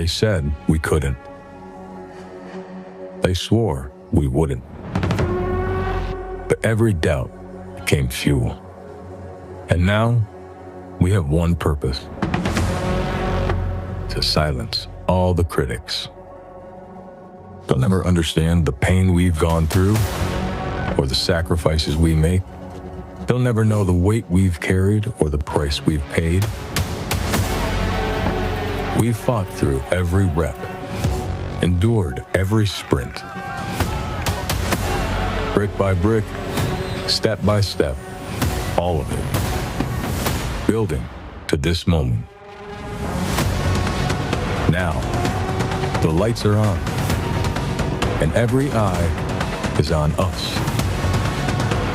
They said we couldn't. They swore we wouldn't. But every doubt became fuel. And now, we have one purpose: to silence all the critics. They'll never understand the pain we've gone through or the sacrifices we make. They'll never know the weight we've carried or the price we've paid. We've fought through every rep, endured every sprint. Brick by brick, step by step, all of it, building to this moment. Now, the lights are on, and every eye is on us,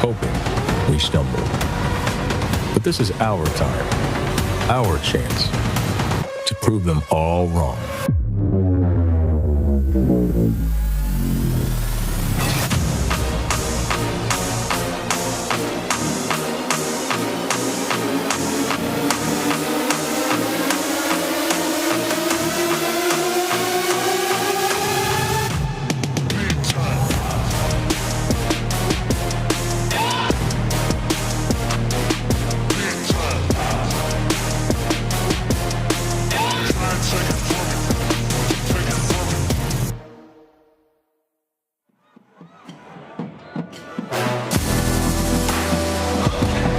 hoping we stumble. But this is our time, our chance to prove them all wrong.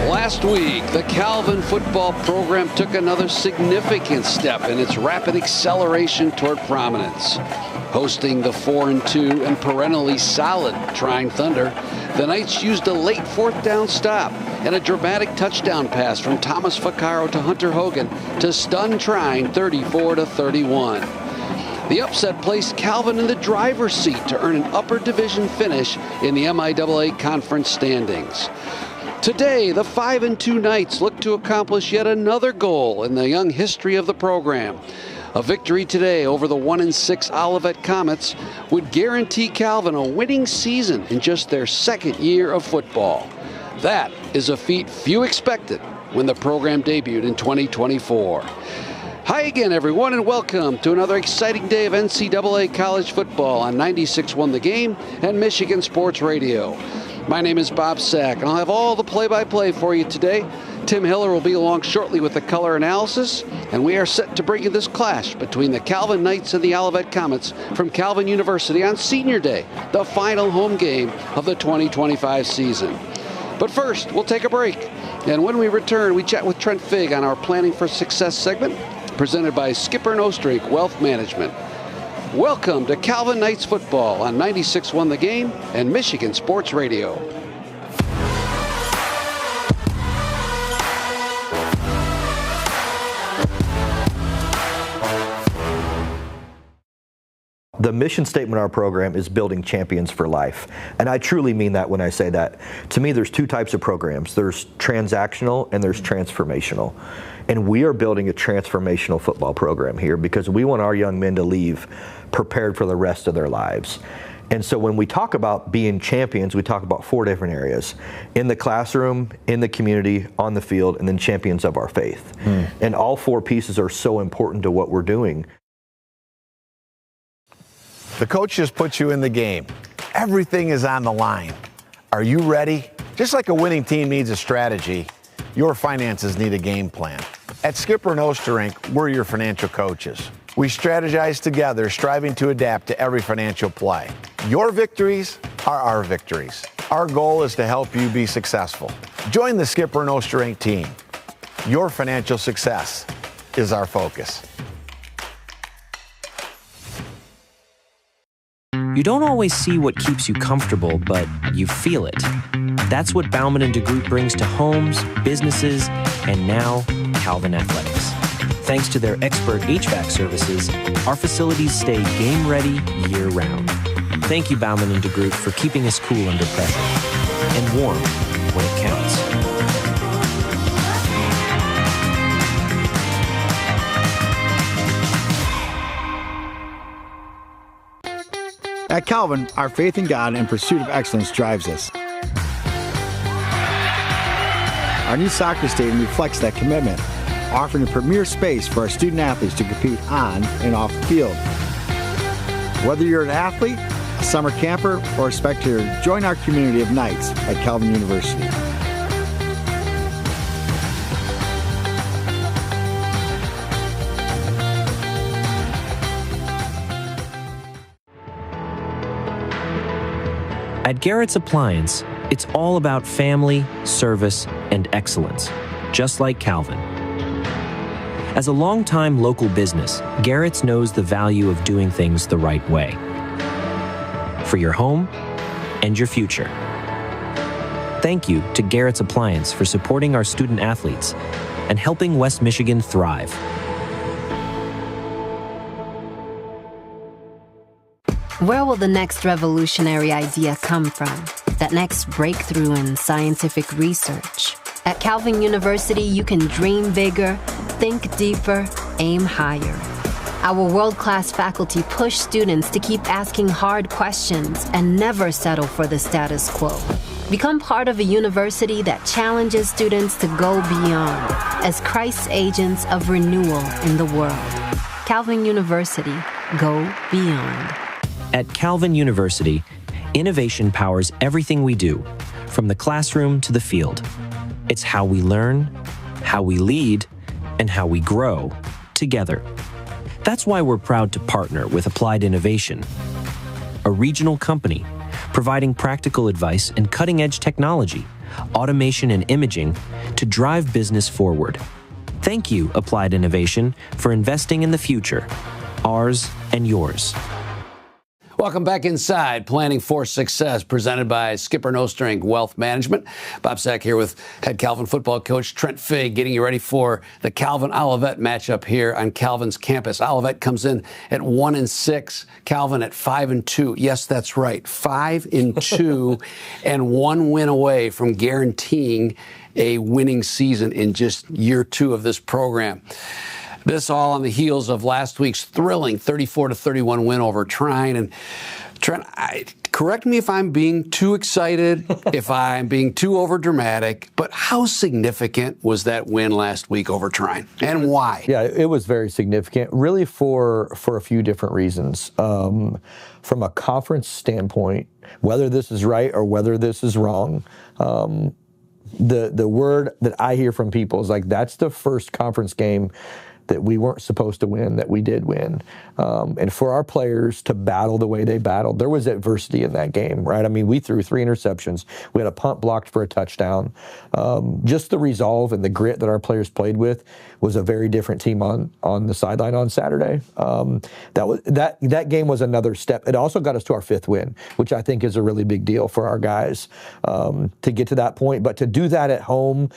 Last week, the Calvin football program took another significant step in its rapid acceleration toward prominence. Hosting the 4-2 and perennially solid Trying Thunder, the Knights used a late fourth down stop and a dramatic touchdown pass from Thomas Vaccaro to Hunter Hogan to stun Trying 34-31. The upset placed Calvin in the driver's seat to earn an upper division finish in the MIAA conference standings. Today, the 5-2 Knights look to accomplish yet another goal in the young history of the program. A victory today over the 1-6 Olivet Comets would guarantee Calvin a winning season in just their second year of football. That is a feat few expected when the program debuted in 2024. Hi again, everyone, and welcome to another exciting day of NCAA college football on 96.1 The Game and Michigan Sports Radio. My name is Bob Sack, and I'll have all the play-by-play for you today. Tim Hiller will be along shortly with the color analysis, and we are set to bring you this clash between the Calvin Knights and the Olivet Comets from Calvin University on Senior Day, the final home game of the 2025 season. But first, we'll take a break, and when we return, we chat with Trent Figg on our Planning for Success segment, presented by Skipper & Ostrink Wealth Management. Welcome to Calvin Knights football on 96.1 The Game and Michigan Sports Radio. The mission statement of our program is building champions for life. And I truly mean that when I say that. To me, there's two types of programs. There's transactional and there's transformational. And we are building a transformational football program here because we want our young men to leave prepared for the rest of their lives. And so when we talk about being champions, we talk about four different areas: in the classroom, in the community, on the field, and then champions of our faith. And all four pieces are so important to what we're doing. The coach just puts you in the game. Everything is on the line. Are you ready? Just like a winning team needs a strategy, your finances need a game plan. At Skipper & Ostrink, we're your financial coaches. We strategize together, striving to adapt to every financial play. Your victories are our victories. Our goal is to help you be successful. Join the Skipper & Ostrink team. Your financial success is our focus. You don't always see what keeps you comfortable, but you feel it. That's what Bauman & DeGroot brings to homes, businesses, and now Calvin Athletics. Thanks to their expert HVAC services, our facilities stay game-ready year-round. Thank you, Bauman & DeGroot, for keeping us cool under pressure and warm when it counts. At Calvin, our faith in God and pursuit of excellence drives us. Our new soccer stadium reflects that commitment. offering a premier space for our student athletes to compete on and off the field. Whether you're an athlete, a summer camper, or a spectator, join our community of Knights at Calvin University. At Garrett's Appliance, it's all about family, service, and excellence, just like Calvin. As a longtime local business, Garrett's knows the value of doing things the right way. For your home and your future. Thank you to Garrett's Appliance for supporting our student athletes and helping West Michigan thrive. Where will the next revolutionary idea come from? That next breakthrough in scientific research? At Calvin University, you can dream bigger, think deeper, aim higher. Our world-class faculty push students to keep asking hard questions and never settle for the status quo. Become part of a university that challenges students to go beyond as Christ's agents of renewal in the world. Calvin University, go beyond. At Calvin University, innovation powers everything we do, from the classroom to the field. It's how we learn, how we lead, and how we grow together. That's why we're proud to partner with Applied Innovation, a regional company providing practical advice and cutting-edge technology, automation and imaging to drive business forward. Thank you, Applied Innovation, for investing in the future, ours and yours. Welcome back inside Planning for Success, presented by Skipper No String Wealth Management. Bob Sack here with head Calvin football coach Trent Figg, getting you ready for the Calvin Olivet matchup here on Calvin's campus. Olivet comes in at 1-6, Calvin at 5-2. Yes, that's right, 5-2, and one win away from guaranteeing a winning season in just year 2 of this program. This all on the heels of last week's thrilling 34-31 win over Trine. And Trent, correct me if I'm being too excited, if I'm being too overdramatic, but how significant was that win last week over Trine, and why? Yeah, it was very significant, really for a few different reasons. From a conference standpoint, whether this is right or whether this is wrong, the word that I hear from people is like, that's the first conference game that we weren't supposed to win, that we did win. And for our players to battle the way they battled, there was adversity in that game, right? I mean, we threw 3 interceptions. We had a punt blocked for a touchdown. Just the resolve and the grit that our players played with was a very different team on the sideline on Saturday. That game was another step. It also got us to our 5th win, which I think is a really big deal for our guys to get to that point. But to do that at home,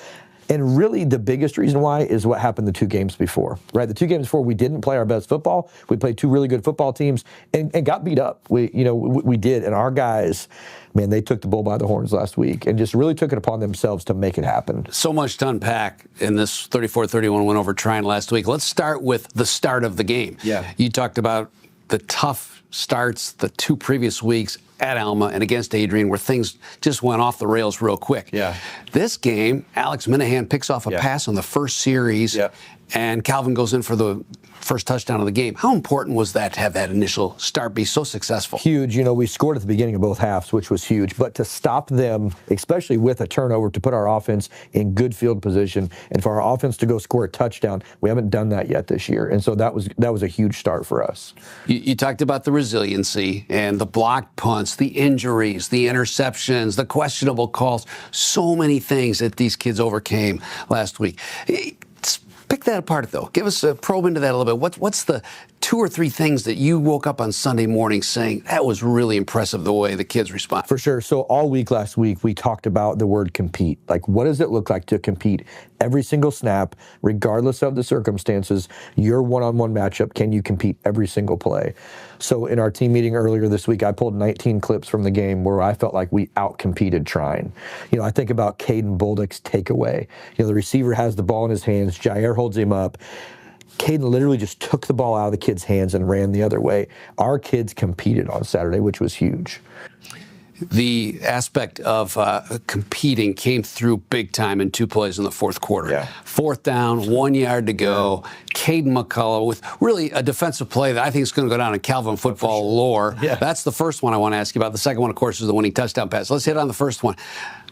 and really the biggest reason why is what happened the 2 games before, right? The 2 games before, we didn't play our best football. We played 2 really good football teams and got beat up. We did. And our guys, man, they took the bull by the horns last week and just really took it upon themselves to make it happen. So much to unpack in this 34-31 win over Trine last week. Let's start with the start of the game. Yeah. You talked about the tough starts the 2 previous weeks at Alma and against Adrian, where things just went off the rails real quick. Yeah. This game, Alex Minahan picks off a pass on the first series, and Calvin goes in for the first touchdown of the game. How important was that to have that initial start be so successful? Huge. You know, we scored at the beginning of both halves, which was huge. But to stop them, especially with a turnover, to put our offense in good field position, and for our offense to go score a touchdown, we haven't done that yet this year. And so that was a huge start for us. You talked about the resiliency and the blocked punts, the injuries, the interceptions, the questionable calls, so many things that these kids overcame last week. Pick that apart, though. Give us a probe into that a little bit. What's the 2 or 3 things that you woke up on Sunday morning saying, that was really impressive the way the kids responded? For sure. So all week last week, we talked about the word compete. Like, what does it look like to compete every single snap, regardless of the circumstances? Your one-on-one matchup, can you compete every single play? So in our team meeting earlier this week, I pulled 19 clips from the game where I felt like we out-competed Trine. You know, I think about Caden Bolduc's takeaway. You know, the receiver has the ball in his hands. Jair holds him up. Caden literally just took the ball out of the kid's hands and ran the other way. Our kids competed on Saturday, which was huge. The aspect of competing came through big time in 2 plays in the fourth quarter. Yeah. 4th down, 1 yard to go. Caden McCullough with really a defensive play that I think is going to go down in Calvin football lore. Yeah. That's the first one I want to ask you about. The second one, of course, is the winning touchdown pass. Let's hit on the first one.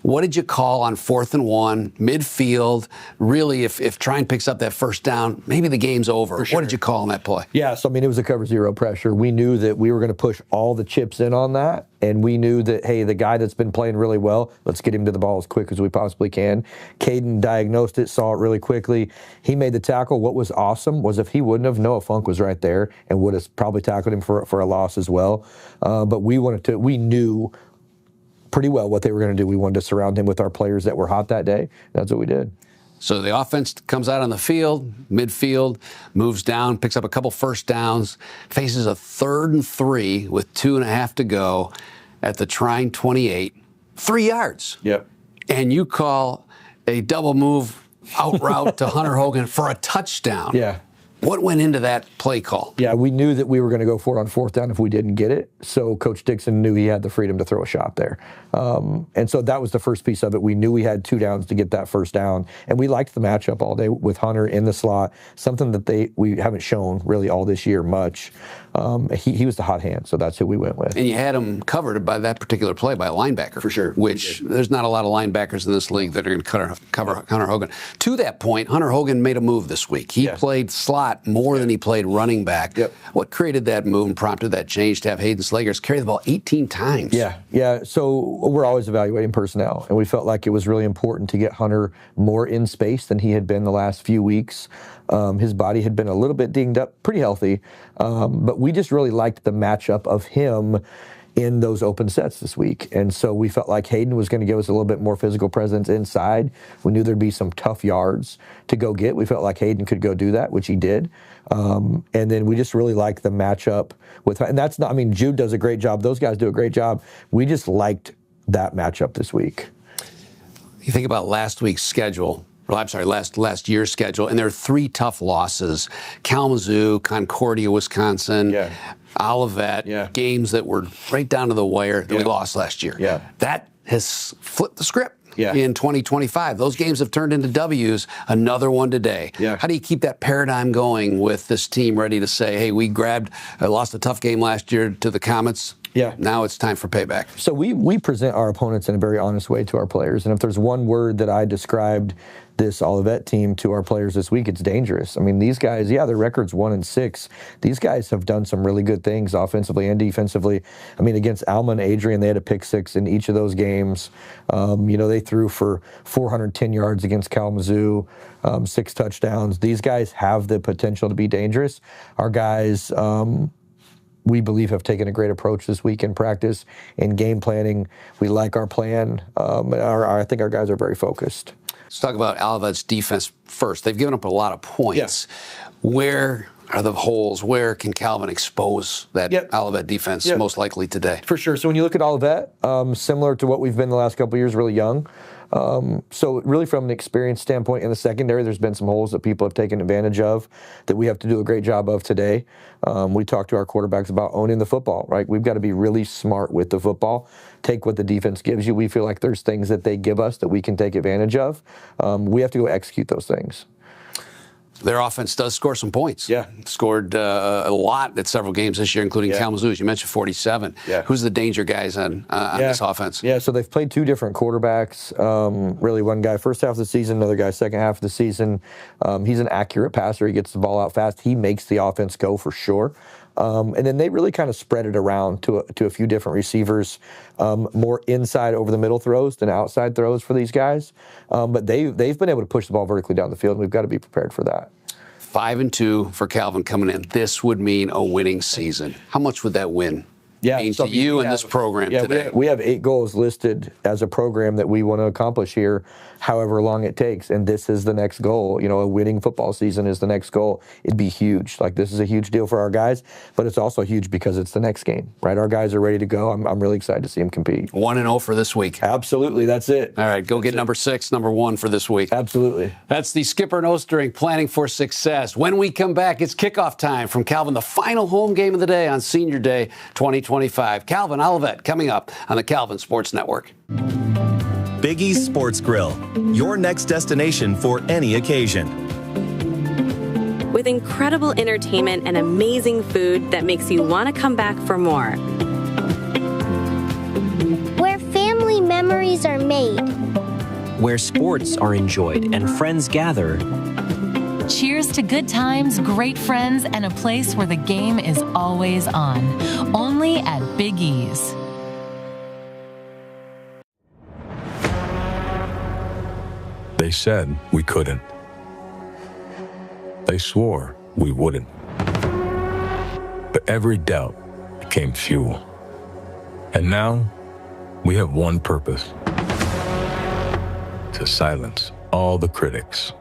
What did you call on 4th and 1, midfield? Really, if Trine picks up that first down, maybe the game's over. Sure. What did you call on that play? Yeah, so I mean, it was a cover zero pressure. We knew that we were going to push all the chips in on that, and we knew that, hey, the guy that's been playing really well, let's get him to the ball as quick as we possibly can. Caden diagnosed it, saw it really quickly. He made the tackle. What was awesome was if he wouldn't have, Noah Funk was right there and would have probably tackled him for a loss as well. But we knew pretty well what they were going to do. We wanted to surround him with our players that were hot that day. That's what we did. So the offense comes out on the field, midfield, moves down, picks up a couple first downs, faces a 3rd and 3 with 2.5 to go at the Trine 28, 3 yards. Yep. And you call a double move out route to Hunter Hogan for a touchdown. Yeah. What went into that play call? Yeah, we knew that we were going to go for it on 4th down if we didn't get it. So Coach Dixon knew he had the freedom to throw a shot there. And so that was the first piece of it. We knew we had 2 downs to get that first down. And we liked the matchup all day with Hunter in the slot, something that we haven't shown really all this year much. He was the hot hand, so that's who we went with. And you had him covered by that particular play by a linebacker. For sure. Which there's not a lot of linebackers in this league that are going to cover Hunter Hogan. To that point, Hunter Hogan made a move this week. He played slot more than he played running back. Yep. What created that move and prompted that change to have Hayden Slagers carry the ball 18 times? Yeah. So we're always evaluating personnel, and we felt like it was really important to get Hunter more in space than he had been the last few weeks. His body had been a little bit dinged up, pretty healthy, but we just really liked the matchup of him in those open sets this week. And so we felt like Hayden was going to give us a little bit more physical presence inside. We knew there'd be some tough yards to go get. We felt like Hayden could go do that, which he did. And then we just really liked the matchup with, and that's not, I mean, Jude does a great job. Those guys do a great job. We just liked that matchup this week. You think about last week's schedule. Well, I'm sorry, last year's schedule, and there are 3 tough losses: Kalamazoo, Concordia, Wisconsin, Olivet, games that were right down to the wire that we lost last year. Yeah. That has flipped the script in 2025. Those games have turned into W's, another one today. Yeah. How do you keep that paradigm going with this team ready to say, hey, we lost a tough game last year to the Comets. Yeah. Now it's time for payback. So we present our opponents in a very honest way to our players. And if there's one word that I described this Olivet team to our players this week, it's dangerous. I mean, these guys, their record's 1-6. These guys have done some really good things offensively and defensively. I mean, against Alma and Adrian, they had a pick 6 in each of those games. They threw for 410 yards against Kalamazoo, 6 touchdowns. These guys have the potential to be dangerous. Our guys, we believe, have taken a great approach this week in practice and game planning. We like our plan. I think our guys are very focused. Let's talk about Olivet's defense first. They've given up a lot of points. Where are the holes? Where can Calvin expose that Olivet defense most likely today? For sure. So when you look at Olivet, similar to what we've been the last couple of years, really young. So really from an experience standpoint in the secondary, there's been some holes that people have taken advantage of that we have to do a great job of today. We talked to our quarterbacks about owning the football, right? We've got to be really smart with the football. Take what the defense gives you. We feel like there's things that they give us that we can take advantage of. We have to go execute those things. Their offense does score some points. Scored a lot at several games this year, including Kalamazoo. You mentioned 47. Who's the danger guys on this offense? So they've played 2 different quarterbacks. Really, one guy first half of the season, another guy second half of the season. He's an accurate passer. He gets the ball out fast. He makes the offense go for sure. And then they really kind of spread it around to a few different receivers, more inside over the middle throws than outside throws for these guys. But they've been able to push the ball vertically down the field, and we've got to be prepared for that. 5-2 for Calvin coming in. This would mean a winning season. How much would that win mean to you and this program today? We have 8 goals listed as a program that we want to accomplish here, however long it takes. And this is the next goal. A winning football season is the next goal. It'd be huge. Like, this is a huge deal for our guys, but it's also huge because it's the next game, right? Our guys are ready to go. I'm really excited to see them compete. 1-0 for this week. Absolutely. That's it. All right. Go get number 6, number 1 for this week. Absolutely. That's the Skipper Nostering planning for success. When we come back, it's kickoff time from Calvin, the final home game of the day on Senior Day 2020. 2025. Calvin, Olivet coming up on the Calvin Sports Network. Big East Sports Grill, your next destination for any occasion. With incredible entertainment and amazing food that makes you want to come back for more. Where family memories are made. Where sports are enjoyed and friends gather. Cheers to good times, great friends, and a place where the game is always on. Only at Big E's. They said we couldn't. They swore we wouldn't. But every doubt became fuel. And now, we have one purpose: to silence all the critics.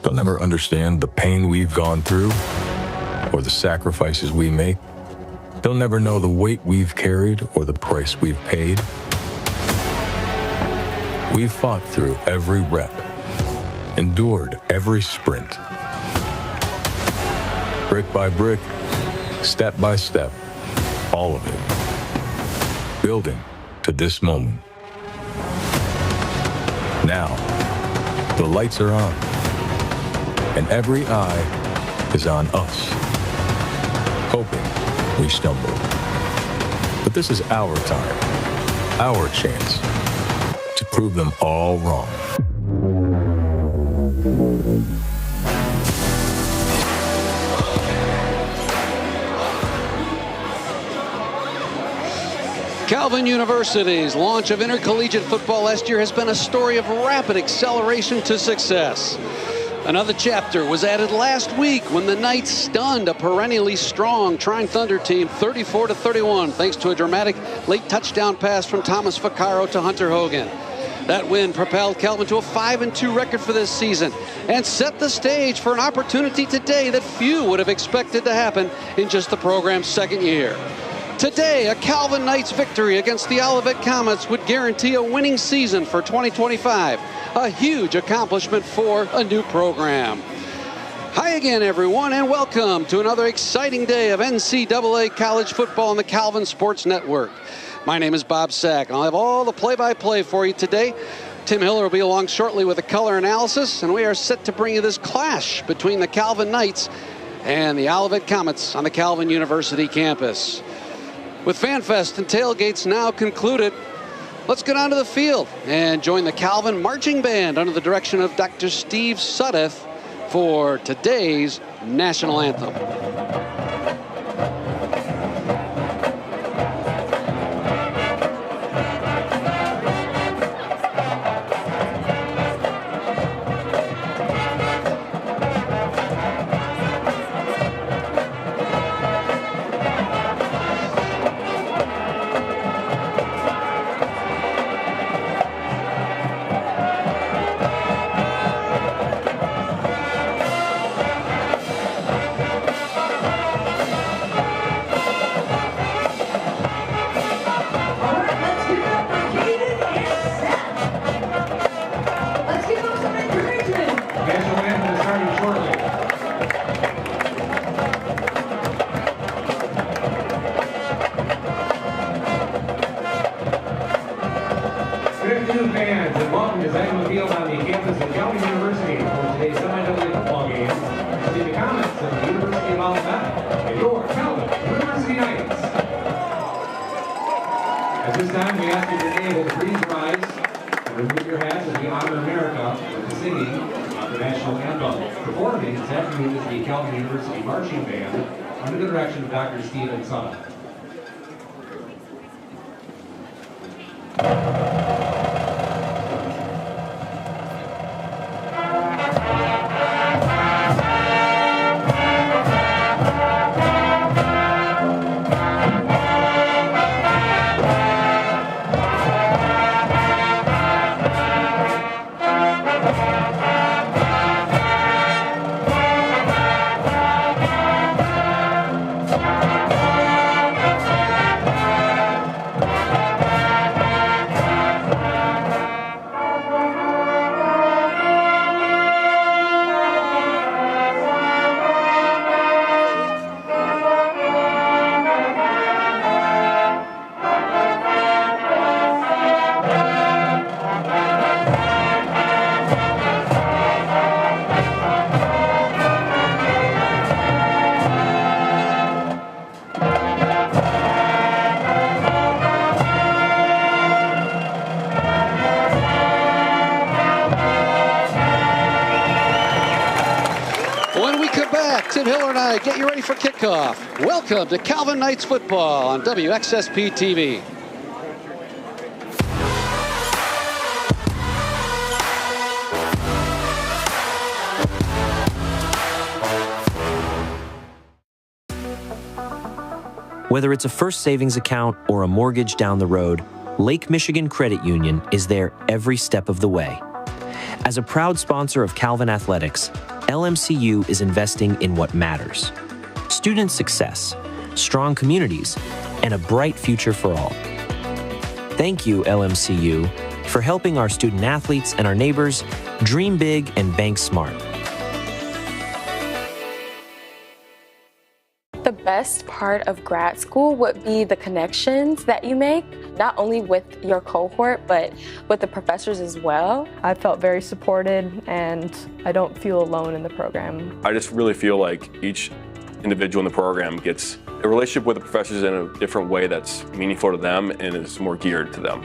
They'll never understand the pain we've gone through or the sacrifices we make. They'll never know the weight we've carried or the price we've paid. We've fought through every rep, endured every sprint. Brick by brick, step by step, all of it, building to this moment. Now, the lights are on, and every eye is on us, hoping we stumble. But this is our time, our chance to prove them all wrong. Calvin University's launch of intercollegiate football last year has been a story of rapid acceleration to success. Another chapter was added last week when the Knights stunned a perennially strong Trine Thunder team 34-31 thanks to a dramatic late touchdown pass from Thomas Vaccaro to Hunter Hogan. That win propelled Calvin to a 5-2 record for this season and set the stage for an opportunity today that few would have expected to happen in just the program's second year. Today, a Calvin Knights victory against the Olivet Comets would guarantee a winning season for 2025, a huge accomplishment for a new program. Hi again, everyone, and welcome to another exciting day of NCAA college football on the Calvin Sports Network. My name is Bob Sack, and I'll have all the play-by-play for you today. Tim Hiller will be along shortly with a color analysis, and we are set to bring you this clash between the Calvin Knights and the Olivet Comets on the Calvin University campus. With FanFest and tailgates now concluded, let's get onto the field and join the Calvin Marching Band under the direction of Dr. Steve Suddeth for today's national anthem. Dr. Stephen Suddeth. get you ready for kickoff. Welcome to Calvin Knights football on WXSP TV. Whether it's a first savings account or a mortgage down the road, Lake Michigan Credit Union is there every step of the way. As a proud sponsor of Calvin Athletics, LMCU is investing in what matters: student success, strong communities, and a bright future for all. Thank you, LMCU, for helping our student athletes and our neighbors dream big and bank smart. The best part of grad school would be the connections that you make, not only with your cohort, but with the professors as well. I felt very supported, and I don't feel alone in the program. I just really feel like each individual in the program gets a relationship with the professors in a different way that's meaningful to them and is more geared to them.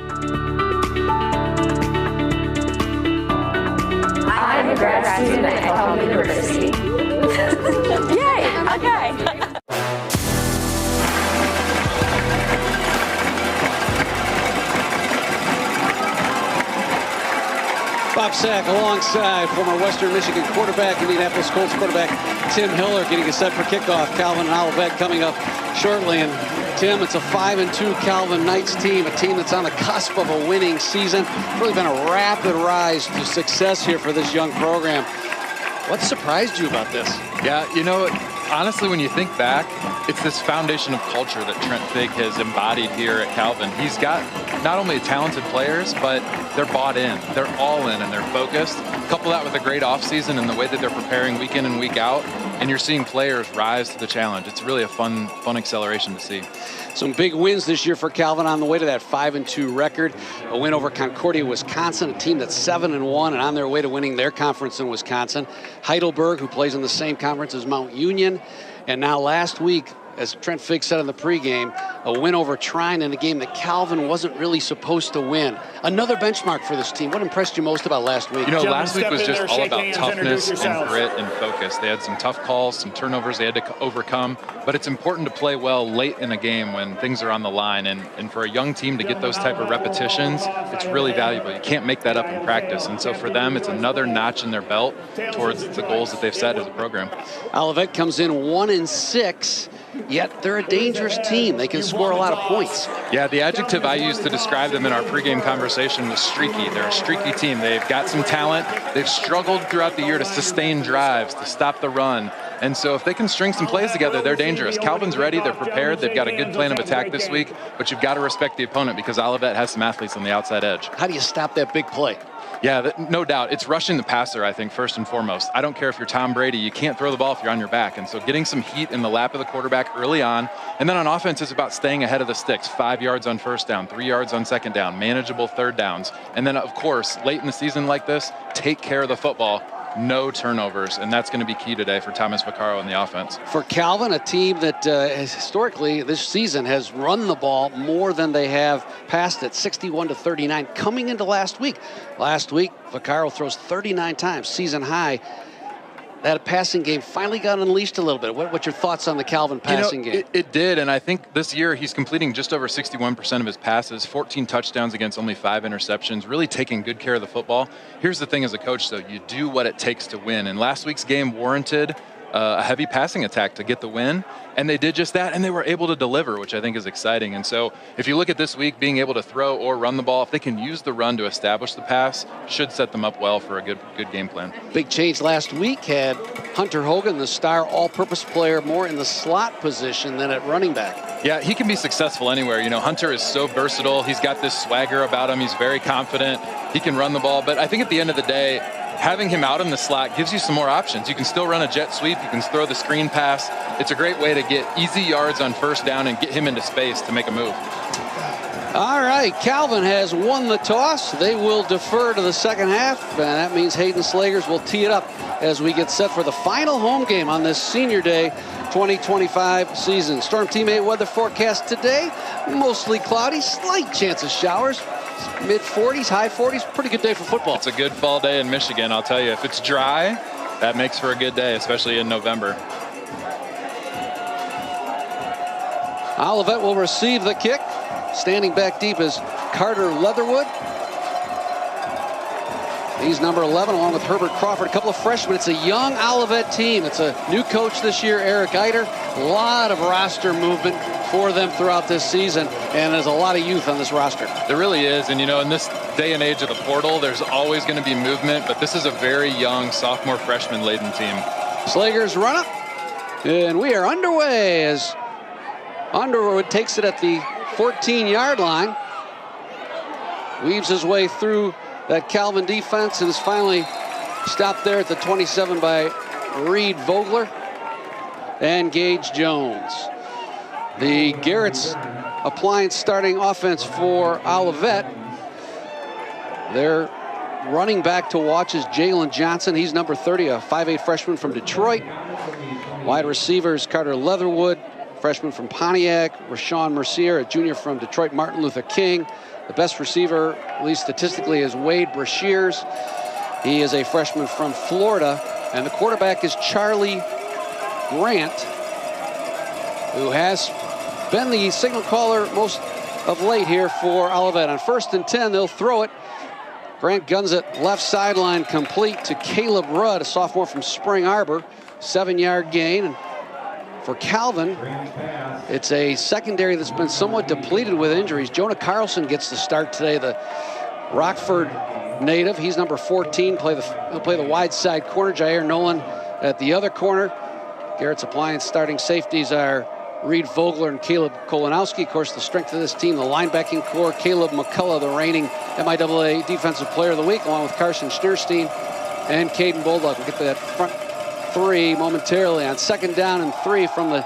I'm a grad student at Calvin University. Yay! Okay. Bob Sack alongside former Western Michigan quarterback, Indianapolis Colts quarterback Tim Hiller getting us set for kickoff. Calvin and Olivet coming up shortly. And Tim, it's a 5-2 Calvin Knights team, a team that's on the cusp of a winning season. It's really been a rapid rise to success here for this young program. What surprised you about this? Yeah, you know, honestly, when you think back, it's this foundation of culture that Trent Fig has embodied here at Calvin. He's got not only talented players, but they're bought in. They're all in and they're focused. Couple that with a great offseason and the way that they're preparing week in and week out, and you're seeing players rise to the challenge. It's really a fun acceleration to see. Some big wins this year for Calvin on the way to that 5-2 record. A win over Concordia, Wisconsin, a team that's 7-1 and on their way to winning their conference in Wisconsin. Heidelberg, who plays in the same conference as Mount Union. And now last week, as Trent Fig said in the pregame, a win over Trine in a game that Calvin wasn't really supposed to win. Another benchmark for this team. What impressed you most about last week? You know, last week was just all about toughness and grit and focus. They had some tough calls, some turnovers they had to overcome, but it's important to play well late in a game when things are on the line, and for a young team to get those type of repetitions, it's really valuable. You can't make that up in practice, and so for them, it's another notch in their belt towards the goals that they've set as a program. Olivet comes in 1-6. Yet they're a dangerous team. They can score a lot of points. Yeah, the adjective I used to describe them in our pregame conversation was streaky. They're a streaky team. They've got some talent. They've struggled throughout the year to sustain drives, to stop the run. And so if they can string some plays together, they're dangerous. Calvin's ready. They're prepared. They've got a good plan of attack this week. But you've got to respect the opponent because Olivet has some athletes on the outside edge. How do you stop that big play? Yeah, no doubt. It's rushing the passer, I think, first and foremost. I don't care if you're Tom Brady. You can't throw the ball if you're on your back. And so getting some heat in the lap of the quarterback early on. And then on offense, it's about staying ahead of the sticks. 5 yards on first down, 3 yards on second down, manageable third downs. And then, of course, late in the season like this, take care of the football. No turnovers, and that's going to be key today for Thomas Vaccaro in the offense. For Calvin, a team that historically this season has run the ball more than they have passed it, 61-39, coming into last week. Last week, Vaccaro throws 39 times, season high. That passing game finally got unleashed a little bit. What's your thoughts on the Calvin passing game? It did, and I think this year he's completing just over 61% of his passes, 14 touchdowns against only 5 interceptions, really taking good care of the football. Here's the thing as a coach, though. You do what it takes to win, and last week's game warranted a heavy passing attack to get the win, and they did just that, and they were able to deliver, which I think is exciting. And so if you look at this week, being able to throw or run the ball, if they can use the run to establish the pass, should set them up well for a good game plan. Big change last week had Hunter Hogan, the star all-purpose player, more in the slot position than at running back. Yeah, he can be successful anywhere. You know, Hunter is so versatile. He's got this swagger about him. He's very confident. He can run the ball, but I think at the end of the day, having him out in the slot gives you some more options. You can still run a jet sweep. You can throw the screen pass. It's a great way to get easy yards on first down and get him into space to make a move. All right, Calvin has won the toss. They will defer to the second half, and that means Hayden Slagers will tee it up as we get set for the final home game on this Senior Day 2025 season. Storm Team 8 weather forecast today, mostly cloudy, slight chance of showers. Mid-40s, high 40s, pretty good day for football. It's a good fall day in Michigan, I'll tell you. If it's dry, that makes for a good day, especially in November. Olivet will receive the kick. Standing back deep is Carter Leatherwood. He's number 11, along with Herbert Crawford, a couple of freshmen. It's a young Olivet team. It's a new coach this year, Eric Eider. A lot of roster movement for them throughout this season, and there's a lot of youth on this roster. There really is, and in this day and age of the portal, there's always going to be movement, but this is a very young sophomore freshman-laden team. Slager's run up, and we are underway as Underwood takes it at the 14-yard line. Weaves his way through that Calvin defense and is finally stopped there at the 27 by Reed Vogler and Gage Jones. The Garrett's applying starting offense for Olivet. Their running back to watch is Jalen Johnson. He's number 30, a 5'8 freshman from Detroit. Wide receivers Carter Leatherwood, freshman from Pontiac. Rashawn Mercier, a junior from Detroit Martin Luther King. The best receiver, at least statistically, is Wade Brashears. He is a freshman from Florida. And the quarterback is Charlie Grant, who has been the signal caller most of late here for Olivet. On 1st and 10, they'll throw it. Grant guns it left sideline complete to Caleb Rudd, a sophomore from Spring Arbor. 7-yard gain. And for Calvin, it's a secondary that's been somewhat depleted with injuries. Jonah Carlson gets the start today, the Rockford native. He's number 14. He'll play the wide side corner. Jair Nolan at the other corner. Garrett's applying starting safeties are Reed Vogler and Caleb Kolanowski. Of course, the strength of this team, the linebacking core, Caleb McCullough, the reigning MIAA Defensive Player of the Week, along with Carson Schneerstein and Caden Bulldog. We'll get to that front three momentarily. On 2nd down and 3 from the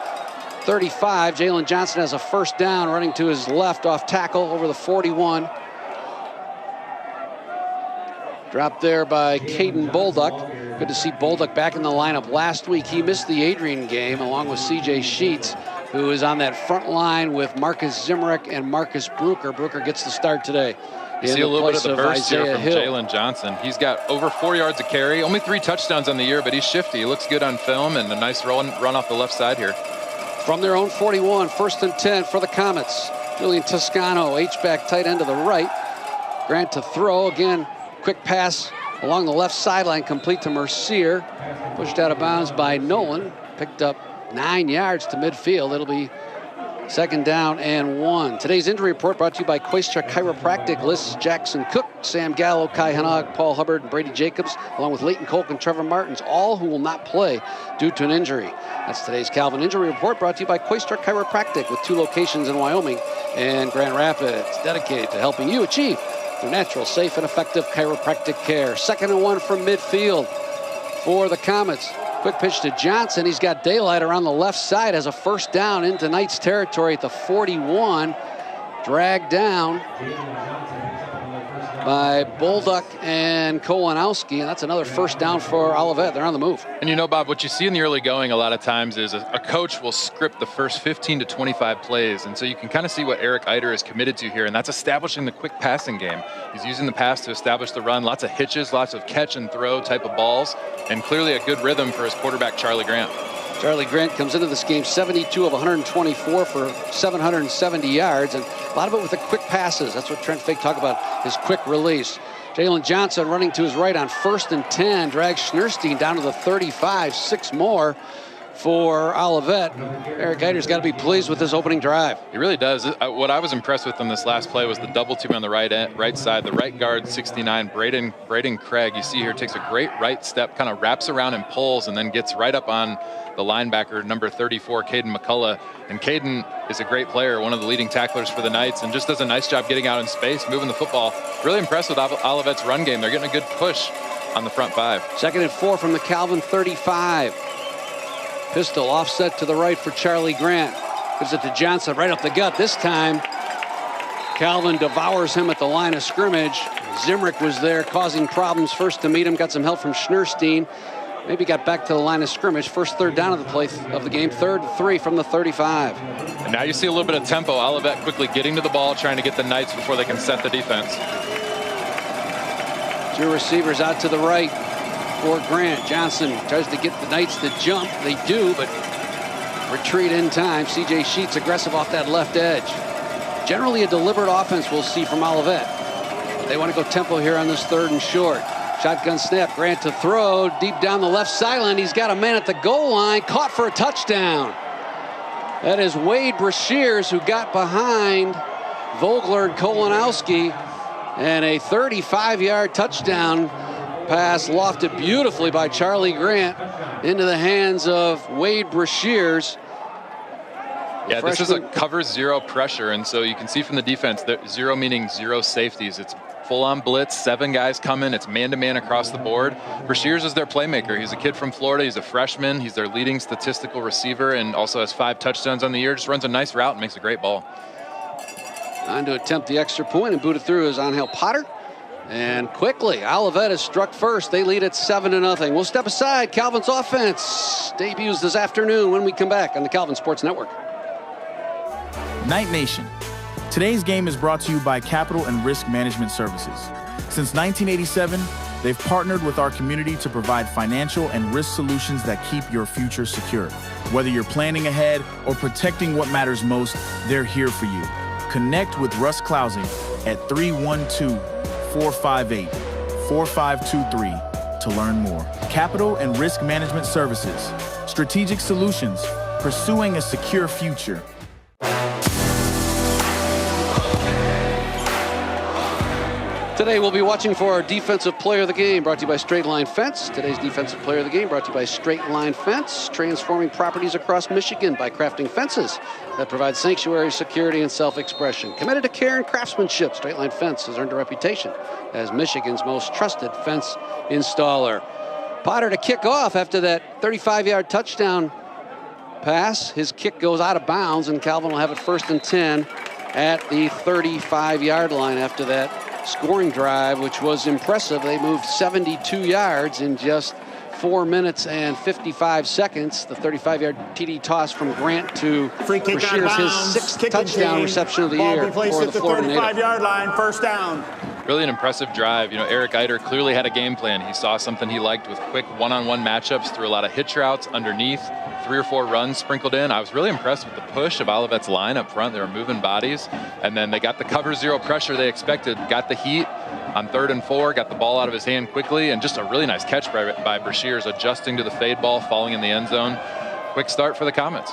35, Jalen Johnson has a first down, running to his left off tackle over the 41. Dropped there by Caden Bolduck. Good to see Bolduck back in the lineup. Last week he missed the Adrian game along with CJ Sheets, who is on that front line with Marcus Zimmerich and Marcus Bruker. Bruker gets the start today. You see a little bit of the burst here from Jalen Johnson. He's got over 4 yards of carry, only 3 touchdowns on the year, but he's shifty. He looks good on film, and a nice run off the left side here. From their own 41, 1st and 10 for the Comets. Julian Toscano, H-back tight end to the right. Grant to throw. Again, quick pass along the left sideline, complete to Mercier. Pushed out of bounds by Nolan. Picked up 9 yards to midfield. It'll be 2nd down and 1. Today's injury report brought to you by Quaystra Chiropractic. Lists Jackson Cook, Sam Gallo, Kai Hanog, Paul Hubbard, and Brady Jacobs, along with Leighton Kolk and Trevor Martins, all who will not play due to an injury. That's today's Calvin Injury Report, brought to you by Quaystra Chiropractic, with 2 locations in Wyoming and Grand Rapids, dedicated to helping you achieve through natural, safe, and effective chiropractic care. 2nd and 1 from midfield for the Comets. Quick pitch to Johnson. He's got daylight around the left side, has a first down into Knights territory at the 41. Dragged down by Bolduck and Kolanowski, and that's another first down for Olivet. They're on the move. And Bob, what you see in the early going a lot of times is a coach will script the first 15 to 25 plays, and so you can kind of see what Eric Eider is committed to here, and that's establishing the quick passing game. He's using the pass to establish the run, lots of hitches, lots of catch and throw type of balls, and clearly a good rhythm for his quarterback, Charlie Grant. Charlie Grant comes into this game 72 of 124 for 770 yards, and a lot of it with the quick passes. That's what Trent Fake talked about, his quick release. Jalen Johnson running to his right on 1st and 10, drags Schneerstein down to the 35, 6 more for Olivet. Eric Eider's got to be pleased with this opening drive. He really does. What I was impressed with on this last play was the double team on the right side. The right guard, 69, Braden Craig, you see here, takes a great right step, kind of wraps around and pulls, and then gets right up on the linebacker, number 34, Caden McCullough. And Caden is a great player, one of the leading tacklers for the Knights, and just does a nice job getting out in space, moving the football. Really impressed with Olivet's run game. They're getting a good push on the front 5. 2nd and 4 from the Calvin 35. Pistol offset to the right for Charlie Grant. Gives it to Johnson right up the gut. This time, Calvin devours him at the line of scrimmage. Zimmerich was there causing problems first to meet him. Got some help from Schneerstein. Maybe got back to the line of scrimmage. First third down of the play of the game. 3rd and 3 from the 35. And now you see a little bit of tempo. Olivet quickly getting to the ball, trying to get the Knights before they can set the defense. 2 receivers out to the right for Grant. Johnson tries to get the Knights to jump. They do, but retreat in time. C.J. Sheets aggressive off that left edge. Generally a deliberate offense we'll see from Olivet. They want to go tempo here on this 3rd and short. Shotgun snap, Grant to throw, deep down the left sideline. He's got a man at the goal line, caught for a touchdown. That is Wade Brashears, who got behind Vogler and Kolanowski, and a 35-yard touchdown pass lofted beautifully by Charlie Grant into the hands of Wade Brashears. Yeah, this is a cover 0 pressure, and so you can see from the defense that 0 meaning 0 safeties. It's full-on blitz, 7 guys coming. It's man-to-man across the board. Brashears is their playmaker. He's a kid from Florida. He's a freshman. He's their leading statistical receiver and also has 5 touchdowns on the year. Just runs a nice route and makes a great ball. On to attempt the extra point and boot it through is Angel Potter. And quickly, Olivet is struck first. They lead at 7-0. We'll step aside. Calvin's offense debuts this afternoon when we come back on the Calvin Sports Network. Night Nation. Today's game is brought to you by Capital and Risk Management Services. Since 1987, they've partnered with our community to provide financial and risk solutions that keep your future secure. Whether you're planning ahead or protecting what matters most, they're here for you. Connect with Russ Clausing at 312-458-4523 to learn more. Capital and Risk Management Services. Strategic solutions. Pursuing a secure future. Today we'll be watching for our Defensive Player of the Game, brought to you by Straight Line Fence. Today's Defensive Player of the Game brought to you by Straight Line Fence, transforming properties across Michigan by crafting fences that provide sanctuary, security, and self-expression. Committed to care and craftsmanship, Straight Line Fence has earned a reputation as Michigan's most trusted fence installer. Potter to kick off after that 35-yard touchdown pass. His kick goes out of bounds, and Calvin will have it 1st and 10 at the 35-yard line after that scoring drive, which was impressive. They moved 72 yards in just 4 minutes and 55 seconds. The 35-yard TD toss from Grant to Brashears, his 6th touchdown reception of the year for the Florida native. 35-yard line, 1st down. Really an impressive drive. You know, Eric Eider clearly had a game plan. He saw something he liked with quick one-on-one matchups, threw a lot of hitch routes underneath, 3 or 4 runs sprinkled in. I was really impressed with the push of Olivet's line up front. They were moving bodies, and then they got the cover 0 pressure they expected, got the heat on 3rd and 4, got the ball out of his hand quickly, and just a really nice catch by Brashears, adjusting to the fade ball, falling in the end zone. Quick start for the Comets.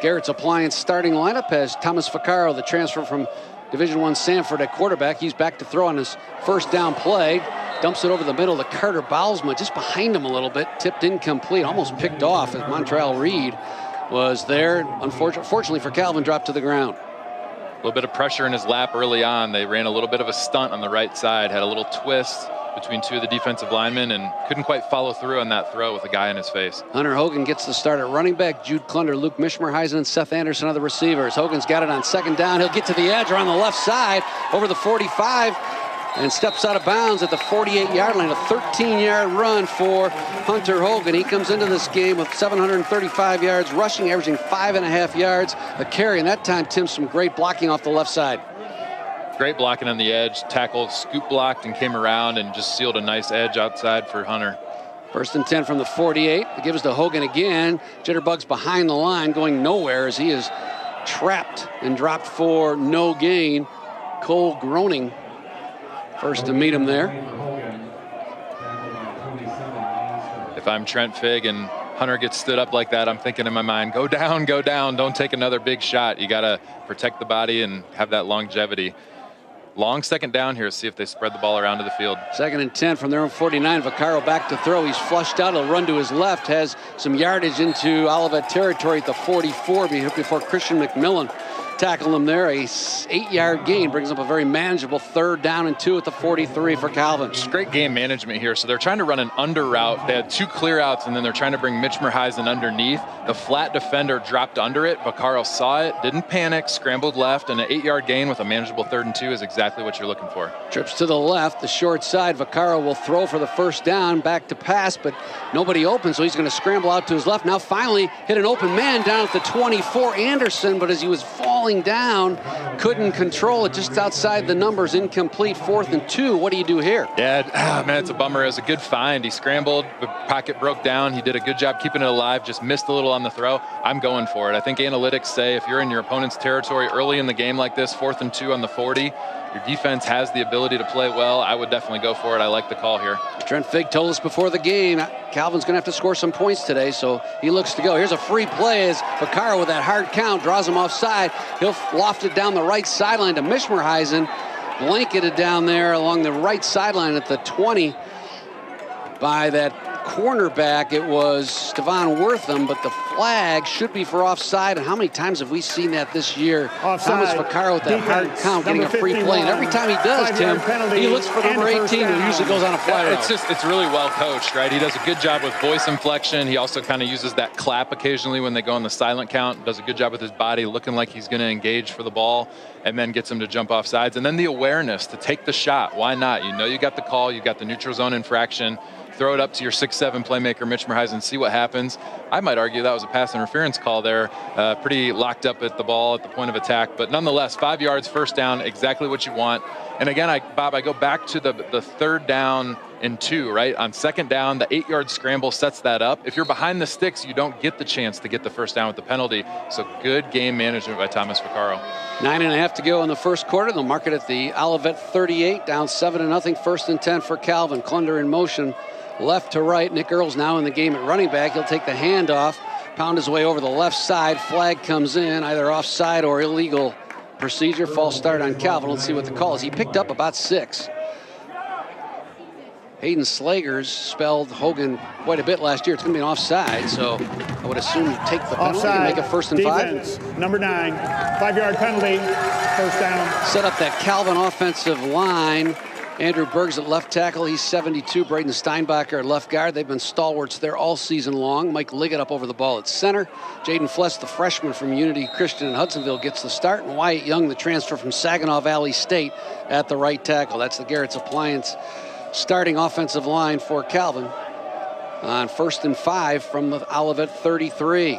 Garrett's Appliance starting lineup has Thomas Vaccaro, the transfer from Division I Sanford at quarterback. He's back to throw on his 1st down play. Dumps it over the middle to Carter Baalsma, just behind him a little bit. Tipped incomplete, almost picked off as Montreal Reed was there. Unfortunately for Calvin, dropped to the ground. A little bit of pressure in his lap early on. They ran a little bit of a stunt on the right side, had a little twist between 2 of the defensive linemen and couldn't quite follow through on that throw with a guy in his face. Hunter Hogan gets the start at running back. Jude Klunder, Luke Mishmerheisen, and Seth Anderson are the receivers. Hogan's got it on 2nd down. He'll get to the edge around the left side over the 45 and steps out of bounds at the 48-yard line. A 13-yard run for Hunter Hogan. He comes into this game with 735 yards rushing, averaging 5.5 yards a carry. And that time, Tim, some great blocking off the left side. Great blocking on the edge, tackled, scoop blocked, and came around and just sealed a nice edge outside for Hunter. 1st and 10 from the 48. It gives to Hogan again. Jitterbugs behind the line, going nowhere as he is trapped and dropped for no gain. Cole Groening first to meet him there. If I'm Trent Figg and Hunter gets stood up like that, I'm thinking in my mind, go down, don't take another big shot. You got to protect the body and have that longevity. Long 2nd down here. See if they spread the ball around to the field. 2nd and 10 from their own 49. Vaccaro back to throw. He's flushed out. He'll run to his left. Has some yardage into Olivet territory at the 44 before Christian McMillan tackled him there. A 8-yard gain brings up a very manageable 3rd down and 2 at the 43 for Calvin. Just great game management here. So they're trying to run an under route. They had 2 clear outs, and then they're trying to bring Mitch Merheisen underneath. The flat defender dropped under it. Vaccaro saw it, didn't panic, scrambled left, and an 8-yard gain with a manageable 3rd and 2 is exactly what you're looking for. Trips to the left, the short side. Vaccaro will throw for the 1st down, back to pass, but nobody open, so he's going to scramble out to his left. Now finally hit an open man down at the 24, Anderson, but as he was falling falling down, couldn't control it, just outside the numbers, incomplete, 4th and 2. What do you do here? Yeah, man, it's a bummer. It was a good find. He scrambled, the pocket broke down. He did a good job keeping it alive, just missed a little on the throw. I'm going for it. I think analytics say if you're in your opponent's territory early in the game like this, 4th and 2 on the 40, your defense has the ability to play well. I would definitely go for it. I like the call here. Trent Figg told us before the game, Calvin's going to have to score some points today, so he looks to go. Here's a free play as Vaccaro with that hard count draws him offside. He'll loft it down the right sideline to Mishmerheisen, blanketed down there along the right sideline at the 20 by that cornerback. It was Stevan Wortham, but the flag should be for offside. And how many times have we seen that this year? Offside. Thomas Vaccaro with that hard count, getting a free play. And every time he does, Tim, he looks for number 18 who usually goes on a fly route. It's really well coached, right? He does a good job with voice inflection. He also kind of uses that clap occasionally when they go on the silent count. Does a good job with his body, looking like he's going to engage for the ball, and then gets him to jump off sides. And then the awareness to take the shot. Why not? You know you got the call. You got the neutral zone infraction. Throw it up to your 6'7" playmaker, Mitch Merheisen, see what happens. I might argue that was a pass interference call there. Pretty locked up at the ball at the point of attack. But nonetheless, 5 yards, first down, exactly what you want. And again, Bob, I go back to the 3rd down and 2, right? On 2nd down, the 8-yard scramble sets that up. If you're behind the sticks, you don't get the chance to get the first down with the penalty. So good game management by Thomas Vaccaro. 9.5 to go in the first quarter. They'll mark it at the Olivet 38, down 7-0. 1st and 10 for Calvin. Klunder in motion. Left to right. Nick Earls now in the game at running back. He'll take the handoff, pound his way over the left side. Flag comes in, either offside or illegal procedure. False start on Calvin. Let's see what the call is. He picked up about 6. Hayden Slagers spelled Hogan quite a bit last year. It's going to be an offside, so I would assume you take the penalty and make it 1st and defense, 5. Number 9, 5-yard penalty, first down. Set up that Calvin offensive line. Andrew Bergs at left tackle. He's 72. Braden Steinbacher at left guard. They've been stalwarts there all season long. Mike Liggett up over the ball at center. Jaden Fless, the freshman from Unity Christian in Hudsonville, gets the start. And Wyatt Young, the transfer from Saginaw Valley State, at the right tackle. That's the Garrett's Appliance starting offensive line for Calvin on 1st and 5 from the Olivet 33.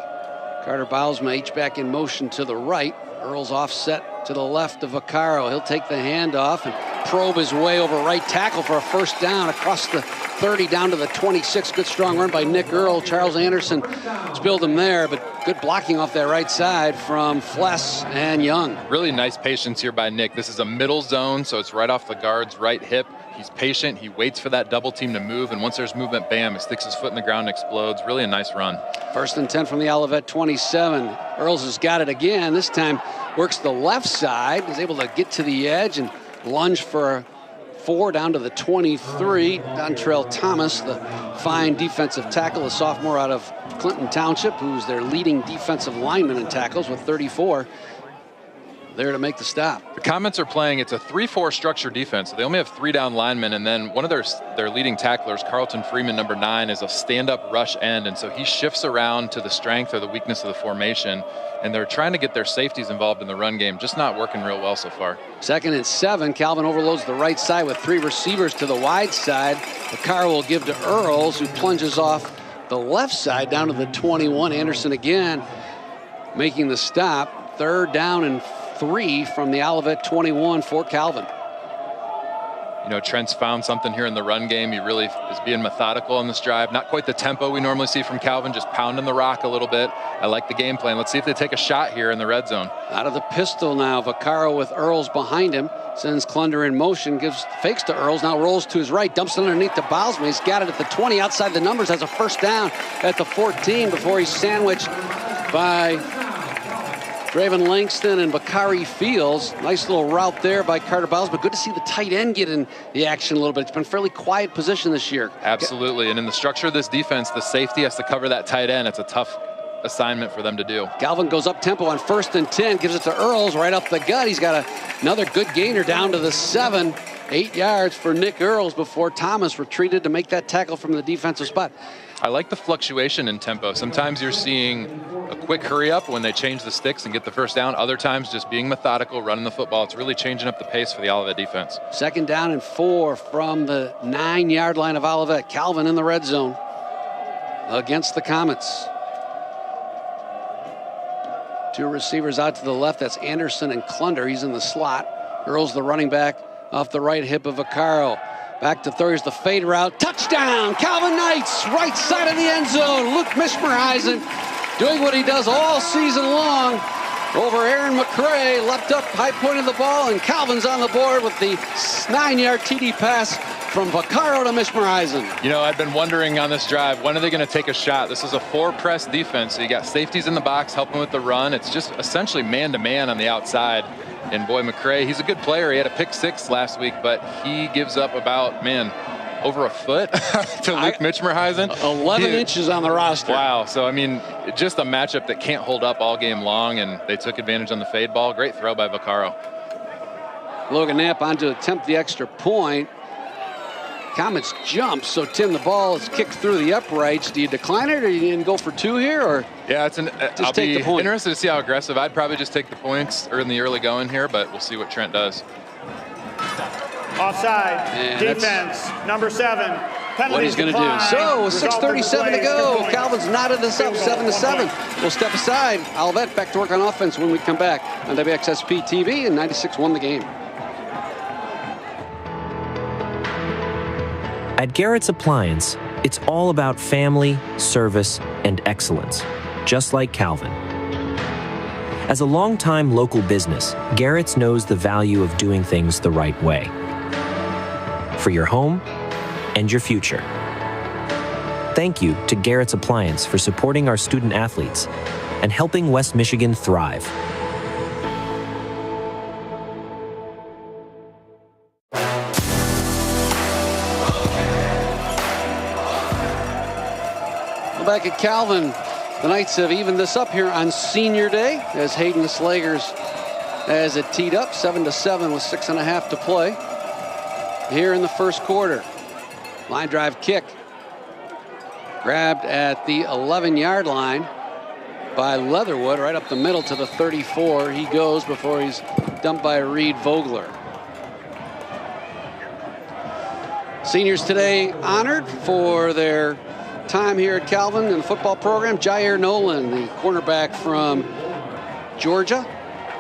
Carter Bylsma H-back in motion to the right. Earls offset to the left of Vaccaro. He'll take the handoff and probe his way over right tackle for a first down across the 30 down to the 26. Good strong run by Nick Earl. Charles Anderson spilled him there, but good blocking off that right side from Fless and Young. Really nice patience here by Nick. This is a middle zone, so it's right off the guard's right hip. He's patient. He waits for that double team to move, and once there's movement, bam, he sticks his foot in the ground and explodes. Really a nice run. 1st and 10 from the Olivet 27. Earls has got it again. This time works the left side. He's able to get to the edge and lunge for 4 down to the 23. Dontrell Thomas, the fine defensive tackle, a sophomore out of Clinton Township, who's their leading defensive lineman in tackles with 34. There to make the stop. The Comets are playing, it's a 3-4 structure defense. So they only have 3 down linemen, and then one of their leading tacklers, Carlton Freeman, number 9, is a stand-up rush end, and so he shifts around to the strength or the weakness of the formation, and they're trying to get their safeties involved in the run game, just not working real well so far. 2nd and 7. Calvin overloads the right side with 3 receivers to the wide side. The car will give to Earls, who plunges off the left side down to the 21. Anderson again making the stop. 3rd down and 3 from the Olivet 21 for Calvin. You know, Trent's found something here in the run game. He really is being methodical on this drive. Not quite the tempo we normally see from Calvin, just pounding the rock a little bit. I like the game plan. Let's see if they take a shot here in the red zone. Out of the pistol now, Vaccaro with Earls behind him. Sends Klunder in motion, fakes to Earls, now rolls to his right, dumps it underneath to Bylsma. He's got it at the 20, outside the numbers, has a first down at the 14 before he's sandwiched by Draven Langston and Bakari Fields. Nice little route there by Carter Bylsma, but good to see the tight end get in the action a little bit. It's been a fairly quiet position this year. Absolutely, and in the structure of this defense, the safety has to cover that tight end. It's a tough assignment for them to do. Calvin goes up tempo on 1st and 10, gives it to Earls right up the gut. He's got another good gainer down to the 7. 8 yards for Nick Earls before Thomas retreated to make that tackle from the defensive spot. I like the fluctuation in tempo. Sometimes you're seeing a quick hurry up when they change the sticks and get the first down. Other times just being methodical, running the football. It's really changing up the pace for the Olivet defense. 2nd down and 4 from the 9-yard line of Olivet. Calvin in the red zone against the Comets. Two receivers out to the left. That's Anderson and Klunder. He's in the slot. Hurls the running back off the right hip of Vaccaro. Back to third is the fade route. Touchdown, Calvin Knights, right side of the end zone. Luke Mishmerheisen doing what he does all season long. Over Aaron McCray, leapt up, high point of the ball, and Calvin's on the board with the 9-yard TD pass from Vaccaro to Mishmerheisen. You know, I've been wondering on this drive, when are they going to take a shot? This is a 4-press defense, so you got safeties in the box helping with the run. It's just essentially man-to-man on the outside. And boy, McCray, he's a good player. He had a pick 6 last week, but he gives up about, over a foot to Luke Mishmerheisen. 11 inches on the roster. Wow. So, I mean, just a matchup that can't hold up all game long, and they took advantage on the fade ball. Great throw by Vaccaro. Logan Knapp on to attempt the extra point. Comets jump, so Tim, the ball is kicked through the uprights. Do you decline it, or you go for 2 here, or? Yeah, I'll be take the point. interested to see how aggressive. I'd probably just take the points in the early going here, but we'll see what Trent does. Offside. And defense, number 7. What he's going to do. So, 6:37 to go. Calvin's knotted this up, 7-7. We'll step aside. Olivet back to work on offense when we come back on WXSP TV, and 96 won the game. At Garrett's Appliance, it's all about family, service, and excellence, just like Calvin. As a longtime local business, Garrett's knows the value of doing things the right way. For your home and your future. Thank you to Garrett's Appliance for supporting our student athletes and helping West Michigan thrive. Back at Calvin, the Knights have evened this up here on Senior Day as Hayden Slagers has it teed up 7-7 with 6.5 to play here in the first quarter. Line drive kick grabbed at the 11-yard line by Leatherwood, right up the middle to the 34. He goes before he's dumped by Reed Vogler. Seniors today honored for their time here at Calvin in the football program. Jair Nolan, the cornerback from Georgia,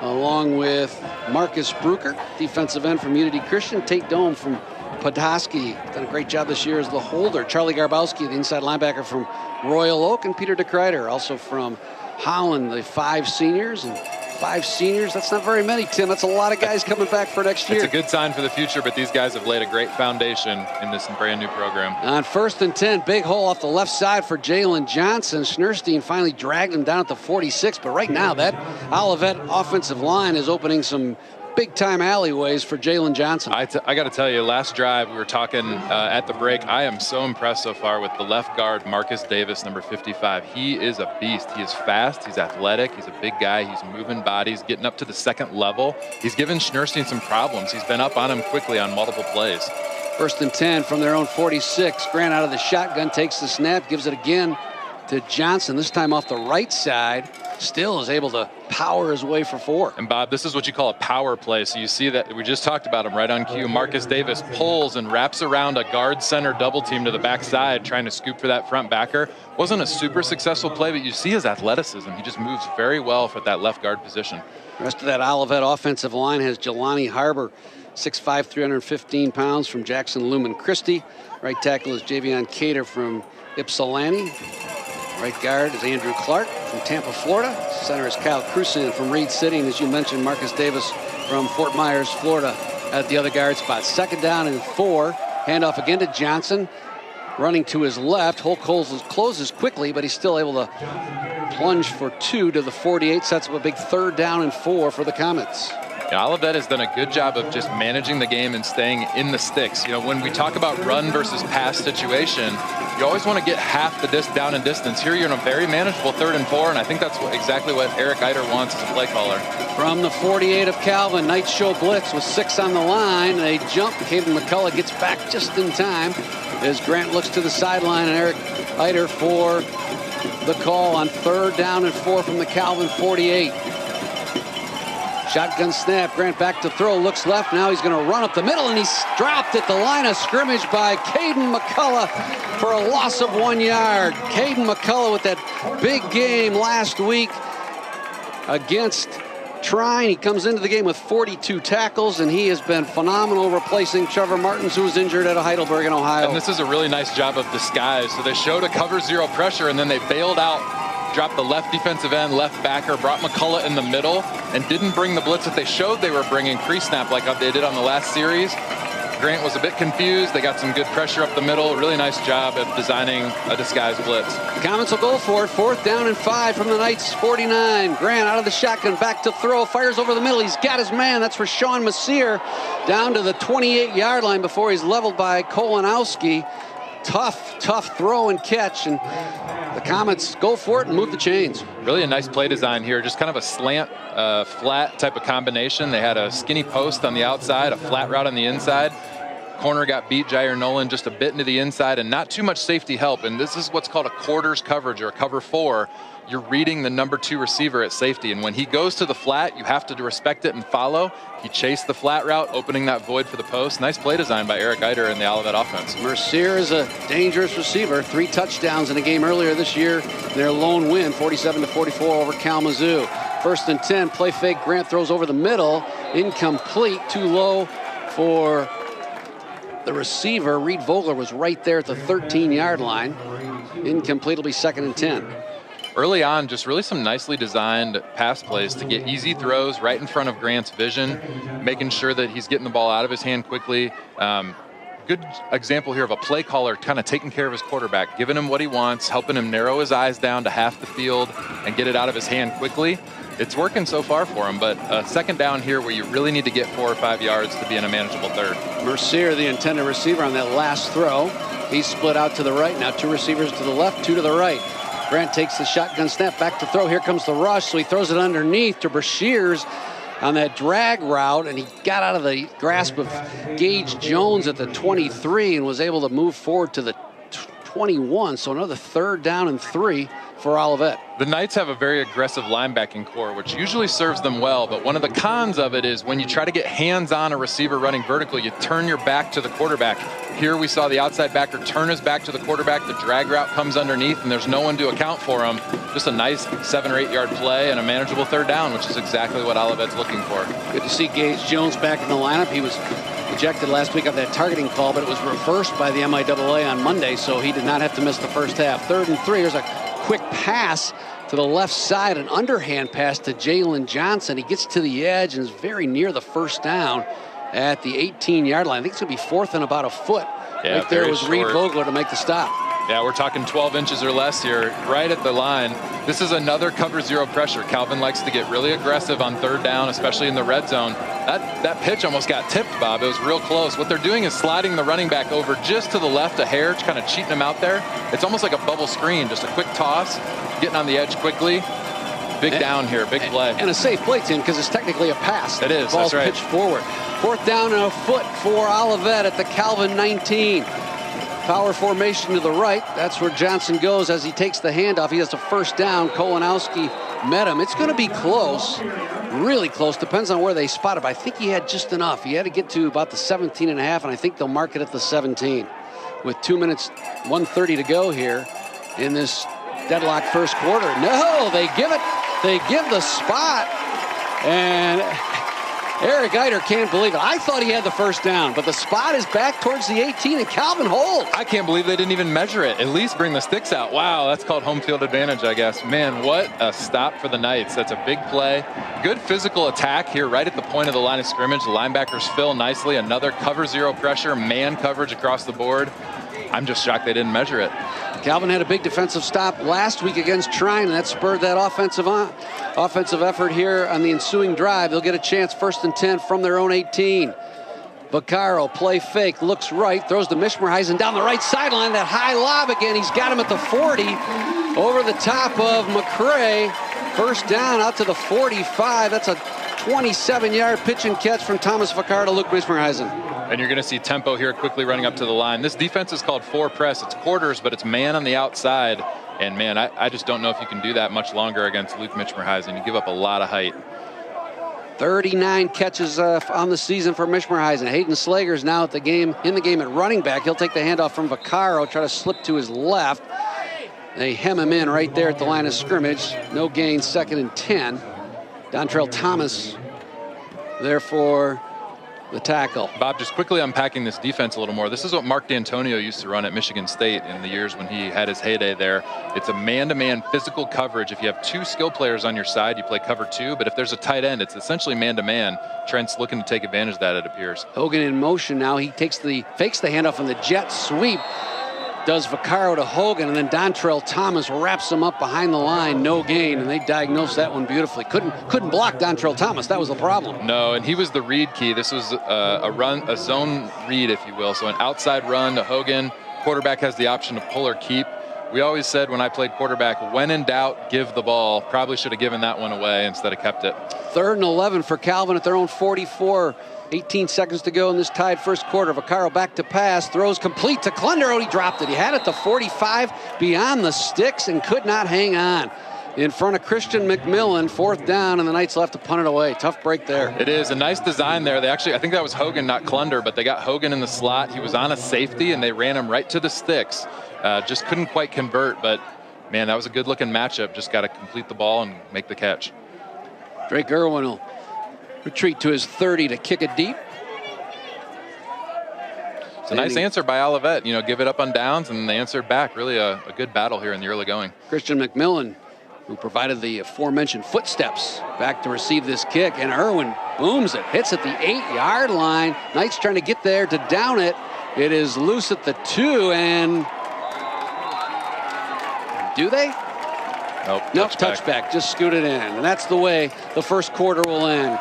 along with Marcus Brucker, defensive end from Unity Christian. Tate Dome from Petoskey, done a great job this year as the holder. Charlie Garbowski, the inside linebacker from Royal Oak, and Peter DeKreider, also from Holland, the 5 seniors. And 5 seniors, that's not very many, Tim. That's a lot of guys coming back for next year. It's a good sign for the future, but these guys have laid a great foundation in this brand new program. On 1st and 10, big hole off the left side for Jalen Johnson. Schneerstein finally dragged him down at the 46, but right now that Olivet offensive line is opening some big-time alleyways for Jalen Johnson. I got to tell you, last drive, we were talking at the break. I am so impressed so far with the left guard, Marcus Davis, number 55. He is a beast. He is fast. He's athletic. He's a big guy. He's moving bodies, getting up to the second level. He's given Schneerstein some problems. He's been up on him quickly on multiple plays. 1st and 10 from their own 46. Grant out of the shotgun, takes the snap, gives it again to Johnson, this time off the right side. Still is able to power his way for 4. And Bob, this is what you call a power play. So you see that we just talked about him right on cue. Marcus Davis pulls and wraps around a guard center double team to the backside, trying to scoop for that front backer. Wasn't a super successful play, but you see his athleticism. He just moves very well for that left guard position. The rest of that Olivet offensive line has Jelani Harbor, 6'5", 315 pounds from Jackson Lumen Christie. Right tackle is Javion Cater from Ypsilanti. Right guard is Andrew Clark from Tampa, Florida. Center is Kyle Cruson from Reed City. And as you mentioned, Marcus Davis from Fort Myers, Florida at the other guard spot. 2nd down and 4. Handoff again to Johnson. Running to his left. Hole closes quickly, but he's still able to plunge for 2 to the 48. Sets up a big 3rd down and 4 for the Comets. Yeah, Olivet has done a good job of just managing the game and staying in the sticks. You know, when we talk about run versus pass situation, you always want to get half the down in distance. Here you're in a very manageable 3rd and 4, and I think that's exactly what Eric Eider wants as a play caller. From the 48 of Calvin, Knights show blitz with 6 on the line. They jump. Caden McCullough gets back just in time as Grant looks to the sideline, and Eric Eider for the call on 3rd down and 4 from the Calvin 48. Shotgun snap, Grant back to throw, looks left, now he's going to run up the middle, and he's dropped at the line of scrimmage by Caden McCullough for a loss of 1 yard. Caden McCullough with that big game last week against Trine. He comes into the game with 42 tackles, and he has been phenomenal, replacing Trevor Martins, who was injured out of Heidelberg in Ohio. And this is a really nice job of disguise. So they showed a cover zero pressure, and then they bailed out, dropped the left defensive end, left backer, brought McCullough in the middle, and didn't bring the blitz that they showed they were bringing pre-snap like they did on the last series. Grant was a bit confused. They got some good pressure up the middle. Really nice job of designing a disguised blitz. The Comets will go for it. 4th down and 5 from the Knights' 49. Grant out of the shotgun, back to throw, fires over the middle. He's got his man. That's for Sean Messier, down to the 28-yard line before he's leveled by Kolanowski. Tough throw and catch, and the Comets go for it and move the chains. Really a nice play design here, just kind of a slant, flat type of combination. They had a skinny post on the outside, a flat route on the inside. Corner got beat, Jair Nolan, just a bit into the inside, and not too much safety help. And this is what's called a quarters coverage, or a cover 4. You're reading the number 2 receiver at safety, and when he goes to the flat, you have to respect it and follow. He chased the flat route, opening that void for the post. Nice play design by Eric Eider and the Olivet offense. Mercier is a dangerous receiver. 3 touchdowns in a game earlier this year. Their lone win, 47-44 over Kalamazoo. 1st and 10, play fake. Grant throws over the middle. Incomplete, too low for the receiver. Reed Vogler was right there at the 13-yard line. Incomplete, will be 2nd and 10. Early on, just really some nicely designed pass plays to get easy throws right in front of Grant's vision, making sure that he's getting the ball out of his hand quickly. Good example here of a play caller kind of taking care of his quarterback, giving him what he wants, helping him narrow his eyes down to half the field and get it out of his hand quickly. It's working so far for him, but a 2nd down here where you really need to get 4 or 5 yards to be in a manageable 3rd. Mercier, the intended receiver on that last throw. He's split out to the right. Now 2 receivers to the left, 2 to the right. Grant takes the shotgun snap, back to throw. Here comes the rush, so he throws it underneath to Brashears on that drag route, and he got out of the grasp of Gage Jones at the 23 and was able to move forward to the 21. So another 3rd down and 3 for Olivet. The Knights have a very aggressive linebacking core, which usually serves them well, but one of the cons of it is when you try to get hands on a receiver running vertical, you turn your back to the quarterback. Here we saw the outside backer turn his back to the quarterback, the drag route comes underneath, and there's no one to account for him. Just a nice 7 or 8 yard play and a manageable 3rd down, which is exactly what Olivet's looking for. Good to see Gage Jones back in the lineup. He was ejected last week on that targeting call, but it was reversed by the MIAA on Monday, so he did not have to miss the first half. 3rd and 3, here's a quick pass to the left side, an underhand pass to Jalen Johnson. He gets to the edge and is very near the 1st down at the 18-yard line. I think it's going to be 4th and about a foot. Yeah, right there was Reed Vogler to make the stop. Yeah, we're talking 12 inches or less here, right at the line. This is another cover 0 pressure. Calvin likes to get really aggressive on 3rd down, especially in the red zone. That pitch almost got tipped, Bob. It was real close. What they're doing is sliding the running back over just to the left a hair, kind of cheating him out there. It's almost like a bubble screen, just a quick toss, getting on the edge quickly. Big down here, big play. And a safe play, Tim, because it's technically a pass. It is, Ball's that's right. pitched forward. 4th down and a foot for Olivet at the Calvin 19. Power formation to the right. That's where Johnson goes as he takes the handoff. He has a 1st down. Kolanowski met him. It's going to be close, really close. Depends on where they spot him. I think he had just enough. He had to get to about the 17 and a half, and I think they'll mark it at the 17. With 2 minutes, 1:30 to go here in this deadlock 1st quarter. No, they give it. They give the spot, and Eric Eider can't believe it. I thought he had the 1st down, but the spot is back towards the 18, and Calvin holds. I can't believe they didn't even measure it. At least bring the sticks out. Wow, that's called home field advantage, I guess. Man, what a stop for the Knights. That's a big play. Good physical attack here right at the point of the line of scrimmage. The linebackers fill nicely. Another cover 0 pressure, man coverage across the board. I'm just shocked they didn't measure it. Calvin had a big defensive stop last week against Trine, and that spurred that offensive effort here on the ensuing drive. They'll get a chance 1st and 10 from their own 18. Vaccaro, play fake, looks right, throws to Mishmerheisen down the right sideline. That high lob again. He's got him at the 40, over the top of McCray. 1st down out to the 45. That's a 27-yard pitch and catch from Thomas Vaccaro to Luke Mishmerheisen. And you're going to see tempo here quickly running up to the line. This defense is called 4 press. It's quarters, but it's man on the outside. And, man, I just don't know if you can do that much longer against Luke Mishmerheisen. You give up a lot of height. 39 catches on the season for Mishmerheisen. Hayden Slager's now in the game at running back. He'll take the handoff from Vaccaro, try to slip to his left. They hem him in right there at the line of scrimmage. No gain, 2nd and 10. Dontrell Thomas there for the tackle. Bob, just quickly unpacking this defense a little more. This is what Mark D'Antonio used to run at Michigan State in the years when he had his heyday there. It's a man-to-man physical coverage. If you have 2 skill players on your side, you play cover 2. But if there's a tight end, it's essentially man-to-man. Trent's looking to take advantage of that, it appears. Hogan in motion now. He fakes the handoff on the jet sweep. Does Vaccaro to Hogan, and then Dontrell Thomas wraps him up behind the line, no gain, and they diagnosed that one beautifully. Couldn't block Dontrell Thomas. That was the problem. No, and he was the read key. This was a zone read, if you will. So an outside run to Hogan. Quarterback has the option to pull or keep. We always said when I played quarterback, when in doubt, give the ball. Probably should have given that one away instead of kept it. 3rd and 11 for Calvin at their own 44. 18 seconds to go in this tied first quarter. Vaccaro back to pass, throws complete to Clunder. Oh, he dropped it. He had it to 45 beyond the sticks and could not hang on. In front of Christian McMillan, 4th down, and the Knights will have to punt it away. Tough break there. It is a nice design there. They actually, I think that was Hogan, not Clunder, but they got Hogan in the slot. He was on a safety, and they ran him right to the sticks. Just couldn't quite convert, but man, that was a good-looking matchup. Just got to complete the ball and make the catch. Drake Irwin will retreat to his 30 to kick it deep. It's a nice answer by Olivet. You know, give it up on downs, and they answered back. Really a good battle here in the early going. Christian McMillan, who provided the aforementioned footsteps, back to receive this kick, and Irwin booms it, hits at the 8-yard line. Knights trying to get there to down it. It is loose at the 2, and do they? Nope, touchback. Just scooted in, and that's the way the first quarter will end.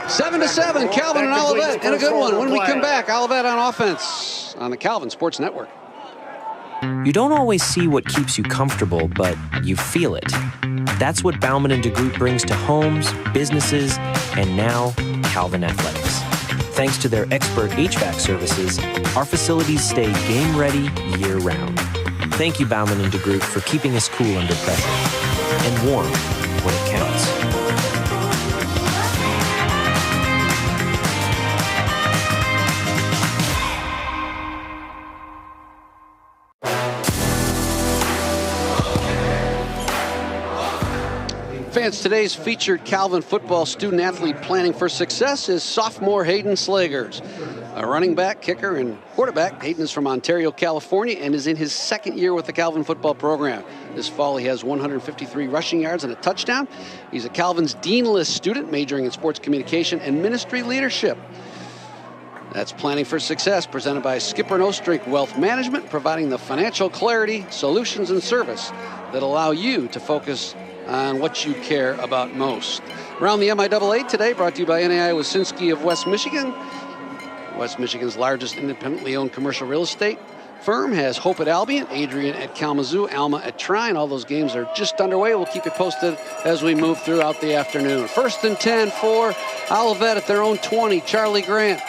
7-7, Calvin and Olivet in a good one. When we come back, Olivet on offense on the Calvin Sports Network. You don't always see what keeps you comfortable, but you feel it. That's what Bauman and DeGroot brings to homes, businesses, and now Calvin Athletics. Thanks to their expert HVAC services, our facilities stay game ready year-round. Thank you, Bauman and DeGroot, for keeping us cool under pressure and warm when it counts. Fans, today's featured Calvin football student-athlete planning for success is sophomore Hayden Slagers. A running back, kicker, and quarterback. Hayden is from Ontario, California, and is in his 2nd year with the Calvin football program. This fall, he has 153 rushing yards and a touchdown. He's a Calvin's Dean List student, majoring in sports communication and ministry leadership. That's Planning for Success, presented by Skipper & Ostrink Wealth Management, providing the financial clarity, solutions, and service that allow you to focus on what you care about most. Around the MIAA today, brought to you by NAI Wasinski of West Michigan. West Michigan's largest independently owned commercial real estate firm has Hope at Albion, Adrian at Kalamazoo, Alma at Trine. All those games are just underway. We'll keep you posted as we move throughout the afternoon. 1st and 10 for Olivet at their own 20. Charlie Grant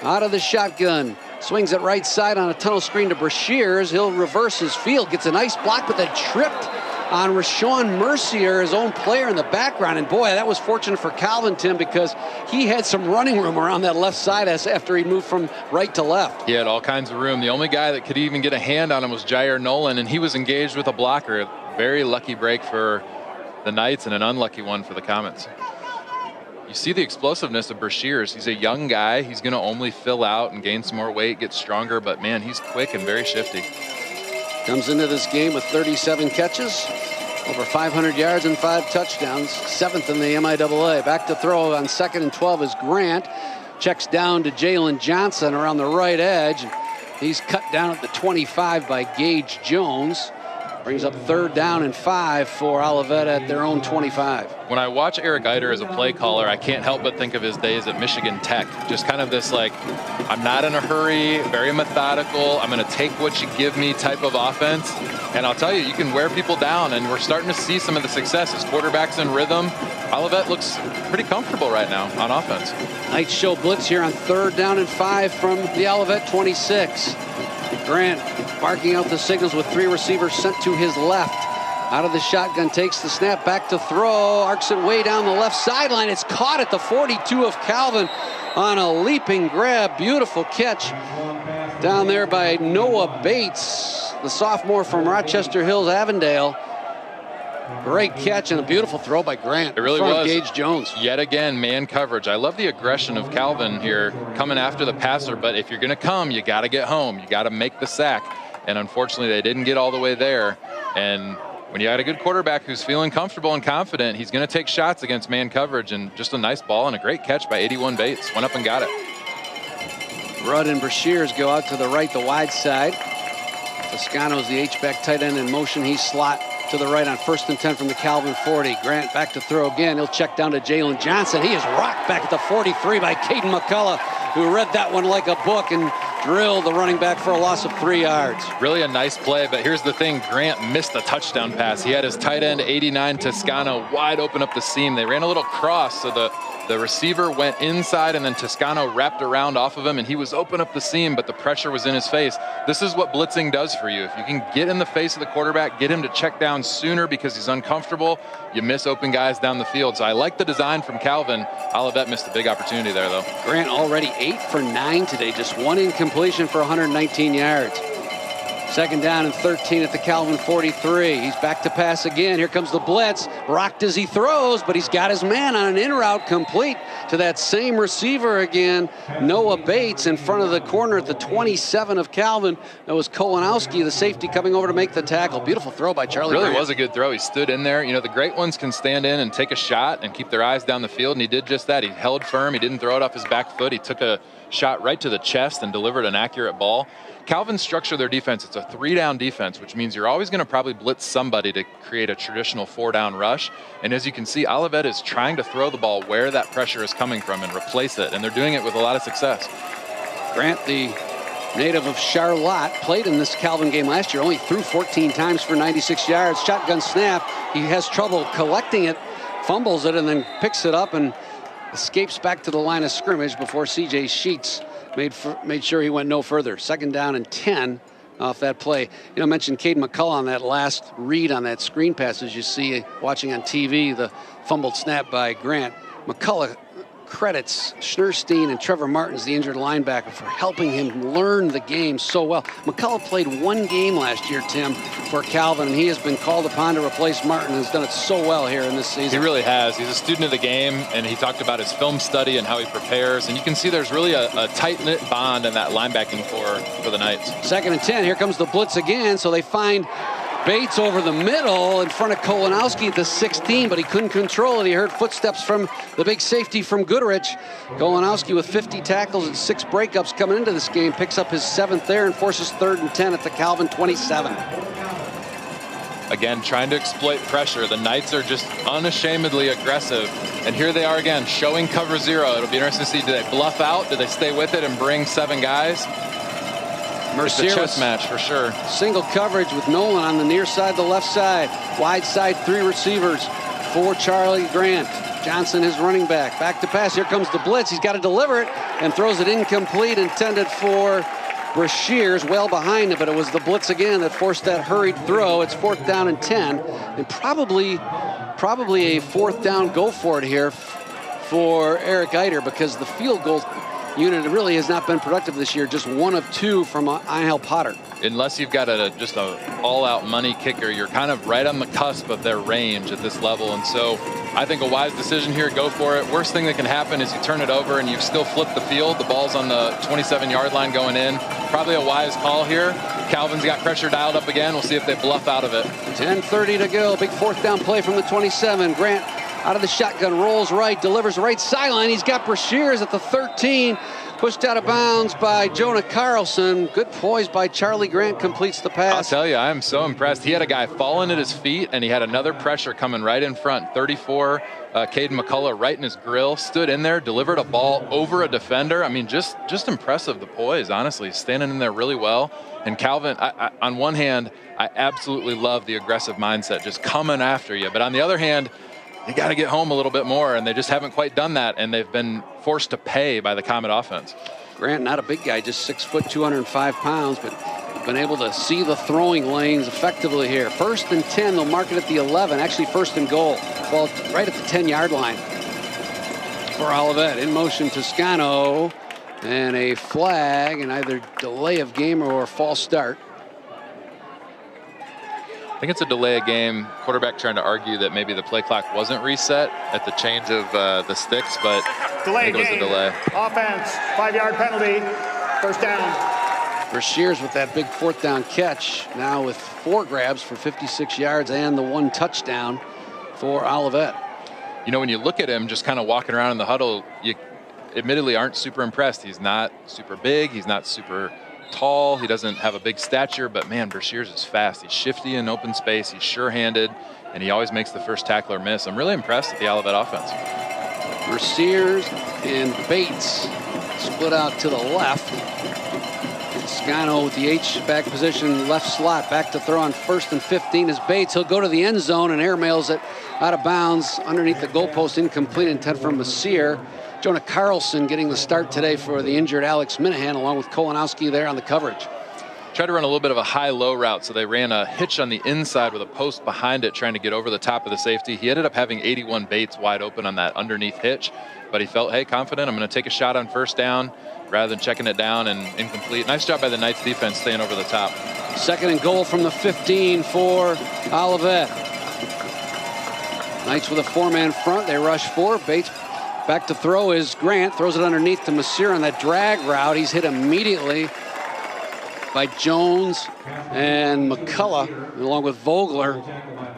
out of the shotgun. Swings it right side on a tunnel screen to Brashears. He'll reverse his field. Gets a nice block, but then tripped on Rashawn Mercier, his own player in the background. And boy, that was fortunate for Calvin, Tim, because he had some running room around that left side after he moved from right to left. He had all kinds of room. The only guy that could even get a hand on him was Jair Nolan, and he was engaged with a blocker. Very lucky break for the Knights and an unlucky one for the Comets. You see the explosiveness of Brashears. He's a young guy. He's going to only fill out and gain some more weight, get stronger, but man, he's quick and very shifty. Comes into this game with 37 catches, over 500 yards and 5 touchdowns, 7th in the MIAA. Back to throw on 2nd and 12 is Grant. Checks down to Jalen Johnson around the right edge. He's cut down at the 25 by Gage Jones. Brings up 3rd down and 5 for Olivet at their own 25. When I watch Eric Eider as a play caller, I can't help but think of his days at Michigan Tech. Just kind of this, like, I'm not in a hurry, very methodical, I'm going to take what you give me type of offense. And I'll tell you, you can wear people down, and we're starting to see some of the success. His quarterback's in rhythm. Olivet looks pretty comfortable right now on offense. Knights show blitz here on 3rd down and 5 from the Olivet 26. Grant barking out the signals with 3 receivers sent to his left. Out of the shotgun, takes the snap, back to throw, arcs it way down the left sideline. It's caught at the 42 of Calvin on a leaping grab. Beautiful catch down there by Noah Bates, the sophomore from Rochester Hills, Avondale. Great catch and a beautiful throw by Grant. It really was. Gage Jones. Yet again, man coverage. I love the aggression of Calvin here coming after the passer, but if you're going to come, you got to get home. You got to make the sack. And unfortunately, they didn't get all the way there. And when you got a good quarterback who's feeling comfortable and confident, he's going to take shots against man coverage. And just a nice ball and a great catch by 81 Bates. Went up and got it. Rudd and Brashears go out to the right, the wide side. Toscano's the H-back tight end in motion. He's slot to the right on 1st and 10 from the Calvin 40. Grant back to throw again. He'll check down to Jalen Johnson. He is rocked back at the 43 by Caden McCullough, who read that one like a book and drilled the running back for a loss of 3 yards. Really a nice play, but here's the thing. Grant missed a touchdown pass. He had his tight end, 89, Toscano, wide open up the seam. They ran a little cross, so the receiver went inside, and then Toscano wrapped around off of him, and he was open up the seam, but the pressure was in his face. This is what blitzing does for you. If you can get in the face of the quarterback, get him to check down sooner because he's uncomfortable, you miss open guys down the field. So I like the design from Calvin. Olivet missed a big opportunity there, though. Grant already 8 for 9 today, just 1 incompletion for 119 yards. 2nd down and 13 at the Calvin 43. He's back to pass again. Here comes the blitz. Rocked as he throws, but he's got his man on an in route complete to that same receiver again. Noah Bates in front of the corner at the 27 of Calvin. That was Kolanowski, the safety, coming over to make the tackle. Beautiful throw by Charlie Really Grant. was a good throw. He stood in there. You know, the great ones can stand in and take a shot and keep their eyes down the field, and he did just that. He held firm. He didn't throw it off his back foot. He took a shot right to the chest and delivered an accurate ball. Calvin structure their defense. It's a 3-down defense, which means you're always going to probably blitz somebody to create a traditional 4-down rush. And as you can see, Olivet is trying to throw the ball where that pressure is coming from and replace it. And they're doing it with a lot of success. Grant, the native of Charlotte, played in this Calvin game last year, only threw 14 times for 96 yards. Shotgun snap. He has trouble collecting it, fumbles it, and then picks it up and escapes back to the line of scrimmage before C.J. Sheets made sure he went no further. 2nd down and 10 off that play. You know, I mentioned Caden McCullough on that last read on that screen pass, as you see watching on TV, the fumbled snap by Grant. McCullough credits Schnurstein and Trevor Martins, the injured linebacker, for helping him learn the game so well. McCullough played 1 game last year, Tim, for Calvin, and he has been called upon to replace Martin, and has done it so well here in this season. He really has. He's a student of the game, and he talked about his film study and how he prepares, and you can see there's really a tight-knit bond in that linebacking core for the Knights. 2nd and 10. Here comes the blitz again, so they find Bates over the middle in front of Kolanowski at the 16, but he couldn't control it. He heard footsteps from the big safety from Goodrich. Kolanowski with 50 tackles and 6 breakups coming into this game, picks up his 7th there and forces 3rd and 10 at the Calvin 27. Again, trying to exploit pressure. The Knights are just unashamedly aggressive. And here they are again, showing cover 0. It'll be interesting to see, do they bluff out? Do they stay with it and bring 7 guys? It's a chess match for sure. Single coverage with Nolan on the near side, the left side. Wide side, 3 receivers for Charlie Grant. Johnson, his running back. Back to pass. Here comes the blitz. He's got to deliver it and throws it incomplete, intended for Brashears, well behind it, but it was the blitz again that forced that hurried throw. It's 4th down and 10, and probably a 4th down go for it here for Eric Eider, because the field goal unit really has not been productive this year. Just 1 of 2 from Angel Potter. Unless you've got just a all-out money kicker, you're kind of right on the cusp of their range at this level. And so I think a wise decision here, go for it. Worst thing that can happen is you turn it over and you've still flipped the field. The ball's on the 27-yard line going in. Probably a wise call here. Calvin's got pressure dialed up again. We'll see if they bluff out of it. 10:30 to go. Big 4th down play from the 27. Grant out of the shotgun, rolls right, delivers right sideline. He's got Brashears at the 13. Pushed out of bounds by Jonah Carlson. Good poise by Charlie Grant, completes the pass. I'll tell you, I am so impressed. He had a guy falling at his feet, and he had another pressure coming right in front. 34, Caden McCullough right in his grill, stood in there, delivered a ball over a defender. I mean, just impressive, the poise, honestly, standing in there really well. And Calvin, on one hand, I absolutely love the aggressive mindset, just coming after you. But on the other hand, you got to get home a little bit more, and they just haven't quite done that, and they've been forced to pay by the Comet offense. Grant, not a big guy, just 6 foot, 205 pounds, but been able to see the throwing lanes effectively here. 1st and 10, they'll mark it at the 11, actually 1st and goal. Ball right at the 10-yard line for Olivet. In motion, Toscano, and a flag, and either delay of game or false start. I think it's a delay of game. Quarterback trying to argue that maybe the play clock wasn't reset at the change of the sticks, but Delay I think it was a delay. Offense, 5-yard penalty, first down. Brashears with that big 4th down catch, now with 4 grabs for 56 yards and the 1 touchdown for Olivet. You know, when you look at him just kind of walking around in the huddle, you admittedly aren't super impressed. He's not super big. He's not super tall. He doesn't have a big stature, but man, Brashears is fast. He's shifty in open space. He's sure-handed, and he always makes the first tackler miss. I'm really impressed with the Olivet offense. Brashears and Bates split out to the left. Scano with the H-back position, left slot, back to throw on 1st and 15 is Bates. He'll go to the end zone and airmails it out of bounds underneath the goalpost, incomplete, intent from Messier. Jonah Carlson getting the start today for the injured Alex Minahan, along with Kolanowski there on the coverage. Tried to run a little bit of a high-low route, so they ran a hitch on the inside with a post behind it, trying to get over the top of the safety. He ended up having 81 Bates wide open on that underneath hitch, but he felt, hey, confident, I'm going to take a shot on 1st down rather than checking it down and incomplete. Nice job by the Knights defense staying over the top. 2nd and goal from the 15 for Olivet. Knights with a 4-man front. They rush 4. Bates back to throw is Grant. Throws it underneath to Messier on that drag route. He's hit immediately by Jones and McCullough, along with Vogler.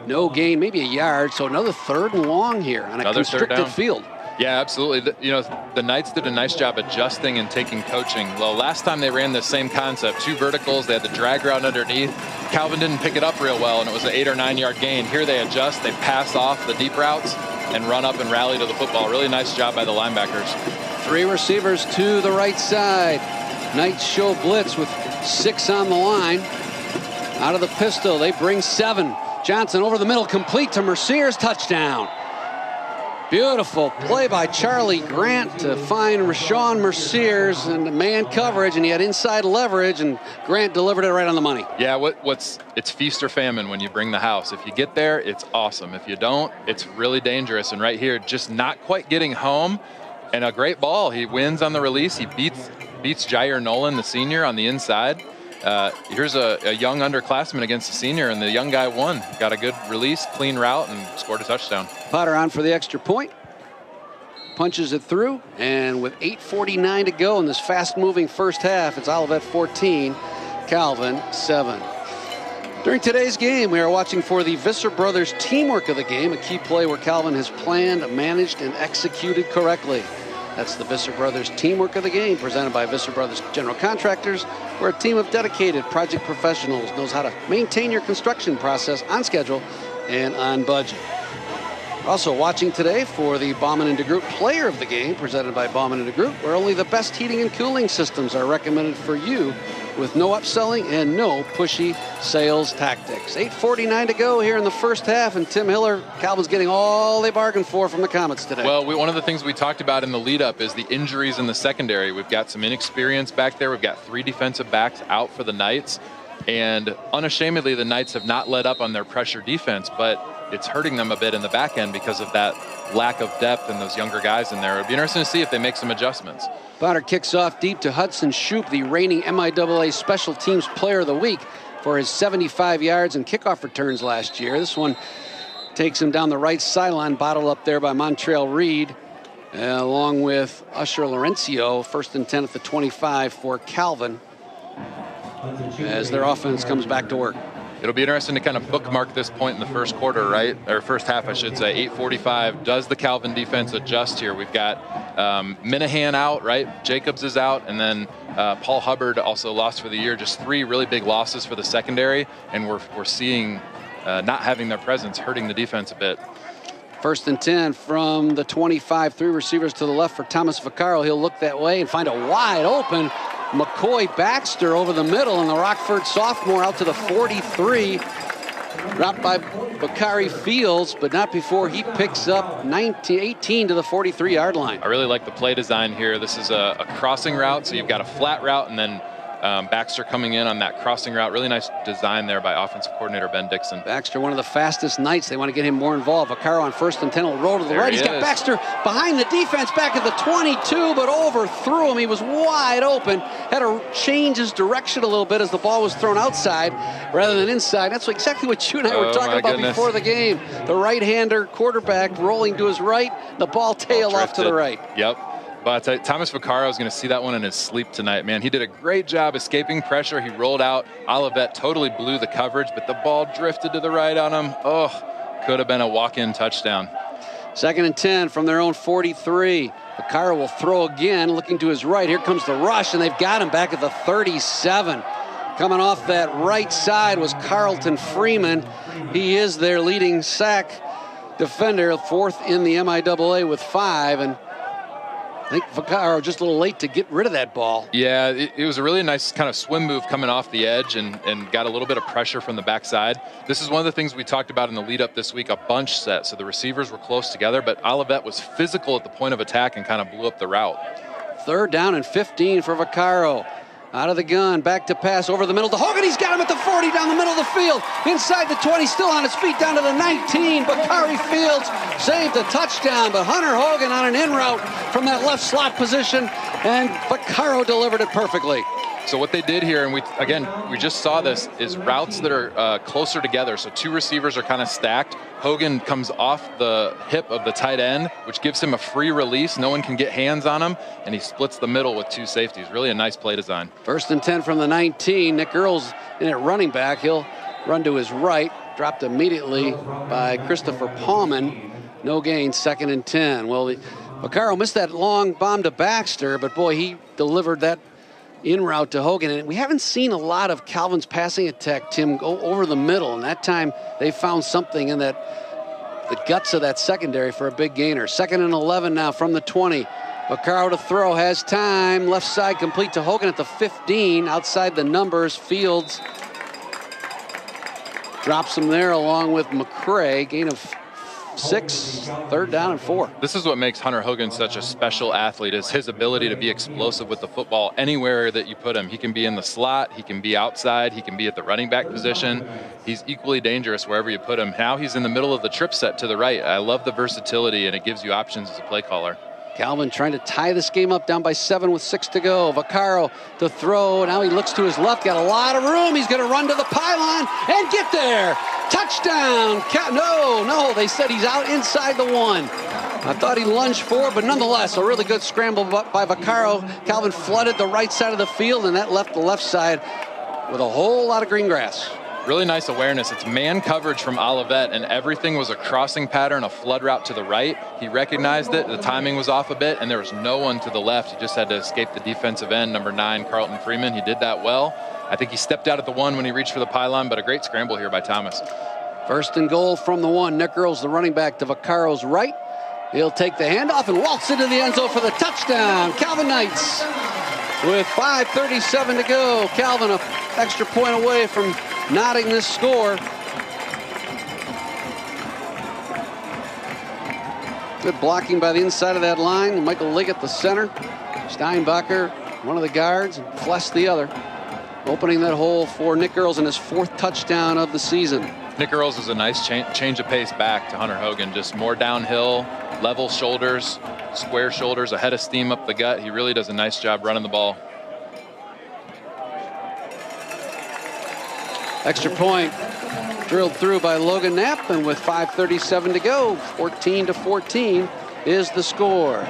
No gain, maybe a yard. So another 3rd and long here on a constricted field. Yeah, absolutely. You know, the Knights did a nice job adjusting and taking coaching. Well, last time they ran the same concept, 2 verticals, they had the drag route underneath. Calvin didn't pick it up real well, and it was an 8 or 9 yard gain. Here they adjust, they pass off the deep routes and run up and rally to the football. Really nice job by the linebackers. 3 receivers to the right side. Knights show blitz with 6 on the line. Out of the pistol, they bring 7. Johnson over the middle, complete to Mercier's touchdown. Beautiful play by Charlie Grant to find Rashawn Merciers and man coverage, and he had inside leverage, and Grant delivered it right on the money. Yeah, it's feast or famine when you bring the house. If you get there, it's awesome. If you don't, it's really dangerous. And right here, just not quite getting home, and a great ball. He wins on the release. He beats Jair Nolan, the senior, on the inside. Here's a young underclassman against a senior, and the young guy won. Got a good release, clean route, and scored a touchdown. Potter on for the extra point. Punches it through, and with 8:49 to go in this fast-moving first half, it's Olivet 14, Calvin 7. During today's game, we are watching for the Visser Brothers teamwork of the game, a key play where Calvin has planned, managed, and executed correctly. That's the Visser Brothers teamwork of the game, presented by Visser Brothers General Contractors, where a team of dedicated project professionals knows how to maintain your construction process on schedule and on budget. Also watching today for the Baumann & DeGroot player of the game, presented by Baumann & DeGroot, where only the best heating and cooling systems are recommended for you, with no upselling and no pushy sales tactics. 8:49 to go here in the first half, and Tim Hiller, Calvin's getting all they bargained for from the Comets today. Well, one of the things we talked about in the lead-up is the injuries in the secondary. We've got some inexperience back there. We've got 3 defensive backs out for the Knights, and unashamedly, the Knights have not let up on their pressure defense, but it's hurting them a bit in the back end because of that lack of depth and those younger guys in there. It'd be interesting to see if they make some adjustments. Potter kicks off deep to Hudson Shoup, the reigning MIAA Special Teams Player of the Week for his 75 yards and kickoff returns last year. This one takes him down the right sideline, bottled up there by Montrell Reed, along with Usher Laurencio. 1st and 10 at the 25 for Calvin as their offense comes back to work. It'll be interesting to kind of bookmark this point in the first quarter, right? Or first half, I should say. 8:45. Does the Calvin defense adjust here? We've got Minahan out, right? Jacobs is out. And then Paul Hubbard also lost for the year. Just 3 really big losses for the secondary. And we're seeing not having their presence hurting the defense a bit. 1st and 10 from the 25. 3 receivers to the left for Thomas Vaccaro. He'll look that way and find a wide open McCoy Baxter over the middle, and the Rockford sophomore out to the 43. Dropped by Bakari Fields, but not before he picks up 18 to the 43-yard line. I really like the play design here. This is a crossing route, so you've got a flat route and then Baxter coming in on that crossing route. Really nice design there by offensive coordinator Ben Dixon. Baxter, one of the fastest Knights. They want to get him more involved. Vaccaro on 1st and 10 will roll to the right. He's got Baxter behind the defense back at the 22, but overthrew him. He was wide open. Had to change his direction a little bit as the ball was thrown outside rather than inside. That's exactly what you and I were talking about before the game. The right-hander quarterback rolling to his right, the ball tail off to the right. Yep. But Thomas Vaccaro is going to see that one in his sleep tonight, man. He did a great job escaping pressure. He rolled out. Olivet totally blew the coverage, but the ball drifted to the right on him. Oh, could have been a walk-in touchdown. 2nd and 10 from their own 43. Vaccaro will throw again, looking to his right. Here comes the rush, and they've got him back at the 37. Coming off that right side was Carlton Freeman. He is their leading sack defender, 4th in the MIAA with 5, and I think Vaccaro just a little late to get rid of that ball. Yeah, it was a really nice kind of swim move coming off the edge and got a little bit of pressure from the backside. This is one of the things we talked about in the lead up this week, a bunch set. So the receivers were close together, but Olivet was physical at the point of attack and kind of blew up the route. 3rd down and 15 for Vaccaro. Out of the gun, back to pass over the middle to Hogan. He's got him at the 40 down the middle of the field. Inside the 20, still on his feet down to the 19. Bakari Fields saved a touchdown, but Hunter Hogan on an in route from that left slot position, and Vaccaro delivered it perfectly. So what they did here, and we just saw this, is routes that are closer together. So 2 receivers are kind of stacked. Hogan comes off the hip of the tight end, which gives him a free release. No one can get hands on him, and he splits the middle with 2 safeties. Really a nice play design. 1st and 10 from the 19. Nick Earls in at running back. He'll run to his right. Dropped immediately by Christopher Palman. No gain, 2nd and 10. Well, Vaccaro missed that long bomb to Baxter, but boy, he delivered that in route to Hogan. And we haven't seen a lot of Calvin's passing attack, Tim, go over the middle. And that time they found something in the guts of that secondary for a big gainer. 2nd and 11 now from the 20. Vaccaro to throw, has time. Left side complete to Hogan at the 15. Outside the numbers, Fields drops him there along with McCray. Gain of 6, 3rd down and 4. This is what makes Hunter Hogan such a special athlete, is his ability to be explosive with the football anywhere that you put him. He can be in the slot, he can be outside, he can be at the running back position. He's equally dangerous wherever you put him. Now he's in the middle of the trip set to the right. I love the versatility, and it gives you options as a play caller. Calvin trying to tie this game up, down by 7 with 6 to go. Vaccaro to throw. Now he looks to his left, got a lot of room. He's going to run to the pylon and get there. Touchdown. No, they said he's out inside the 1. I thought he lunged forward, but nonetheless, a really good scramble by Vaccaro. Calvin flooded the right side of the field, and that left the left side with a whole lot of green grass. Really nice awareness. It's man coverage from Olivet, and everything was a crossing pattern, a flood route to the right. He recognized it. The timing was off a bit, and there was no one to the left. He just had to escape the defensive end, number 9, Carlton Freeman. He did that well. I think he stepped out at the 1 when he reached for the pylon, but a great scramble here by Thomas. 1st and goal from the 1. Nick Earls, the running back, to Vaccaro's right. He'll take the handoff and waltz into the end zone for the touchdown. Calvin Knights with 5:37 to go. Calvin, an extra point away from knotting this score. Good blocking by the inside of that line. Michael Liggett, the center. Steinbacher, one of the guards, and Fless the other. Opening that hole for Nick Earls in his 4th touchdown of the season. Nick Earls is a nice change of pace back to Hunter Hogan. Just more downhill, level shoulders, square shoulders, a head of steam up the gut. He really does a nice job running the ball. Extra point drilled through by Logan Knapp, and with 5:37 to go, 14-14 is the score.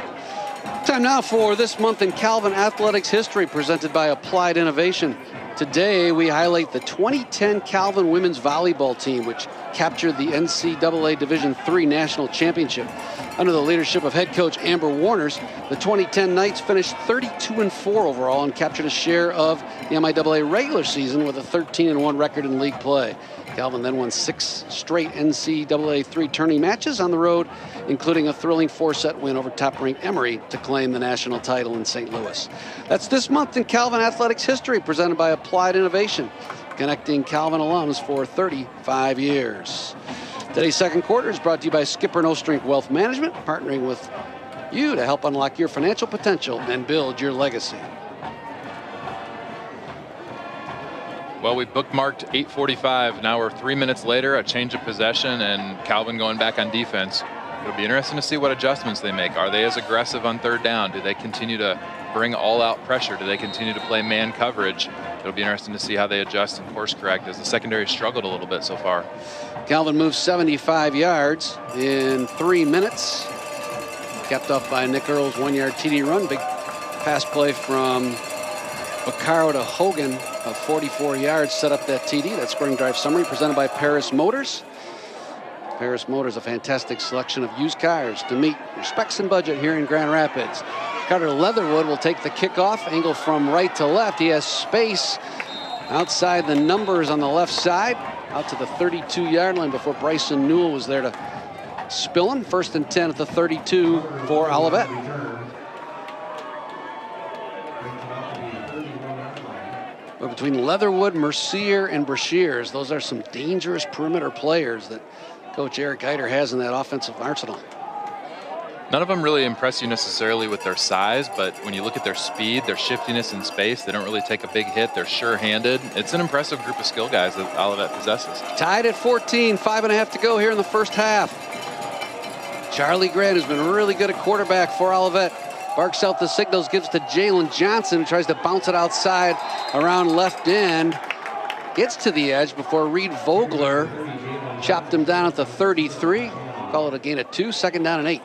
Time now for This Month in Calvin Athletics History, presented by Applied Innovation. Today we highlight the 2010 Calvin women's volleyball team, which captured the NCAA Division III National Championship. Under the leadership of head coach Amber Warners, the 2010 Knights finished 32-4 overall and captured a share of the MIAA regular season with a 13-1 record in league play. Calvin then won 6 straight NCAA 3 tourney matches on the road, including a thrilling 4-set win over top-ranked Emory to claim the national title in St. Louis. That's This Month in Calvin Athletics History, presented by Applied Innovation, connecting Calvin alums for 35 years. Today's second quarter is brought to you by Skipper No Strength Wealth Management, partnering with you to help unlock your financial potential and build your legacy. Well, we bookmarked 8:45. Now we're 3 minutes later, a change of possession, and Calvin going back on defense. It'll be interesting to see what adjustments they make. Are they as aggressive on third down? Do they continue to bring all-out pressure? Do they continue to play man coverage? It'll be interesting to see how they adjust and course correct, as the secondary struggled a little bit so far. Calvin moves 75 yards in 3 minutes. Kept up by Nick Earl's 1-yard TD run. Big pass play from Vaccaro to Hogan of 44 yards set up that TD. That scoring drive summary presented by Paris Motors. Paris Motors, a fantastic selection of used cars to meet your specs and budget here in Grand Rapids. Carter Leatherwood will take the kickoff, angle from right to left. He has space outside the numbers on the left side, out to the 32-yard line before Bryson Newell was there to spill him. 1st and 10 at the 32 for Olivet. But between Leatherwood, Mercier, and Brashears, those are some dangerous perimeter players that Coach Eric Eider has in that offensive arsenal. None of them really impress you necessarily with their size, but when you look at their speed, their shiftiness in space, they don't really take a big hit. They're sure-handed. It's an impressive group of skill guys that Olivet possesses. Tied at 14, 5.5 to go here in the first half. Charlie Grant has been really good at quarterback for Olivet. Barks out the signals, gives to Jalen Johnson, tries to bounce it outside around left end. Gets to the edge before Reed Vogler chopped him down at the 33. Call it a gain of 2, 2nd down and 8.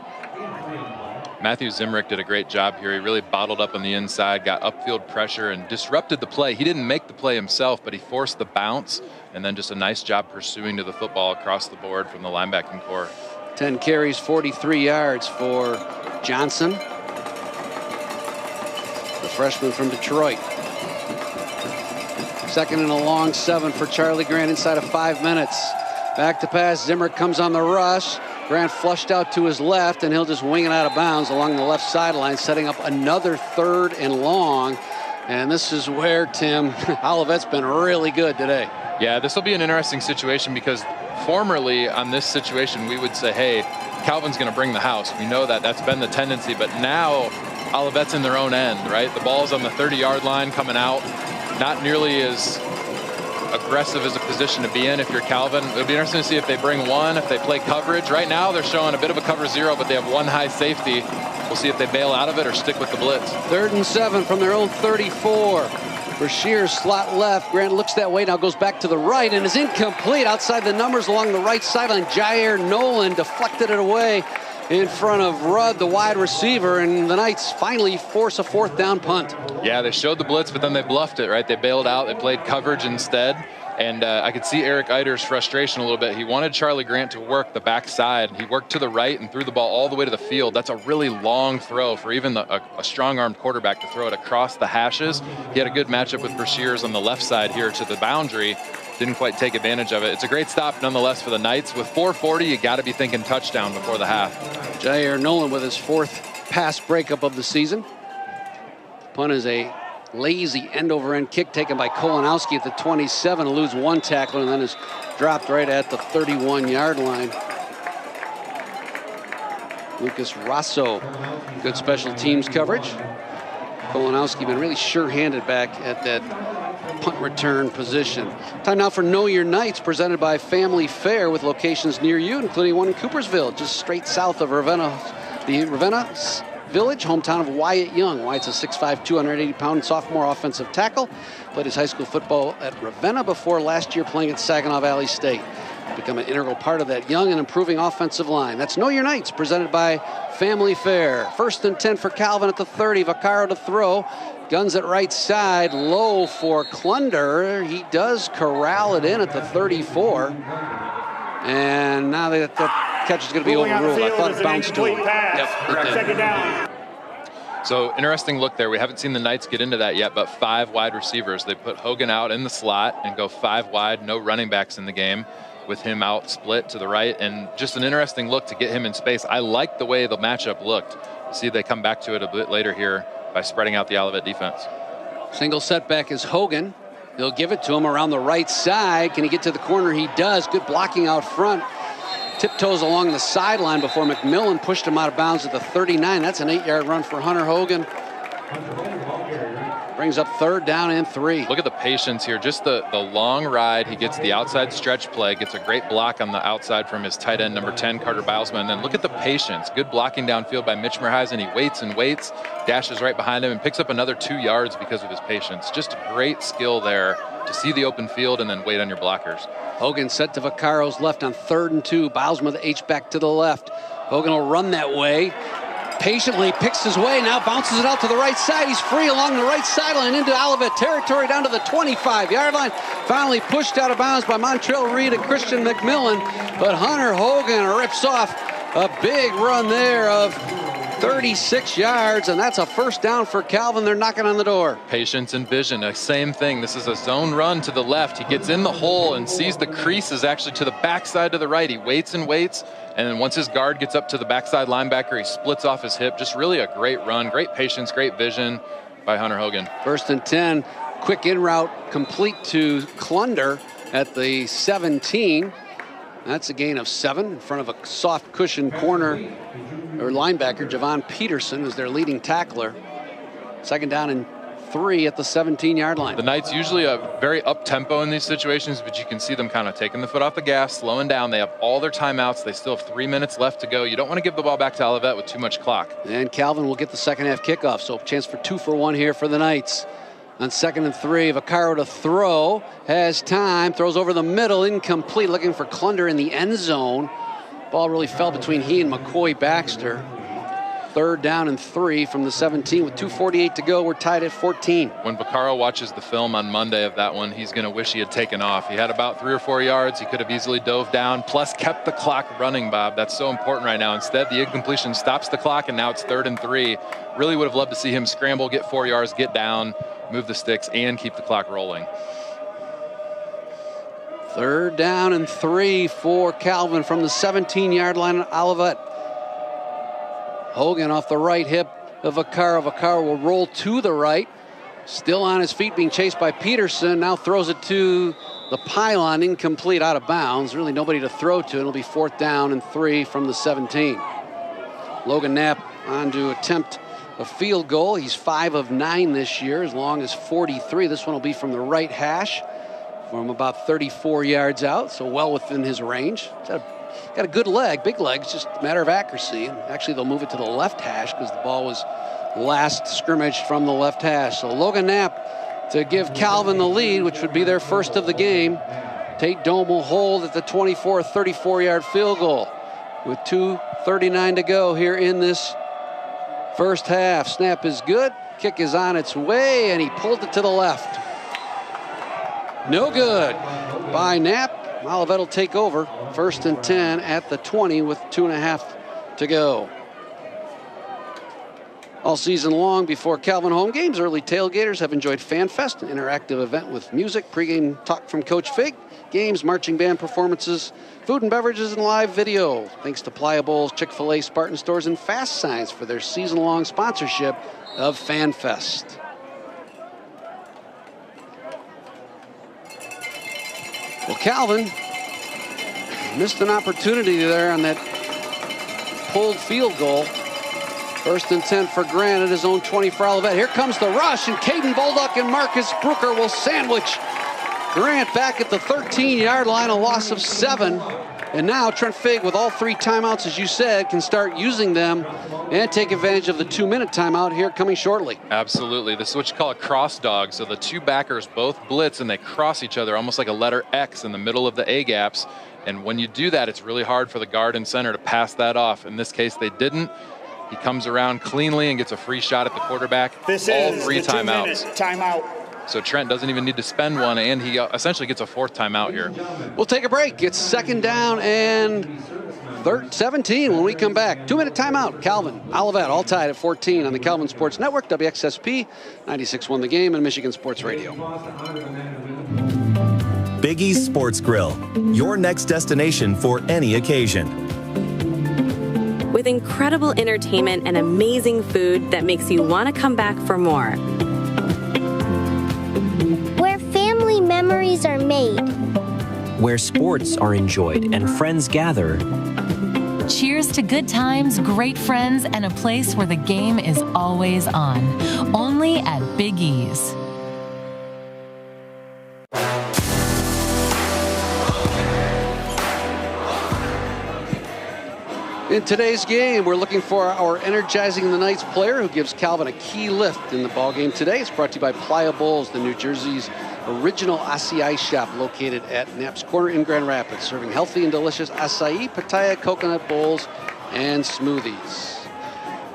Matthew Zimrick did a great job here. He really bottled up on the inside, got upfield pressure, and disrupted the play. He didn't make the play himself, but he forced the bounce, and then just a nice job pursuing to the football across the board from the linebacking core. 10 carries, 43 yards for Johnson, the freshman from Detroit. 2nd and a long 7 for Charlie Grant inside of 5 minutes. Back to pass, Zimrick comes on the rush. Grant flushed out to his left, and he'll just wing it out of bounds along the left sideline, setting up another 3rd and long. And this is where, Tim, Olivet's been really good today. Yeah, this will be an interesting situation because formerly on this situation, we would say, hey, Calvin's going to bring the house. We know that that's been the tendency, but now Olivet's in their own end, right? The ball's on the 30-yard line coming out. Not nearly as aggressive as a position to be in if you're Calvin. It'll be interesting to see if they bring one, if they play coverage. Right now they're showing a bit of a cover 0, but they have one high safety. We'll see if they bail out of it or stick with the blitz. 3rd and 7 from their own 34. Brashear slot left. Grant looks that way, now goes back to the right and is incomplete outside the numbers along the right sideline. Jair Nolan deflected it away in front of Rudd, the wide receiver, and the Knights finally force a 4th down punt. Yeah, they showed the blitz, but then they bluffed it, right? They bailed out. They played coverage instead. And I could see Eric Eider's frustration a little bit. He wanted Charlie Grant to work the backside. He worked to the right and threw the ball all the way to the field. That's a really long throw for even a strong-armed quarterback to throw it across the hashes. He had a good matchup with Brashears on the left side here to the boundary. Didn't quite take advantage of it. It's a great stop nonetheless for the Knights. With 4:40, you got to be thinking touchdown before the half. Jair Nolan with his 4th pass breakup of the season. Punt is a lazy end-over-end kick taken by Kolanowski at the 27, eludes one tackler, and then is dropped right at the 31-yard line. Lucas Rosso, good special teams coverage. Kolanowski been really sure-handed back at that punt return position. Time now for Know Your Knights, presented by Family Fare, with locations near you, including one in Coopersville, just straight south of Ravenna. The Ravenna Village, hometown of Wyatt Young. Wyatt's a 6'5", 280-pound sophomore offensive tackle. Played his high school football at Ravenna before last year playing at Saginaw Valley State. Become an integral part of that young and improving offensive line. That's Know Your Knights, presented by Family Fare. 1st and 10 for Calvin at the 30. Vaccaro to throw. Guns at right side, low for Klunder. He does corral it in at the 34. And now that catch is going to be overruled. I thought it bounced to him. Yep, it did. 2nd down. So interesting look there. We haven't seen the Knights get into that yet, but 5 wide receivers. They put Hogan out in the slot and go 5 wide, no running backs in the game, with him out split to the right, and just an interesting look to get him in space. I like the way the matchup looked. See if they come back to it a bit later here by spreading out the Olivet defense. Single setback is Hogan. They'll give it to him around the right side. Can he get to the corner? He does. Good blocking out front. Tiptoes along the sideline before McMillan pushed him out of bounds at the 39. That's an 8-yard run for Hunter Hogan. Brings up 3rd down and 3. Look at the patience here. Just the long ride. He gets the outside stretch play, gets a great block on the outside from his tight end, number 10, Carter Bilesman. And then look at the patience. Good blocking downfield by Mitch Merheisen. He waits and waits, dashes right behind him, and picks up another 2 yards because of his patience. Just great skill there to see the open field and then wait on your blockers. Hogan set to Vaccaro's left on 3rd and 2. Bilesman with the H-back to the left. Hogan will run that way. Patiently picks his way, now bounces it out to the right side. He's free along the right sideline into Olivet territory down to the 25-yard line. Finally pushed out of bounds by Montrell Reed and Christian McMillan. But Hunter Hogan rips off a big run there of 36 yards, and that's a 1st down for Calvin. They're knocking on the door. Patience and vision, same thing. This is a zone run to the left. He gets in the hole and sees the crease is actually to the backside to the right. He waits and waits, and then once his guard gets up to the backside linebacker, he splits off his hip. Just really a great run, great patience, great vision by Hunter Hogan. 1st and 10, quick in route, complete to Klunder at the 17. That's a gain of 7 in front of a soft cushion corner or linebacker. Javon Peterson is their leading tackler. 2nd down and 3 at the 17-yard line. The Knights usually are very up-tempo in these situations, but you can see them kind of taking the foot off the gas, slowing down. They have all their timeouts. They still have 3 minutes left to go. You don't want to give the ball back to Olivet with too much clock. And Calvin will get the second half kickoff, so chance for 2 for 1 here for the Knights. On 2nd and 3, Vaccaro to throw, has time, throws over the middle, incomplete, looking for Klunder in the end zone. Ball really fell between he and McCoy Baxter. 3rd down and 3 from the 17 with 2:48 to go. We're tied at 14. When Vaccaro watches the film on Monday of that one, he's going to wish he had taken off. He had about 3 or 4 yards. He could have easily dove down, plus kept the clock running, Bob. That's so important right now. Instead, the incompletion stops the clock, and now it's 3rd and 3. Really would have loved to see him scramble, get 4 yards, get down, move the sticks, and keep the clock rolling. 3rd down and 3 for Calvin from the 17-yard line at Olivet. Hogan off the right hip of Vaccaro. Vaccaro will roll to the right. Still on his feet, being chased by Peterson. Now throws it to the pylon, incomplete, out of bounds. Really nobody to throw to. It'll be 4th down and 3 from the 17. Logan Knapp on to attempt a field goal. He's 5 of 9 this year, as long as 43. This one will be from the right hash, from about 34 yards out, so well within his range. Got a good leg, big leg. It's just a matter of accuracy. And actually, they'll move it to the left hash because the ball was last scrimmaged from the left hash. So Logan Knapp to give Calvin the lead, which would be their first of the game. Tate Dome will hold at the 24, 34-yard field goal with 2:39 to go here in this first half. Snap is good. Kick is on its way, and he pulled it to the left. No good by Knapp. Olivet will take over. 1st and 10 at the 20 with 2.5 to go. All season long before Calvin home games, early tailgaters have enjoyed FanFest, an interactive event with music, pregame talk from Coach Fig, games, marching band performances, food and beverages, and live video. Thanks to Pliables, Chick-fil-A, Spartan Stores, and Fast Signs for their season-long sponsorship of FanFest. Well, Calvin missed an opportunity there on that pulled field goal. 1st and 10 for Grant at his own 20 for Olivet. Here comes the rush, and Caden Bolduc and Marcus Brooker will sandwich Grant back at the 13-yard line, a loss of 7. And now Trent Fig, with all 3 timeouts, as you said, can start using them and take advantage of the 2-minute timeout here coming shortly. Absolutely. This is what you call a cross dog. So the 2 backers both blitz, and they cross each other almost like a letter X in the middle of the A gaps. And when you do that, it's really hard for the guard and center to pass that off. In this case, they didn't. He comes around cleanly and gets a free shot at the quarterback. This all is 3 the timeouts. 2-minute timeout. So Trent doesn't even need to spend one, and he essentially gets a 4th timeout here. We'll take a break. It's 2nd down and 17 when we come back. 2-minute timeout. Calvin, Olivet, all tied at 14 on the Calvin Sports Network, WXSP, 96.1 The Game, and Michigan Sports Radio. Big E's Sports Grill, your next destination for any occasion. With incredible entertainment and amazing food that makes you want to come back for more. Where family memories are made. Where sports are enjoyed and friends gather. Cheers to good times, great friends, and a place where the game is always on. Only at Big E's. In today's game, we're looking for our Energizing the Knights player who gives Calvin a key lift in the ballgame today. It's brought to you by Playa Bowls, the New Jersey's original acai shop located at Knapp's Corner in Grand Rapids, serving healthy and delicious acai, pitaya, coconut bowls, and smoothies.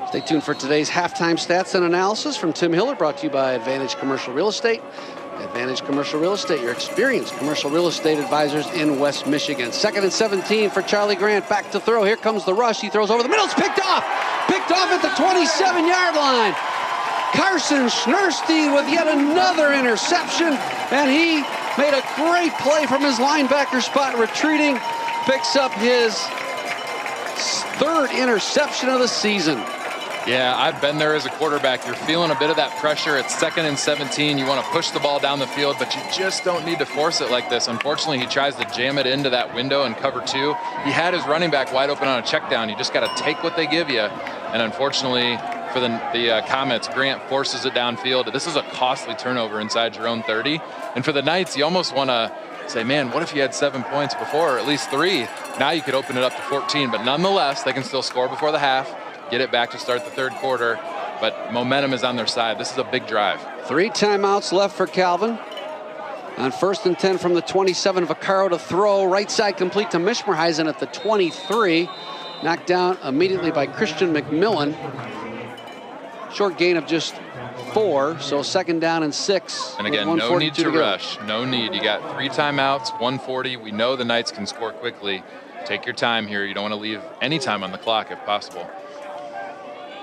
Stay tuned for today's halftime stats and analysis from Tim Hiller, brought to you by Advantage Commercial Real Estate. Advantage Commercial Real Estate, your experienced commercial real estate advisors in West Michigan. 2nd and 17 for Charlie Grant. Back to throw. Here comes the rush. He throws over the middle. It's picked off. Picked off at the 27-yard line. Carson Schneerstein with yet another interception. And he made a great play from his linebacker spot, retreating. Picks up his 3rd interception of the season. Yeah, I've been there as a quarterback. You're feeling a bit of that pressure. It's 2nd and 17. You want to push the ball down the field, but you just don't need to force it like this. Unfortunately, he tries to jam it into that window and cover 2. He had his running back wide open on a check down. You just got to take what they give you. And unfortunately for the Comets, Grant forces it downfield. This is a costly turnover inside your own 30. And for the Knights, you almost want to say, man, what if you had 7 points before, or at least 3? Now you could open it up to 14. But nonetheless, they can still score before the half. Get it back to start the 3rd quarter, but momentum is on their side. This is a big drive. 3 timeouts left for Calvin. On 1st and 10 from the 27, Vaccaro to throw. Right side complete to Mishmerheisen at the 23. Knocked down immediately by Christian McMillan. Short gain of just 4, so 2nd down and 6. And again, no need to rush. No need. You got 3 timeouts, 140. We know the Knights can score quickly. Take your time here. You don't want to leave any time on the clock if possible.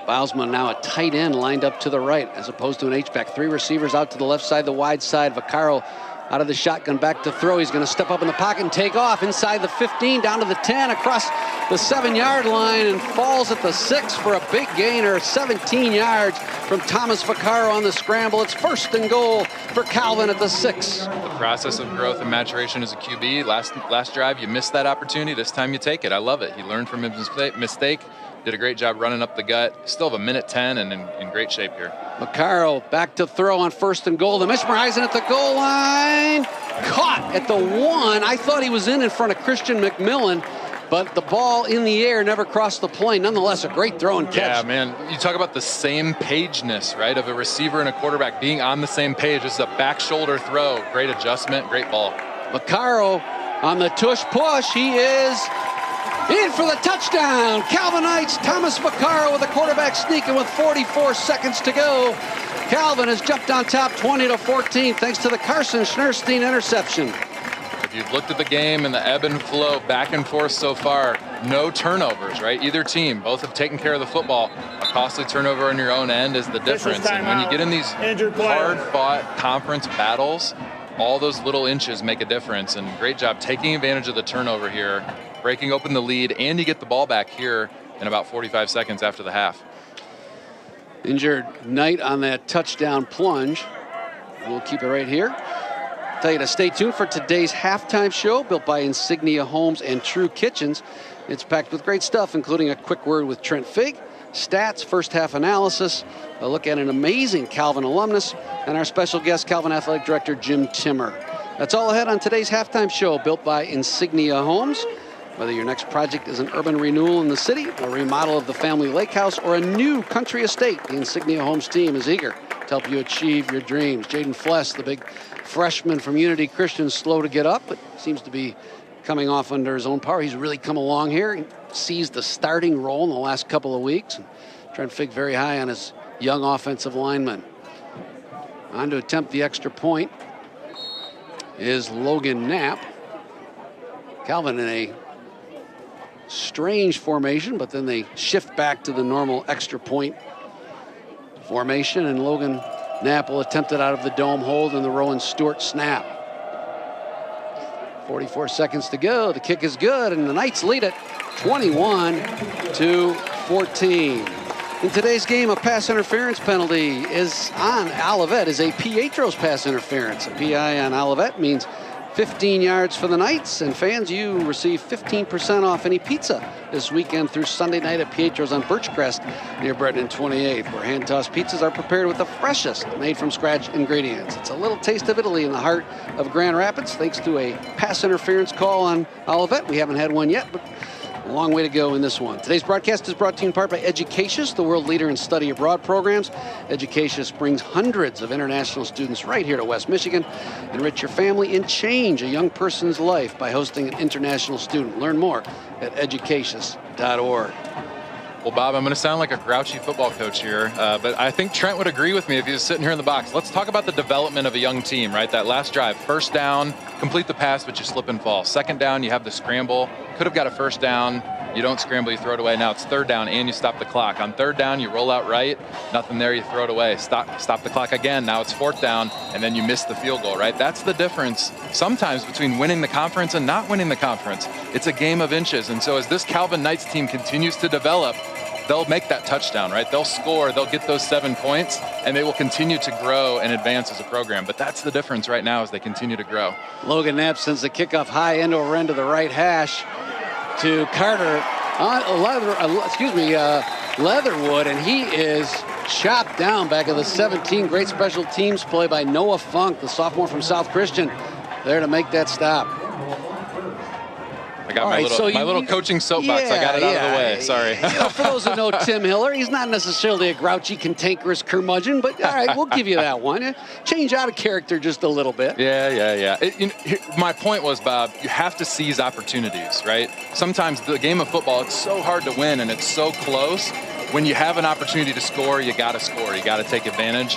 Bilesma now a tight end lined up to the right as opposed to an H-back. 3 receivers out to the left side, the wide side. Vaccaro out of the shotgun, back to throw. He's going to step up in the pocket and take off inside the 15, down to the 10, across the 7-yard line, and falls at the 6 for a big gainer. 17 yards from Thomas Vaccaro on the scramble. It's 1st and goal for Calvin at the 6. The process of growth and maturation as a QB. Last drive, you missed that opportunity. This time you take it. I love it. He learned from his mistake. Did a great job running up the gut. Still have a minute 10 and in great shape here. Vaccaro back to throw on 1st and goal. The Mishmerheisen at the goal line. Caught at the 1. I thought he was in front of Christian McMillan, but the ball in the air never crossed the plane. Nonetheless, a great throw and catch. Yeah, man. You talk about the same pageness, right, of a receiver and a quarterback being on the same page. This is a back shoulder throw. Great adjustment, great ball. Vaccaro on the tush push. He is in for the touchdown. Calvin Knights, Thomas Vaccaro with a quarterback sneak, and with 44 seconds to go, Calvin has jumped on top 20-14 thanks to the Carson Schneerstein interception. If you've looked at the game and the ebb and flow back and forth so far, no turnovers, right? Either team, both have taken care of the football. A costly turnover on your own end is the difference. And when you get in these hard-fought conference battles, all those little inches make a difference. And great job taking advantage of the turnover here, breaking open the lead, and you get the ball back here in about 45 seconds after the half. Injured Knight on that touchdown plunge. We'll keep it right here. Tell you to stay tuned for today's halftime show, built by Insignia Homes and True Kitchens. It's packed with great stuff, including a quick word with Trent Fig, stats, first half analysis, a look at an amazing Calvin alumnus, and our special guest, Calvin Athletic Director Jim Timmer. That's all ahead on today's halftime show, built by Insignia Homes. Whether your next project is an urban renewal in the city, a remodel of the family lake house, or a new country estate, the Insignia Homes team is eager to help you achieve your dreams. Jaden Fless, the big freshman from Unity Christian, slow to get up, but seems to be coming off under his own power. He's really come along here. He seized the starting role in the last couple of weeks. Trent Fig very high on his young offensive lineman. On to attempt the extra point is Logan Knapp. Calvin in a strange formation, but then they shift back to the normal extra point formation, and Logan Knapp will attempt it out of the dome hold in the Rowan Stewart snap. 44 seconds to go. The kick is good, and the Knights lead it 21-14. In today's game, a pass interference penalty is on Olivet, is a Pietros pass interference. A PI on Olivet means 15 yards for the Knights. And fans, you receive 15% off any pizza this weekend through Sunday night at Pietro's on Birchcrest near Breton and 28th, where hand-tossed pizzas are prepared with the freshest made-from-scratch ingredients. It's a little taste of Italy in the heart of Grand Rapids, thanks to a pass interference call on Olivet. We haven't had one yet, but a long way to go in this one. Today's broadcast is brought to you in part by Educatius, the world leader in study abroad programs. Educatius brings hundreds of international students right here to West Michigan. Enrich your family and change a young person's life by hosting an international student. Learn more at educatius.org. Well, Bob, I'm going to sound like a grouchy football coach here, but I think Trent would agree with me if he was sitting here in the box. Let's talk about the development of a young team, right? That last drive, first down, complete the pass, but you slip and fall. Second down, you have the scramble. Could have got a first down. You don't scramble, you throw it away. Now it's third down, and you stop the clock. On third down, you roll out right. Nothing there, you throw it away. Stop the clock again. Now it's fourth down, and then you miss the field goal, right? That's the difference sometimes between winning the conference and not winning the conference. It's a game of inches. And so as this Calvin Knights team continues to develop, they'll make that touchdown, right? They'll score, they'll get those 7 points, and they will continue to grow and advance as a program. But that's the difference right now as they continue to grow. Logan Knapp sends the kickoff high end over end to the right hash to Carter on Leatherwood, and he is chopped down back of the 17. Great special teams play by Noah Funk, the sophomore from South Christian, there to make that stop. I got my little coaching soapbox. I got it out of the way. Sorry. For those who know Tim Hiller, he's not necessarily a grouchy, cantankerous curmudgeon, but all right, we'll give you that one. Change out of character just a little bit. Yeah. My point was, Bob, you have to seize opportunities, right? Sometimes the game of football, it's so hard to win and it's so close. When you have an opportunity to score, you got to score. You got to take advantage.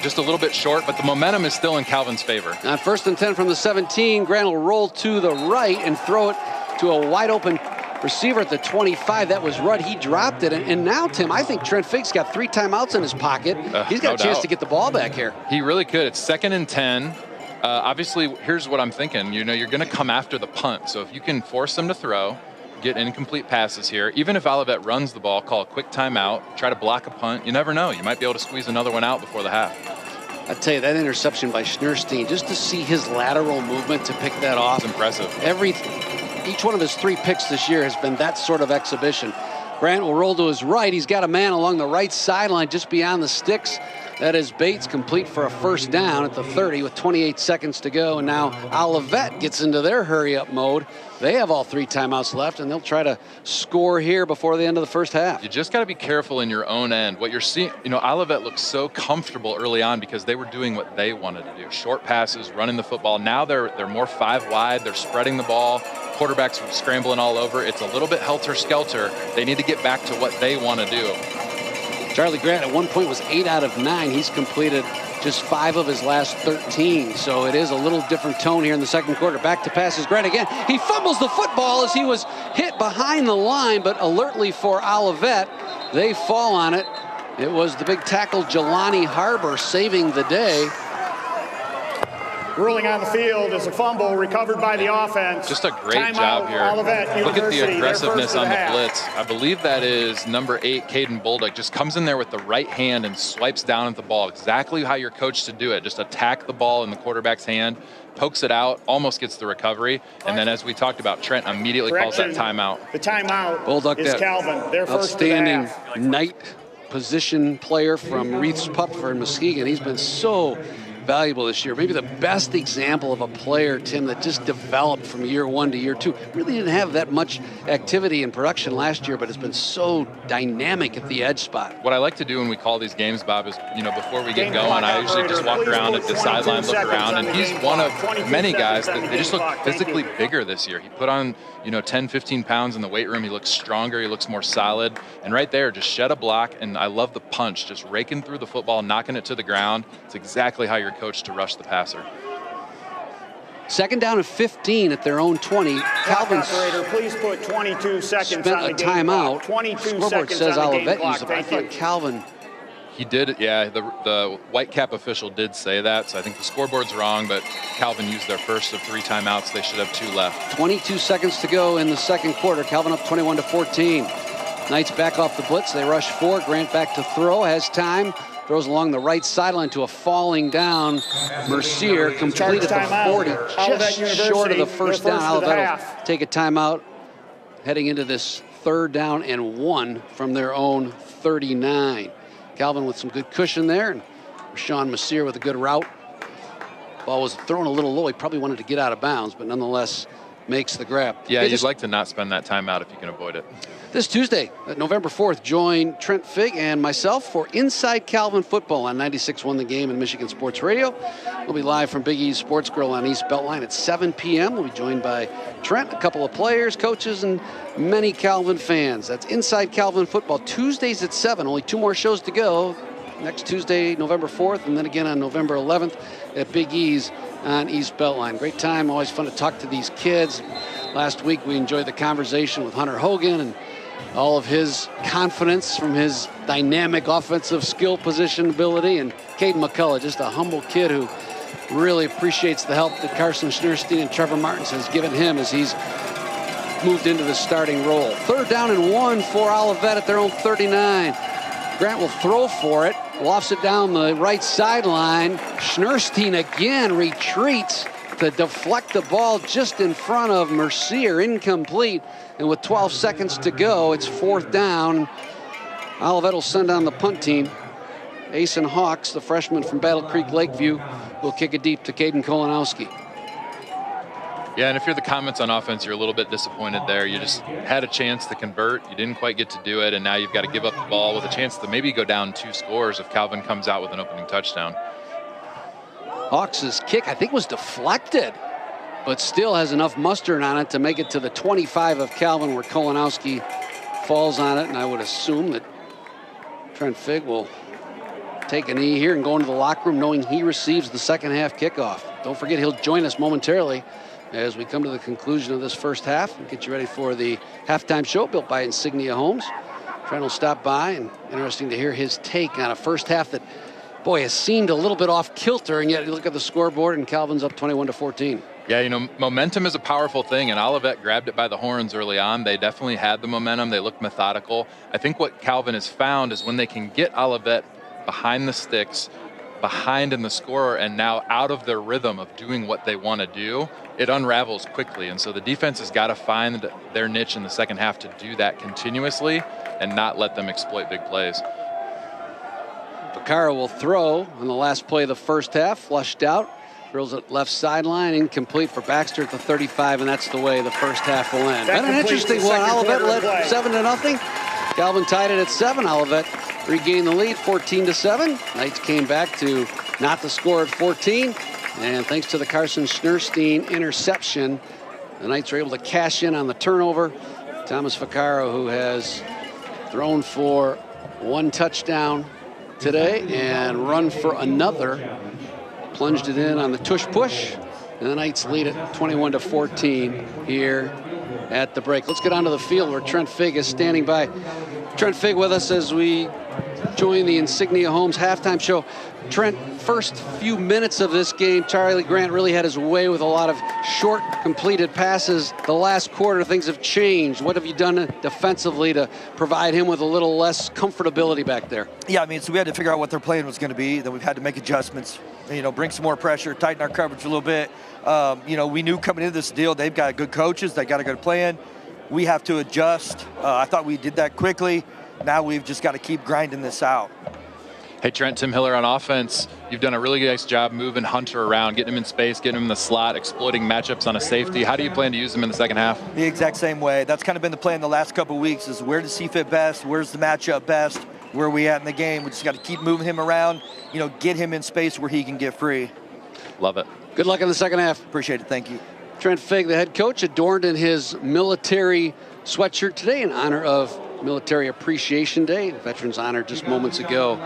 Just a little bit short, but the momentum is still in Calvin's favor. On 1st and 10 from the 17, Grant will roll to the right and throw it to a wide open receiver at the 25. That was Rudd. He dropped it. And now, Tim, I think Trent Figg's got 3 timeouts in his pocket. He's got a chance to get the ball back here. He really could. It's 2nd and 10. Obviously, here's what I'm thinking. You're going to come after the punt. So if you can force them to throw, get incomplete passes here. Even if Olivet runs the ball, call a quick timeout, try to block a punt. You never know. You might be able to squeeze another one out before the half. I tell you, that interception by Schnurstein, just to see his lateral movement to pick that off. It's impressive. Each one of his 3 picks this year has been that sort of exhibition. Grant will roll to his right. He's got a man along the right sideline just beyond the sticks. That is Bates, complete for a first down at the 30 with 28 seconds to go. And now Olivet gets into their hurry-up mode. They have all 3 timeouts left, and they'll try to score here before the end of the first half. You just got to be careful in your own end. What you're seeing, Olivet looks so comfortable early on because they were doing what they wanted to do. Short passes, running the football. Now they're more 5 wide. They're spreading the ball. Quarterbacks scrambling all over. It's a little bit helter-skelter. They need to get back to what they want to do. Charlie Grant at one point was 8 out of 9. He's completed just 5 of his last 13. So it is a little different tone here in the second quarter. Back to passes Grant again. He fumbles the football as he was hit behind the line, but alertly for Olivet, they fall on it. It was the big tackle Jelani Harbor saving the day. Ruling on the field is a fumble recovered by the offense. Just a great job here. Look at the aggressiveness on the blitz. I believe that is number 8, Caden Bolduc. Just comes in there with the right hand and swipes down at the ball. Exactly how you're coached to do it. Just attack the ball in the quarterback's hand, pokes it out, almost gets the recovery. And then as we talked about, Trent immediately calls that timeout. The timeout Bolduc, is Calvin. Their first outstanding night position player from Reith's Pupfer in Muskegon. He's been so valuable this year. Maybe the best example of a player, Tim, that just developed from year 1 to year 2. Really didn't have that much activity in production last year, but has been so dynamic at the edge spot. What I like to do when we call these games, Bob, is, before we get going, I usually just walk around at the sideline, look around, and he's one of many guys that they just look physically bigger this year. He put on, 10, 15 pounds in the weight room. He looks stronger. He looks more solid. And right there, just shed a block. And I love the punch, just raking through the football, knocking it to the ground. It's exactly how you're coached to rush the passer. 2nd down and 15 at their own 20. Calvin operator, please put 22 seconds spent on the a game timeout. clock. 22 Scoreboard seconds says on the game Olivet clock. used it. I thought Calvin. He did, yeah. The white cap official did say that, so I think the scoreboard's wrong, but Calvin used their first of 3 timeouts. They should have 2 left. 22 seconds to go in the second quarter. Calvin up 21-14. Knights back off the blitz. They rush 4. Grant back to throw. Has time. throws along the right sideline to a falling down Mercier, completed the 40, just short of the first down. Olivet will take a timeout heading into this 3rd down and 1 from their own 39. Calvin with some good cushion there, and Rashawn Mercier with a good route. Ball was thrown a little low. He probably wanted to get out of bounds, but nonetheless makes the grab. Yeah, you'd like to not spend that time out if you can avoid it. This Tuesday, November 4th, join Trent Figg and myself for Inside Calvin Football on 96.1 The Game and Michigan Sports Radio. We'll be live from Big E's Sports Grill on East Beltline at 7 p.m. We'll be joined by Trent, a couple of players, coaches, and many Calvin fans. That's Inside Calvin Football, Tuesdays at 7. Only 2 more shows to go. Next Tuesday, November 4th, and then again on November 11th at Big E's on East Beltline. Great time, always fun to talk to these kids. Last week we enjoyed the conversation with Hunter Hogan and all of his confidence from his dynamic offensive skill position ability, and Caden McCullough, just a humble kid who really appreciates the help that Carson Schneerstein and Trevor Martins has given him as he's moved into the starting role. 3rd down and 1 for Olivet at their own 39. Grant will throw for it, lofts it down the right sideline. Schneerstein again retreats to deflect the ball just in front of Mercier, incomplete. And with 12 seconds to go, it's 4th down. Olivet will send on the punt team. Asen Hawks, the freshman from Battle Creek Lakeview, will kick it deep to Caden Kolanowski. Yeah, and if you're the Comets on offense, you're a little bit disappointed there. You just had a chance to convert. You didn't quite get to do it, and now you've got to give up the ball with a chance to maybe go down 2 scores if Calvin comes out with an opening touchdown. Hawks' kick, I think, was deflected, but still has enough mustard on it to make it to the 25 of Calvin, where Kolanowski falls on it, and I would assume that Trent Figg will take a knee here and go into the locker room knowing he receives the second half kickoff. Don't forget, he'll join us momentarily as we come to the conclusion of this first half and get you ready for the halftime show built by Insignia Homes. Trent will stop by, and interesting to hear his take on a first half that, boy, has seemed a little bit off kilter, and yet you look at the scoreboard and Calvin's up 21-14. Yeah, you know, momentum is a powerful thing, and Olivet grabbed it by the horns early on. They definitely had the momentum. They looked methodical. I think what Calvin has found is when they can get Olivet behind the sticks, behind in the scorer, and now out of their rhythm of doing what they want to do, it unravels quickly. And so the defense has got to find their niche in the second half to do that continuously and not let them exploit big plays. Vaccaro will throw on the last play of the first half, flushed out, throws it left sideline, incomplete for Baxter at the 35, and that's the way the first half will end. But an interesting one. Olivet led 7-0. Calvin tied it at 7. Olivet regained the lead 14-7. Knights came back to not the score at 14. And thanks to the Carson Schneerstein interception, the Knights were able to cash in on the turnover. Thomas Vaccaro, who has thrown for 1 touchdown today and run for another, plunged it in on the tush push, and the Knights lead it 21-14 here at the break. Let's get onto the field where Trent Figg is standing by. Trent Figg with us as we join the Insignia Homes halftime show. Trent, first few minutes of this game, Charlie Grant really had his way with a lot of short completed passes. The last quarter, things have changed. What have you done defensively to provide him with a little less comfortability back there? Yeah, I mean, so we had to figure out what their plan was going to be. Then we've had to make adjustments, you know, bring some more pressure, tighten our coverage a little bit. You know, we knew coming into this deal, they've got good coaches, they got a good plan. We have to adjust. I thought we did that quickly. Now we've just got to keep grinding this out. Hey, Trent, Tim Hiller on offense. You've done a really nice job moving Hunter around, getting him in space, getting him in the slot, exploiting matchups on a safety. How do you plan to use him in the second half? The exact same way. That's kind of been the plan the last couple of weeks, is where does he fit best? Where's the matchup best? Where are we at in the game? We just got to keep moving him around, you know, get him in space where he can get free. Love it. Good luck in the second half. Appreciate it. Thank you. Trent Figg, the head coach, adorned in his military sweatshirt today in honor of Military Appreciation Day. Veterans honored just moments ago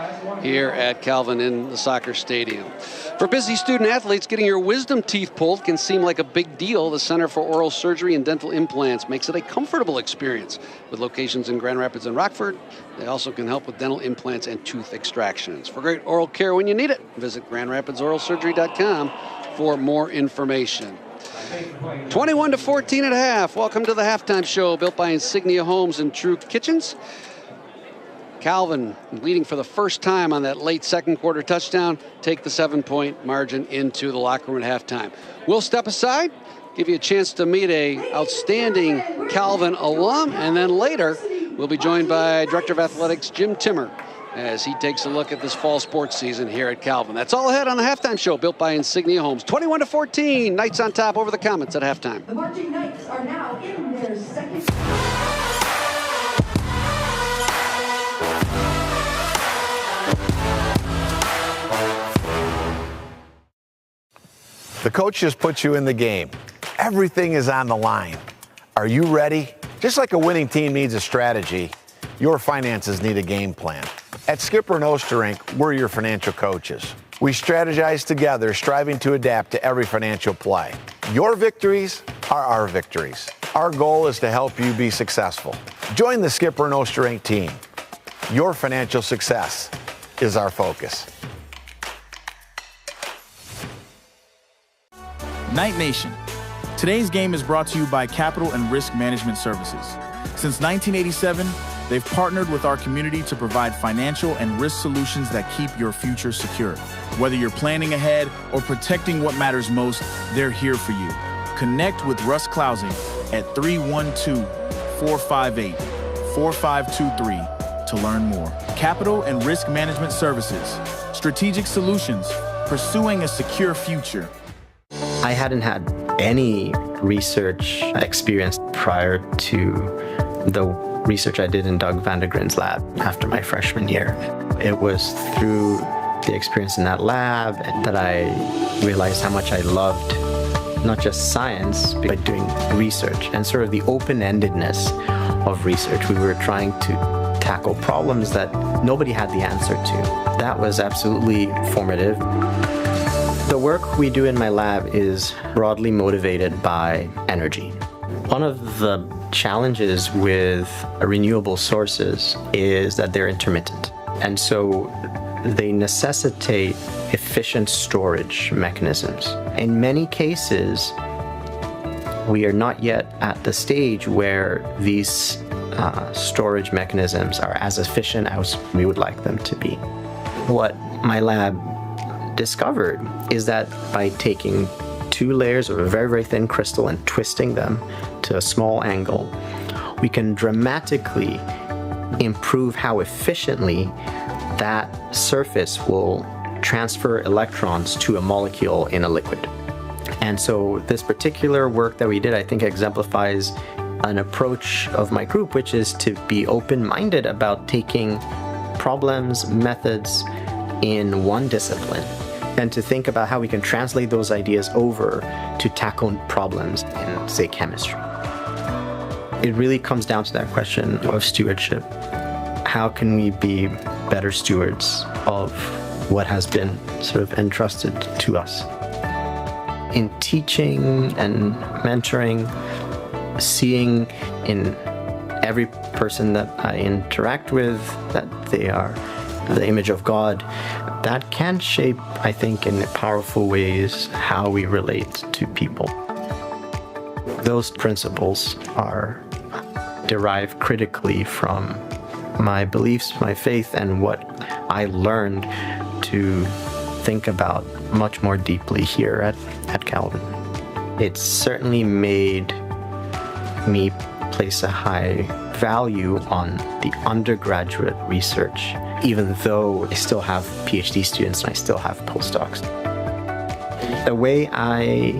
here at Calvin in the soccer stadium. For busy student athletes, getting your wisdom teeth pulled can seem like a big deal. The Center for Oral Surgery and Dental Implants makes it a comfortable experience. With locations in Grand Rapids and Rockford, they also can help with dental implants and tooth extractions. For great oral care when you need it, visit GrandRapidsOralSurgery.com for more information. 21-14 at half. Welcome to the halftime show built by Insignia Homes and True Kitchens. Calvin leading for the first time on that late second quarter touchdown, take the 7-point margin into the locker room at halftime. We'll step aside, give you a chance to meet a outstanding Calvin alum, and then later we'll be joined by Director of Athletics Jim Timmer as he takes a look at this fall sports season here at Calvin. That's all ahead on the halftime show built by Insignia Homes. 21-14, Knights on top over the Comets at halftime. The Marching Knights are now in their second. The coach just put you in the game. Everything is on the line. Are you ready? Just like a winning team needs a strategy, your finances need a game plan. At Skipper and Osterink, we're your financial coaches. We strategize together, striving to adapt to every financial play. Your victories are our victories. Our goal is to help you be successful. Join the Skipper and Osterink team. Your financial success is our focus. Night Nation. Today's game is brought to you by Capital and Risk Management Services. Since 1987, they've partnered with our community to provide financial and risk solutions that keep your future secure. Whether you're planning ahead or protecting what matters most, they're here for you. Connect with Russ Clausing at 312-458-4523 to learn more. Capital and Risk Management Services. Strategic solutions. Pursuing a secure future. I hadn't had any research experience prior to the research I did in Doug Vandegrin's lab after my freshman year. It was through the experience in that lab that I realized how much I loved not just science, but doing research and sort of the open-endedness of research. We were trying to tackle problems that nobody had the answer to. That was absolutely formative. The work we do in my lab is broadly motivated by energy. One of the challenges with renewable sources is that they're intermittent. And so they necessitate efficient storage mechanisms. In many cases, we are not yet at the stage where these storage mechanisms are as efficient as we would like them to be. What my lab discovered is that by taking 2 layers of a very, very thin crystal and twisting them to a small angle, we can dramatically improve how efficiently that surface will transfer electrons to a molecule in a liquid. And so this particular work that we did, I think, exemplifies an approach of my group, which is to be open-minded about taking problems, methods in one discipline, and to think about how we can translate those ideas over to tackle problems in, say, chemistry. It really comes down to that question of stewardship. How can we be better stewards of what has been sort of entrusted to us? In teaching and mentoring, seeing in every person that I interact with that they are the image of God, that can shape, I think, in powerful ways how we relate to people. Those principles are derived critically from my beliefs, my faith, and what I learned to think about much more deeply here at Calvin. It's certainly made me place a high value on the undergraduate research, even though I still have PhD students and I still have postdocs. The way I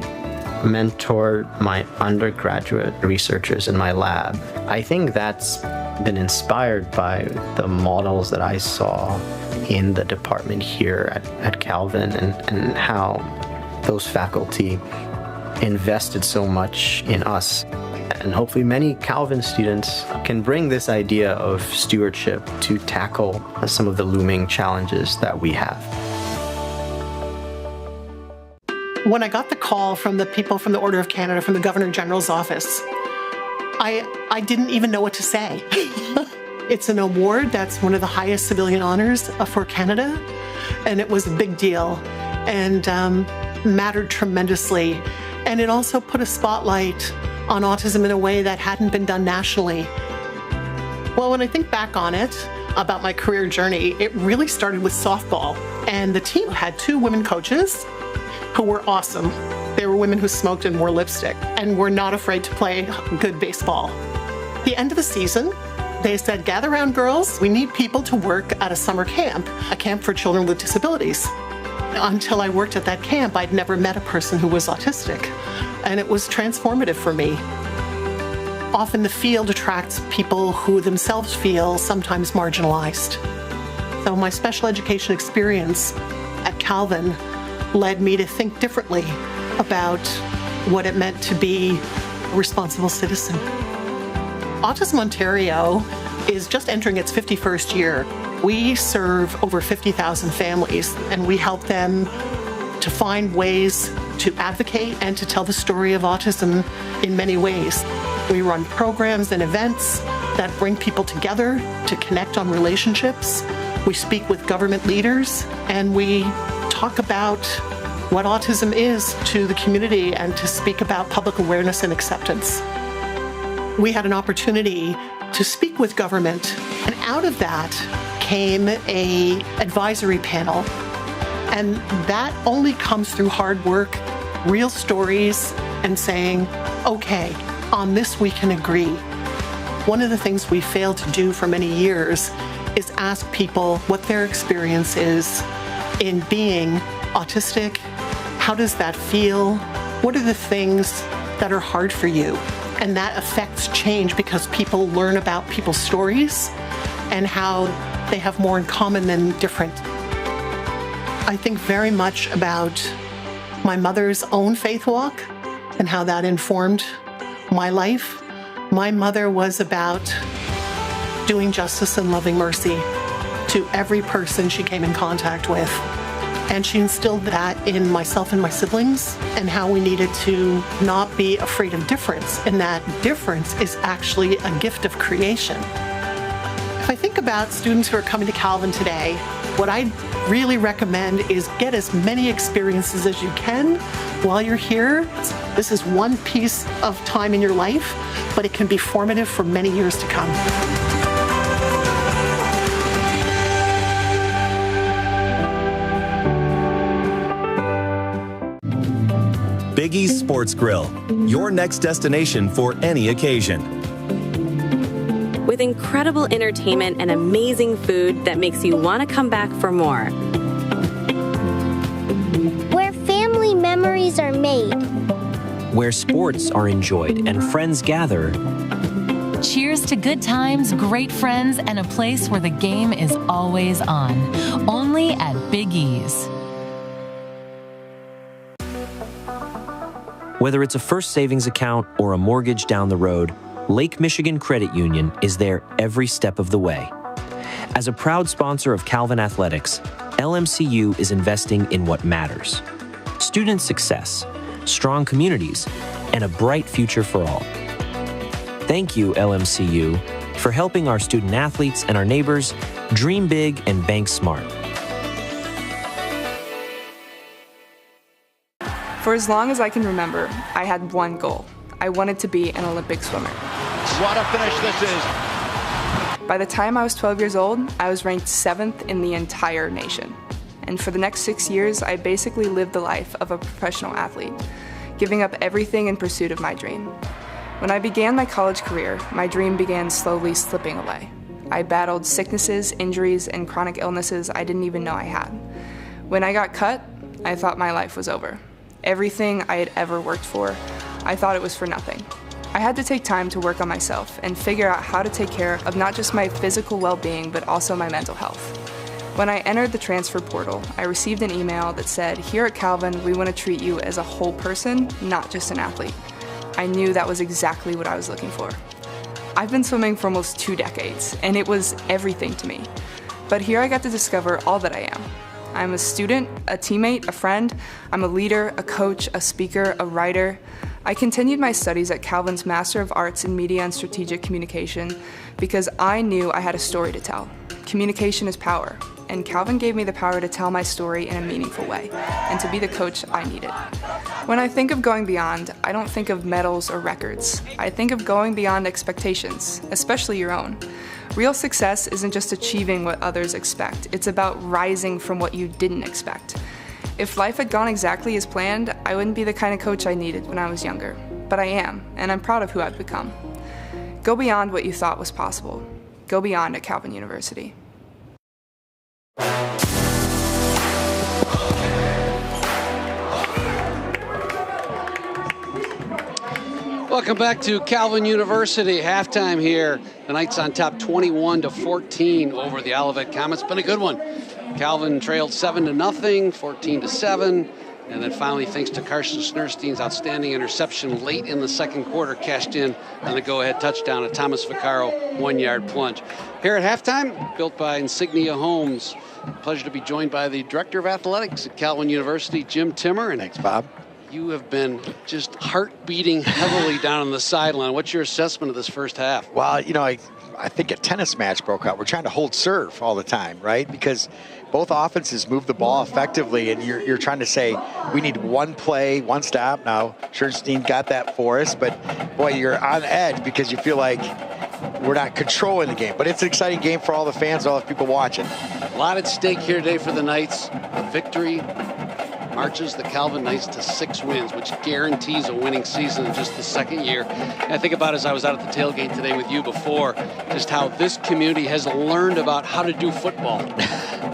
mentor my undergraduate researchers in my lab, I think that's been inspired by the models that I saw in the department here at Calvin and how those faculty invested so much in us. And hopefully many Calvin students can bring this idea of stewardship to tackle some of the looming challenges that we have. When I got the call from the people from the Order of Canada, from the Governor General's office, I didn't even know what to say. It's an award that's one of the highest civilian honors for Canada, and it was a big deal and mattered tremendously. And it also put a spotlight on autism in a way that hadn't been done nationally. Well, when I think back on it, about my career journey, it really started with softball. And the team had 2 women coaches who were awesome. They were women who smoked and wore lipstick and were not afraid to play good baseball. At the end of the season, they said, gather around, girls. We need people to work at a summer camp, a camp for children with disabilities. Until I worked at that camp, I'd never met a person who was autistic, and it was transformative for me. Often the field attracts people who themselves feel sometimes marginalized. So my special education experience at Calvin led me to think differently about what it meant to be a responsible citizen. Autism Ontario is just entering its 51st year. We serve over 50,000 families, and we help them to find ways to advocate and to tell the story of autism in many ways. We run programs and events that bring people together to connect on relationships. We speak with government leaders, and we talk about what autism is to the community and to speak about public awareness and acceptance. We had an opportunity to speak with government, and out of that came an advisory panel. And that only comes through hard work, real stories, and saying, okay, on this we can agree. One of the things we failed to do for many years is ask people what their experience is in being autistic. How does that feel? What are the things that are hard for you? And that affects change because people learn about people's stories and how they have more in common than different. I think very much about my mother's own faith walk and how that informed my life. My mother was about doing justice and loving mercy to every person she came in contact with. And she instilled that in myself and my siblings, and how we needed to not be afraid of difference, and that difference is actually a gift of creation. If I think about students who are coming to Calvin today, what I really recommend is get as many experiences as you can while you're here. This is one piece of time in your life, but it can be formative for many years to come. Big E's Sports Grill, your next destination for any occasion. With incredible entertainment and amazing food that makes you want to come back for more. Where family memories are made. Where sports are enjoyed and friends gather. Cheers to good times, great friends, and a place where the game is always on. Only at Big E's. Whether it's a first savings account or a mortgage down the road, Lake Michigan Credit Union is there every step of the way. As a proud sponsor of Calvin Athletics, LMCU is investing in what matters: student success, strong communities, and a bright future for all. Thank you, LMCU, for helping our student athletes and our neighbors dream big and bank smart. For as long as I can remember, I had one goal. I wanted to be an Olympic swimmer. What a finish this is. By the time I was 12 years old, I was ranked 7th in the entire nation. And for the next 6 years, I basically lived the life of a professional athlete, giving up everything in pursuit of my dream. When I began my college career, my dream began slowly slipping away. I battled sicknesses, injuries, and chronic illnesses I didn't even know I had. When I got cut, I thought my life was over. Everything I had ever worked for, I thought it was for nothing. I had to take time to work on myself and figure out how to take care of not just my physical well-being, but also my mental health. When I entered the transfer portal, I received an email that said, "Here at Calvin, we want to treat you as a whole person, not just an athlete." I knew that was exactly what I was looking for. I've been swimming for almost 2 decades, and it was everything to me. But here I got to discover all that I am. I'm a student, a teammate, a friend. I'm a leader, a coach, a speaker, a writer. I continued my studies at Calvin's Master of Arts in Media and Strategic Communication because I knew I had a story to tell. Communication is power, and Calvin gave me the power to tell my story in a meaningful way and to be the coach I needed. When I think of going beyond, I don't think of medals or records. I think of going beyond expectations, especially your own. Real success isn't just achieving what others expect. It's about rising from what you didn't expect. If life had gone exactly as planned, I wouldn't be the kind of coach I needed when I was younger. But I am, and I'm proud of who I've become. Go beyond what you thought was possible. Go beyond at Calvin University. Welcome back to Calvin University. Halftime here. The Knights on top 21-14 over the Olivet Comets. Been a good one. Calvin trailed 7-0, 14-7. And then finally, thanks to Carson Snerstein's outstanding interception late in the second quarter, cashed in on the go-ahead touchdown, a Thomas Vaccaro 1-yard plunge. Here at halftime, built by Insignia Homes. Pleasure to be joined by the Director of Athletics at Calvin University, Jim Timmer. And thanks, Bob. You have been just heart beating heavily down on the sideline. What's your assessment of this first half? Well, you know, I think a tennis match broke out. We're trying to hold serve all the time, right? Because both offenses move the ball effectively, and you're trying to say, we need one play, one stop. Now, Scherstein got that for us, but boy, you're on edge because you feel like we're not controlling the game. But it's an exciting game for all the fans, all the people watching. A lot at stake here today for the Knights. A victory marches the Calvin Knights to 6 wins, which guarantees a winning season in just the second year. And I think about, as I was out at the tailgate today with you before, just how this community has learned about how to do football.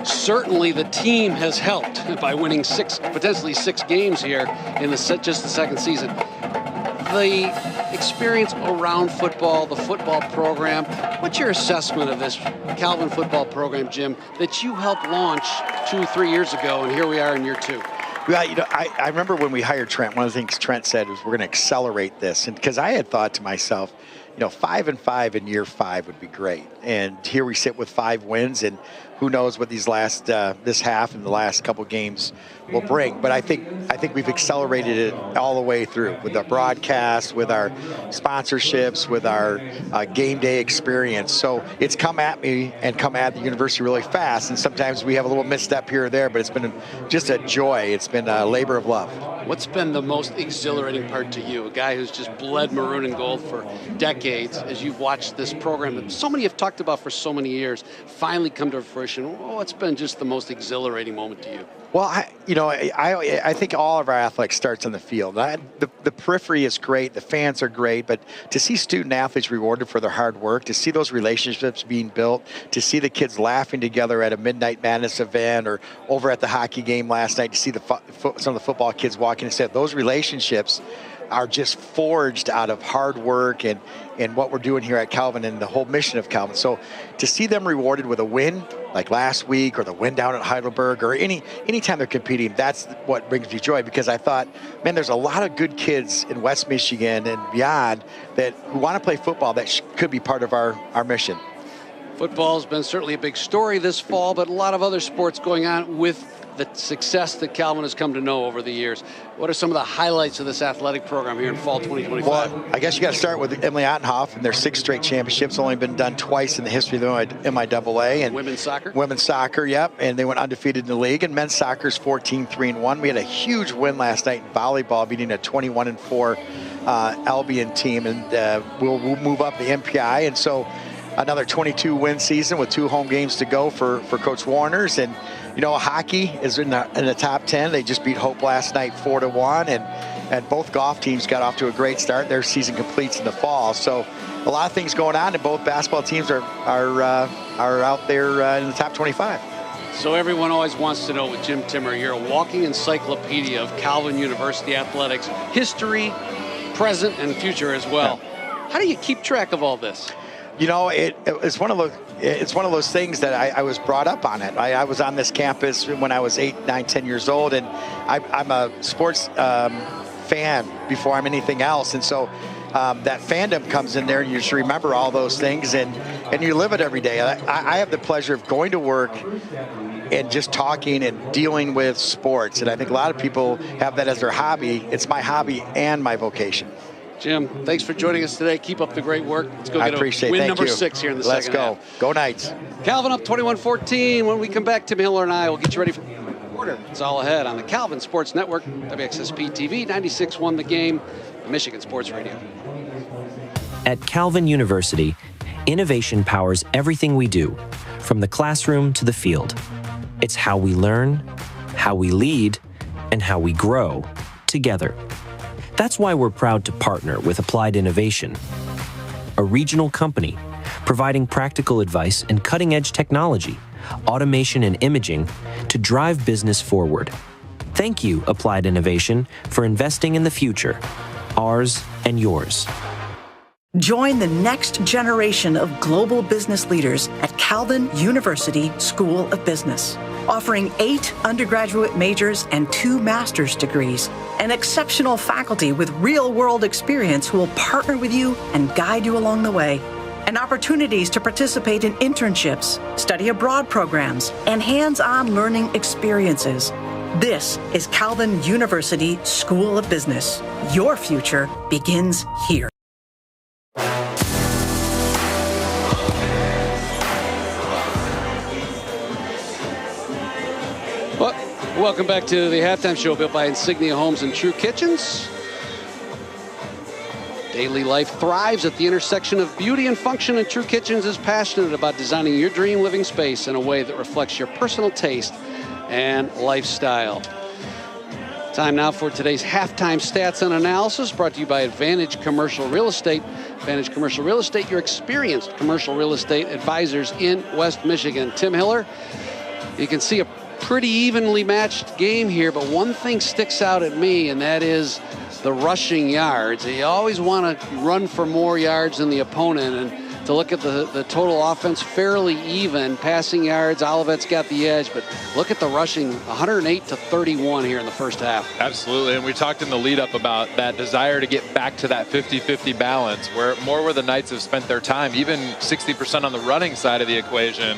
Certainly the team has helped by winning potentially six games here in just the second season. The experience around football, the football program, what's your assessment of this Calvin football program, Jim, that you helped launch 2-3 years ago, and here we are in year 2? Well, you know, I remember when we hired Trent, one of the things Trent said was we're going to accelerate this. And because I had thought to myself, you know, 5-5 in year 5 would be great. And here we sit with 5 wins, and who knows what these this half and the last couple games will bring. But I think we've accelerated it all the way through with our broadcast, with our sponsorships, with our game day experience. So it's come at me and come at the university really fast. And sometimes we have a little misstep here or there, but it's been just a joy. It's been a labor of love. What's been the most exhilarating part to you? A guy who's just bled maroon and gold for decades, as you've watched this program that so many have talked about for so many years, finally come to fruition. What's been just the most exhilarating moment to you? Well, I think all of our athletics starts on the field. The periphery is great, the fans are great, but to see student athletes rewarded for their hard work, to see those relationships being built, to see the kids laughing together at a Midnight Madness event or over at the hockey game last night, to see some of the football kids walking and say those relationships are just forged out of hard work and what we're doing here at Calvin and the whole mission of Calvin. So to see them rewarded with a win like last week or the win down at Heidelberg or anytime they're competing, that's what brings me joy, because I thought, man, there's a lot of good kids in West Michigan and beyond who want to play football that could be part of our mission. Football has been certainly a big story this fall, but a lot of other sports going on with the success that Calvin has come to know over the years. What are some of the highlights of this athletic program here in fall 2025? Well, I guess you got to start with Emily Ottenhoff and their 6 straight championships. Only been done twice in the history of the MIAA. And women's soccer? Women's soccer, yep. And they went undefeated in the league. And men's soccer is 14-3-1. We had a huge win last night in volleyball, beating a 21-4 Albion team. And we'll move up the MPI. And so another 22-win season with 2 home games to go for Coach Warner's. And you know, hockey is in the top 10. They just beat Hope last night 4-1, and both golf teams got off to a great start. Their season completes in the fall. So a lot of things going on, and both basketball teams are out there in the top 25. So everyone always wants to know with Jim Timmer, you're a walking encyclopedia of Calvin University athletics, history, present, and future as well. Yeah. How do you keep track of all this? You know, it's one of those things that I was brought up on it. I was on this campus when I was 8, 9, 10 years old, and I'm a sports fan before I'm anything else. And so that fandom comes in there, and you just remember all those things, and you live it every day. I have the pleasure of going to work and just talking and dealing with sports. And I think a lot of people have that as their hobby. It's my hobby and my vocation. Jim, thanks for joining us today. Keep up the great work. Let's go get a win number 6 here in the second half. Let's go. Go Knights. Calvin up 21-14. When we come back, Tim Hiller and I will get you ready for quarter. It's all ahead on the Calvin Sports Network, WXSP TV, 96.1 The Game, Michigan Sports Radio. At Calvin University, innovation powers everything we do, from the classroom to the field. It's how we learn, how we lead, and how we grow together. That's why we're proud to partner with Applied Innovation, a regional company providing practical advice and cutting-edge technology, automation and imaging to drive business forward. Thank you, Applied Innovation, for investing in the future, ours and yours. Join the next generation of global business leaders at Calvin University School of Business, offering 8 undergraduate majors and 2 master's degrees, and exceptional faculty with real-world experience who will partner with you and guide you along the way, and opportunities to participate in internships, study abroad programs, and hands-on learning experiences. This is Calvin University School of Business. Your future begins here. Welcome back to the halftime show built by Insignia Homes and True Kitchens. Daily life thrives at the intersection of beauty and function, and True Kitchens is passionate about designing your dream living space in a way that reflects your personal taste and lifestyle. Time now for today's halftime stats and analysis, brought to you by Advantage Commercial Real Estate. Advantage Commercial Real Estate, your experienced commercial real estate advisors in West Michigan. Tim Hiller, you can see a pretty evenly matched game here, but one thing sticks out at me, and that is the rushing yards. You always want to run for more yards than the opponent, and to look at the total offense, fairly even. Passing yards, Olivet's got the edge, but look at the rushing, 108 to 31 here in the first half. Absolutely, and we talked in the lead up about that desire to get back to that 50-50 balance, where the Knights have spent their time, even 60% on the running side of the equation.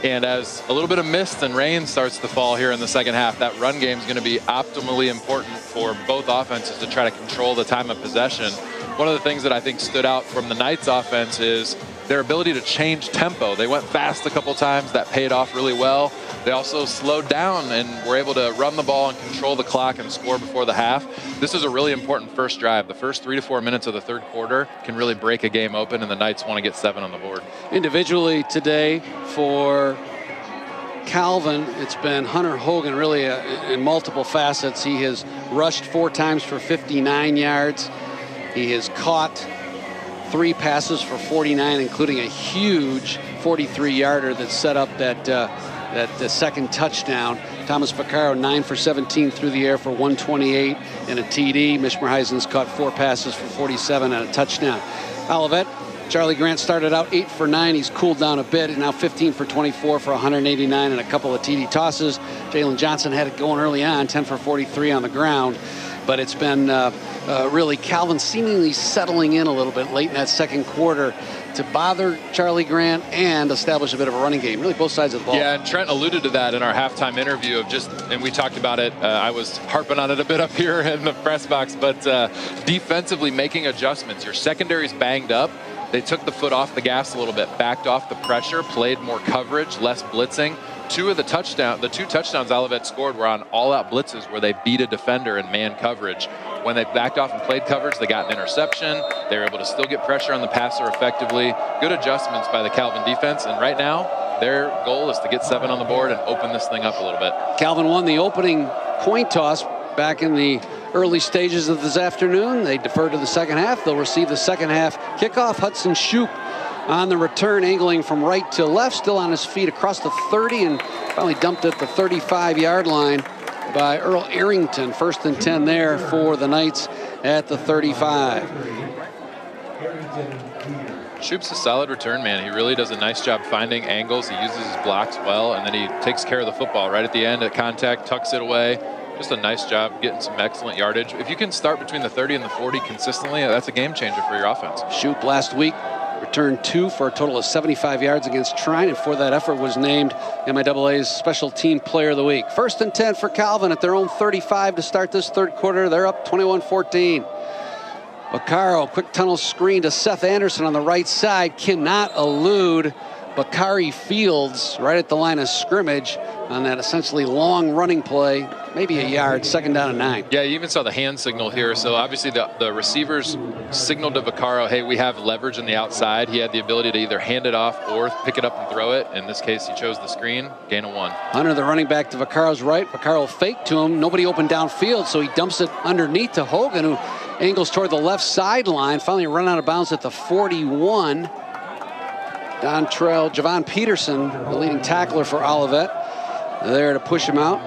And as a little bit of mist and rain starts to fall here in the second half, that run game is going to be optimally important for both offenses to try to control the time of possession. One of the things that I think stood out from the Knights offense is their ability to change tempo. They went fast a couple times. That paid off really well. They also slowed down and were able to run the ball and control the clock and score before the half. This is a really important first drive. The first 3 to 4 minutes of the third quarter can really break a game open, and the Knights want to get 7 on the board. Individually today for Calvin, it's been Hunter Hogan really in multiple facets. He has rushed 4 times for 59 yards. He has caught 3 passes for 49, including a huge 43-yarder that set up that second touchdown. Thomas Vaccaro 9 for 17 through the air for 128 and a TD. Mishmerheisen's caught 4 passes for 47 and a touchdown. Olivet, Charlie Grant started out 8 for 9. He's cooled down a bit, and now 15 for 24 for 189 and a couple of TD tosses. Jalen Johnson had it going early on, 10 for 43 on the ground. But it's been really Calvin seemingly settling in a little bit late in that second quarter to bother Charlie Grant and establish a bit of a running game, really both sides of the ball. Yeah, and Trent alluded to that in our halftime interview and we talked about it. I was harping on it a bit up here in the press box, but defensively making adjustments. Your secondary's banged up. They took the foot off the gas a little bit, backed off the pressure, played more coverage, less blitzing. The 2 touchdowns Olivet scored were on all-out blitzes where they beat a defender in man coverage. When they backed off and played coverage, they got an interception. They were able to still get pressure on the passer effectively. Good adjustments by the Calvin defense, and right now their goal is to get 7 on the board and open this thing up a little bit. Calvin won the opening coin toss back in the early stages of this afternoon. They defer to the second half. They'll receive the second half kickoff. Hudson Shoup on the return, angling from right to left, still on his feet across the 30, and finally dumped at the 35-yard line by Earl Arrington. 1st and 10 there for the Knights at the 35. Shoup's a solid return man. He really does a nice job finding angles. He uses his blocks well, and then he takes care of the football right at the end at contact, tucks it away. Just a nice job getting some excellent yardage. If you can start between the 30 and the 40 consistently, that's a game changer for your offense. Shoup last week returned 2 for a total of 75 yards against Trine, and for that effort was named MIAA's Special Team Player of the Week. 1st and 10 for Calvin at their own 35 to start this third quarter. They're up 21-14. Vaccaro, quick tunnel screen to Seth Anderson on the right side, cannot elude Bakari Fields right at the line of scrimmage. on that essentially long running play, maybe a yard, 2nd down and 9. Yeah, you even saw the hand signal here. So obviously the receivers signaled to Vaccaro, hey, we have leverage on the outside. He had the ability to either hand it off or pick it up and throw it. In this case, he chose the screen, gain of 1. Hunter, the running back, to Vaccaro's right. Vaccaro faked to him. Nobody open downfield, so he dumps it underneath to Hogan, who angles toward the left sideline. Finally run out of bounds at the 41. Dontrell Javon Peterson, the leading tackler for Olivet, there to push him out.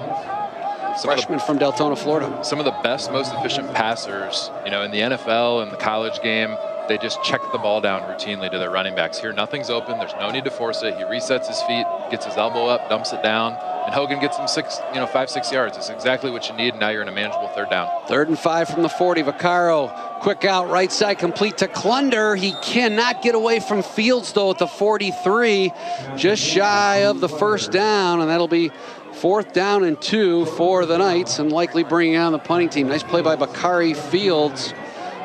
Freshman from Deltona, Florida. Some of the best, most efficient passers, in the NFL and the college game, they just check the ball down routinely to their running backs. Here, nothing's open. There's no need to force it. He resets his feet, gets his elbow up, dumps it down, and Hogan gets him 5-6 yards. It's exactly what you need. And now you're in a manageable 3rd down. 3rd and 5 from the 40. Vaccaro, quick out, right side, complete to Klunder. He cannot get away from Fields, though, at the 43, just shy of the 1st down, and that'll be 4th down and 2 for the Knights, and likely bringing on the punting team. Nice play by Bakari Fields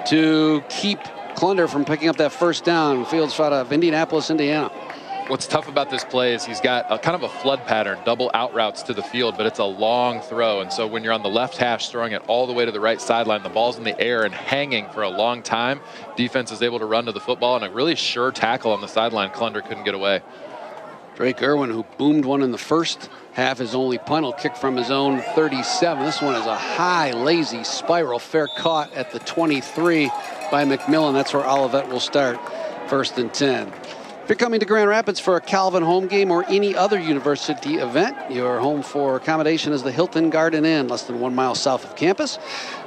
to keep Klunder from picking up that 1st down. Fields out of Indianapolis, Indiana. What's tough about this play is he's got a kind of a flood pattern, double out routes to the field, but it's a long throw. And so when you're on the left hash throwing it all the way to the right sideline, the ball's in the air and hanging for a long time. Defense is able to run to the football, and a really sure tackle on the sideline. Klunder couldn't get away. Drake Irwin, who boomed one in the first half, his only punt, will kick from his own 37. This one is a high, lazy spiral. Fair caught at the 23 by McMillan. That's where Olivet will start. 1st and 10. If you're coming to Grand Rapids for a Calvin home game or any other university event, your home for accommodation is the Hilton Garden Inn, less than 1 mile south of campus.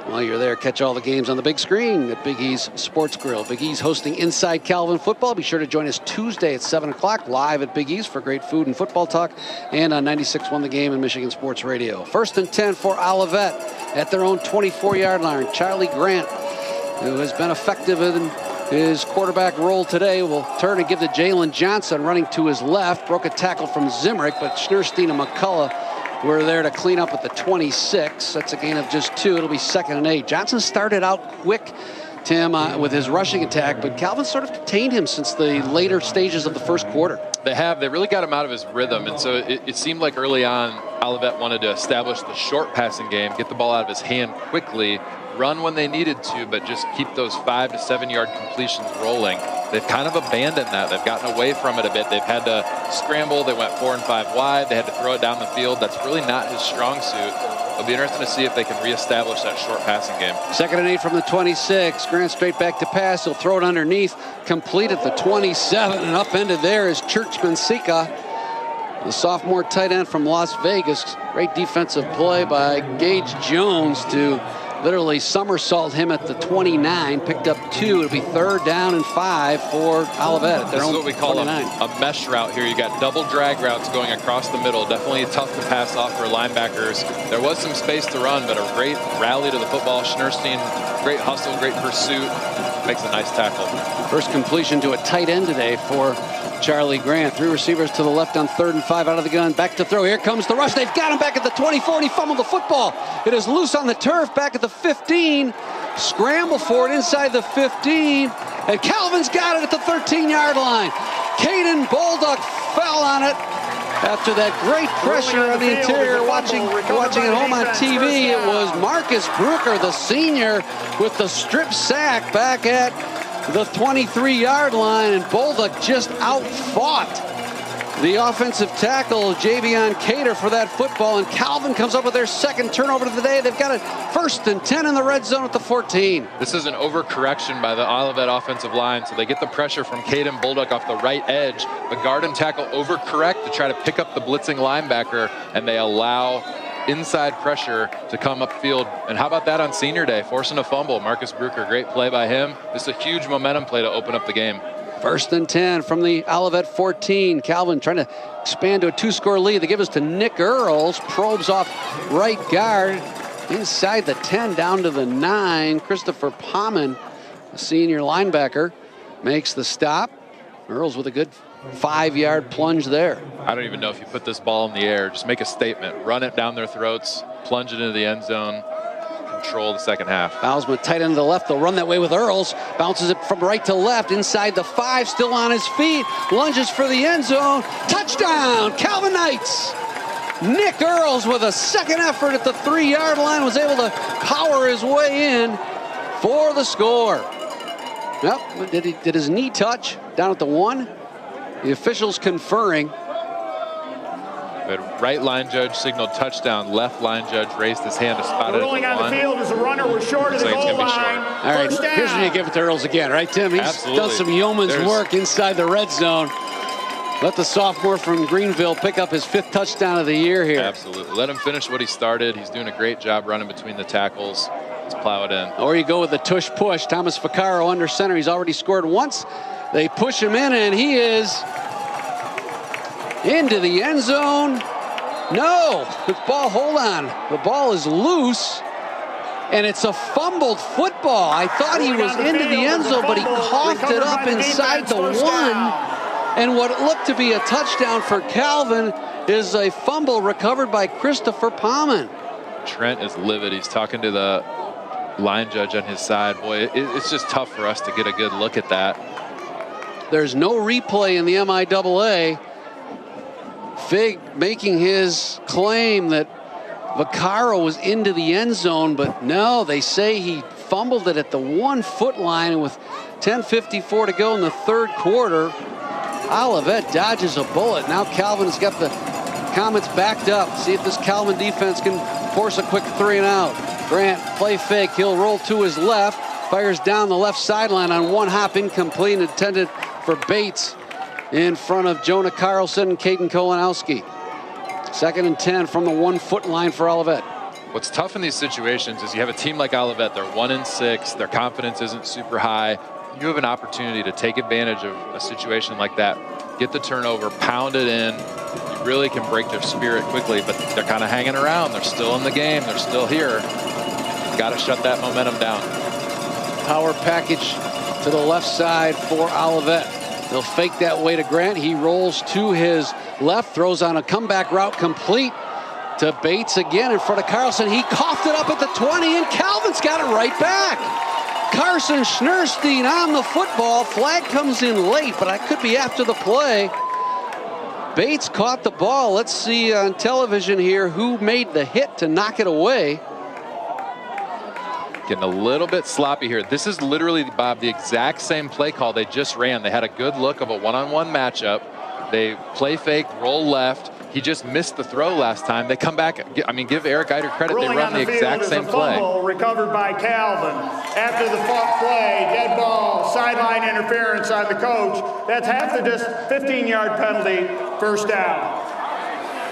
While you're there, catch all the games on the big screen at Big E's Sports Grill. Big E's hosting Inside Calvin Football. Be sure to join us Tuesday at 7 o'clock live at Big E's for great food and football talk, and on 96.1 The Game and Michigan Sports Radio. 1st and 10 for Olivet at their own 24-yard line. Charlie Grant, who has been effective in his quarterback role today, will turn and give to Jalen Johnson, running to his left. Broke a tackle from Zimrick, but Schneerstein and McCullough were there to clean up at the 26. That's a gain of just 2. It'll be 2nd and 8. Johnson started out quick, Tim, with his rushing attack, but Calvin sort of contained him since the later stages of the 1st quarter. They really got him out of his rhythm, and so it seemed like early on Olivet wanted to establish the short passing game, get the ball out of his hand quickly, run when they needed to, but just keep those 5 to 7 yard completions rolling. They've kind of abandoned that. They've gotten away from it a bit. They've had to scramble. They went 4 and 5 wide. They had to throw it down the field. That's really not his strong suit. It'll be interesting to see if they can reestablish that short passing game. 2nd and 8 from the 26. Grant straight back to pass. He'll throw it underneath. Complete at the 27. And upended there is Churchman Sika, the sophomore tight end from Las Vegas. Great defensive play by Gage Jones to literally somersault him at the 29. Picked up 2. It'll be 3rd down and 5 for Olivet. This is what we call a mesh route here. You got double drag routes going across the middle. Definitely tough to pass off for linebackers. There was some space to run, but a great rally to the football. Schneerstein, great hustle, great pursuit. Makes a nice tackle. First completion to a tight end today for Charlie Grant. 3 receivers to the left on 3rd and 5 out of the gun. Back to throw. Here comes the rush. They've got him back at the 24, and he fumbled the football. It is loose on the turf back at the 15. Scramble for it inside the 15. And Calvin's got it at the 13-yard line. Caden Bolduck fell on it after that great pressure on the interior. Watching at home on TV, it was Marcus Brucker, the senior, with the strip sack back at the 23-yard line, and Bolduck just outfought the offensive tackle, Javion Cater, for that football, and Calvin comes up with their 2nd turnover of the day. They've got it 1st and 10 in the red zone at the 14. This is an overcorrection by the Olivet offensive line, so they get the pressure from Caden Bolduck off the right edge. The guard and tackle overcorrect to try to pick up the blitzing linebacker, and they allow inside pressure to come upfield. And how about that on senior day, forcing a fumble? Marcus Brucker, great play by him. This is a huge momentum play to open up the game. 1st and 10 from the Olivet 14. Calvin trying to expand to a 2-score lead. They give us to Nick Earls. Probes off right guard. Inside the 10 down to the 9. Christopher Pommen, a senior linebacker, makes the stop. Earls with a good 5-yard plunge there. I don't even know if you put this ball in the air. Just make a statement. Run it down their throats. Plunge it into the end zone. Control the second half. Bowsman tight end to the left. They'll run that way with Earls. Bounces it from right to left. Inside the 5. Still on his feet. Lunges for the end zone. Touchdown, Calvin Knights. Nick Earls with a second effort at the 3-yard line was able to power his way in for the score. Yep, did his knee touch down at the 1? The officials conferring. But right line judge signaled touchdown. Left line judge raised his hand to spot it. Rolling on the field as the runner was short of the goal line. All right, here's when you give it to Earls again, right, Tim? He's done some yeoman's work inside the red zone. Let the sophomore from Greenville pick up his 5th touchdown of the year here. Absolutely. Let him finish what he started. He's doing a great job running between the tackles. Let's plow it in. Or you go with the tush push. Thomas Vaccaro under center. He's already scored once. They push him in, and he is into the end zone. No, the ball, hold on. The ball is loose, and it's a fumbled football. I thought he was into the end zone, but he coughed it up inside the 1. And what looked to be a touchdown for Calvin is a fumble recovered by Christopher Palman. Trent is livid. He's talking to the line judge on his side. Boy, it's just tough for us to get a good look at that. There's no replay in the MIAA. Fig making his claim that Vaccaro was into the end zone, but no, they say he fumbled it at the 1-foot line, and with 10:54 to go in the 3rd quarter, Olivet dodges a bullet. Now Calvin's got the Comets backed up. See if this Calvin defense can force a quick 3 and out. Grant, play fake. He'll roll to his left. Fires down the left sideline on 1 hop, incomplete, intended for Bates in front of Jonah Carlson and Caden Kolanowski. 2nd and 10 from the 1-foot line for Olivet. What's tough in these situations is you have a team like Olivet. They're 1-6. Their confidence isn't super high. You have an opportunity to take advantage of a situation like that. Get the turnover, pound it in. You really can break their spirit quickly, but they're kind of hanging around. They're still in the game. They're still here. Got to shut that momentum down. Power package to the left side for Olivet. They'll fake that way to Grant. He rolls to his left, throws on a comeback route complete to Bates again in front of Carlson. He coughed it up at the 20, and Calvin's got it right back. Carson Schneerstein on the football. Flag comes in late, but I could be after the play. Bates caught the ball. Let's see on television here who made the hit to knock it away. Getting a little bit sloppy here. This is literally, Bob, the exact same play call they just ran. They had a good look of a one-on-one matchup. They play fake, roll left. He just missed the throw last time. They come back. I mean, give Eric Eider credit. They run the exact same play. Recovered by Calvin. After the play, dead ball, sideline interference on the coach. That's half the 15-yard penalty, 1st down.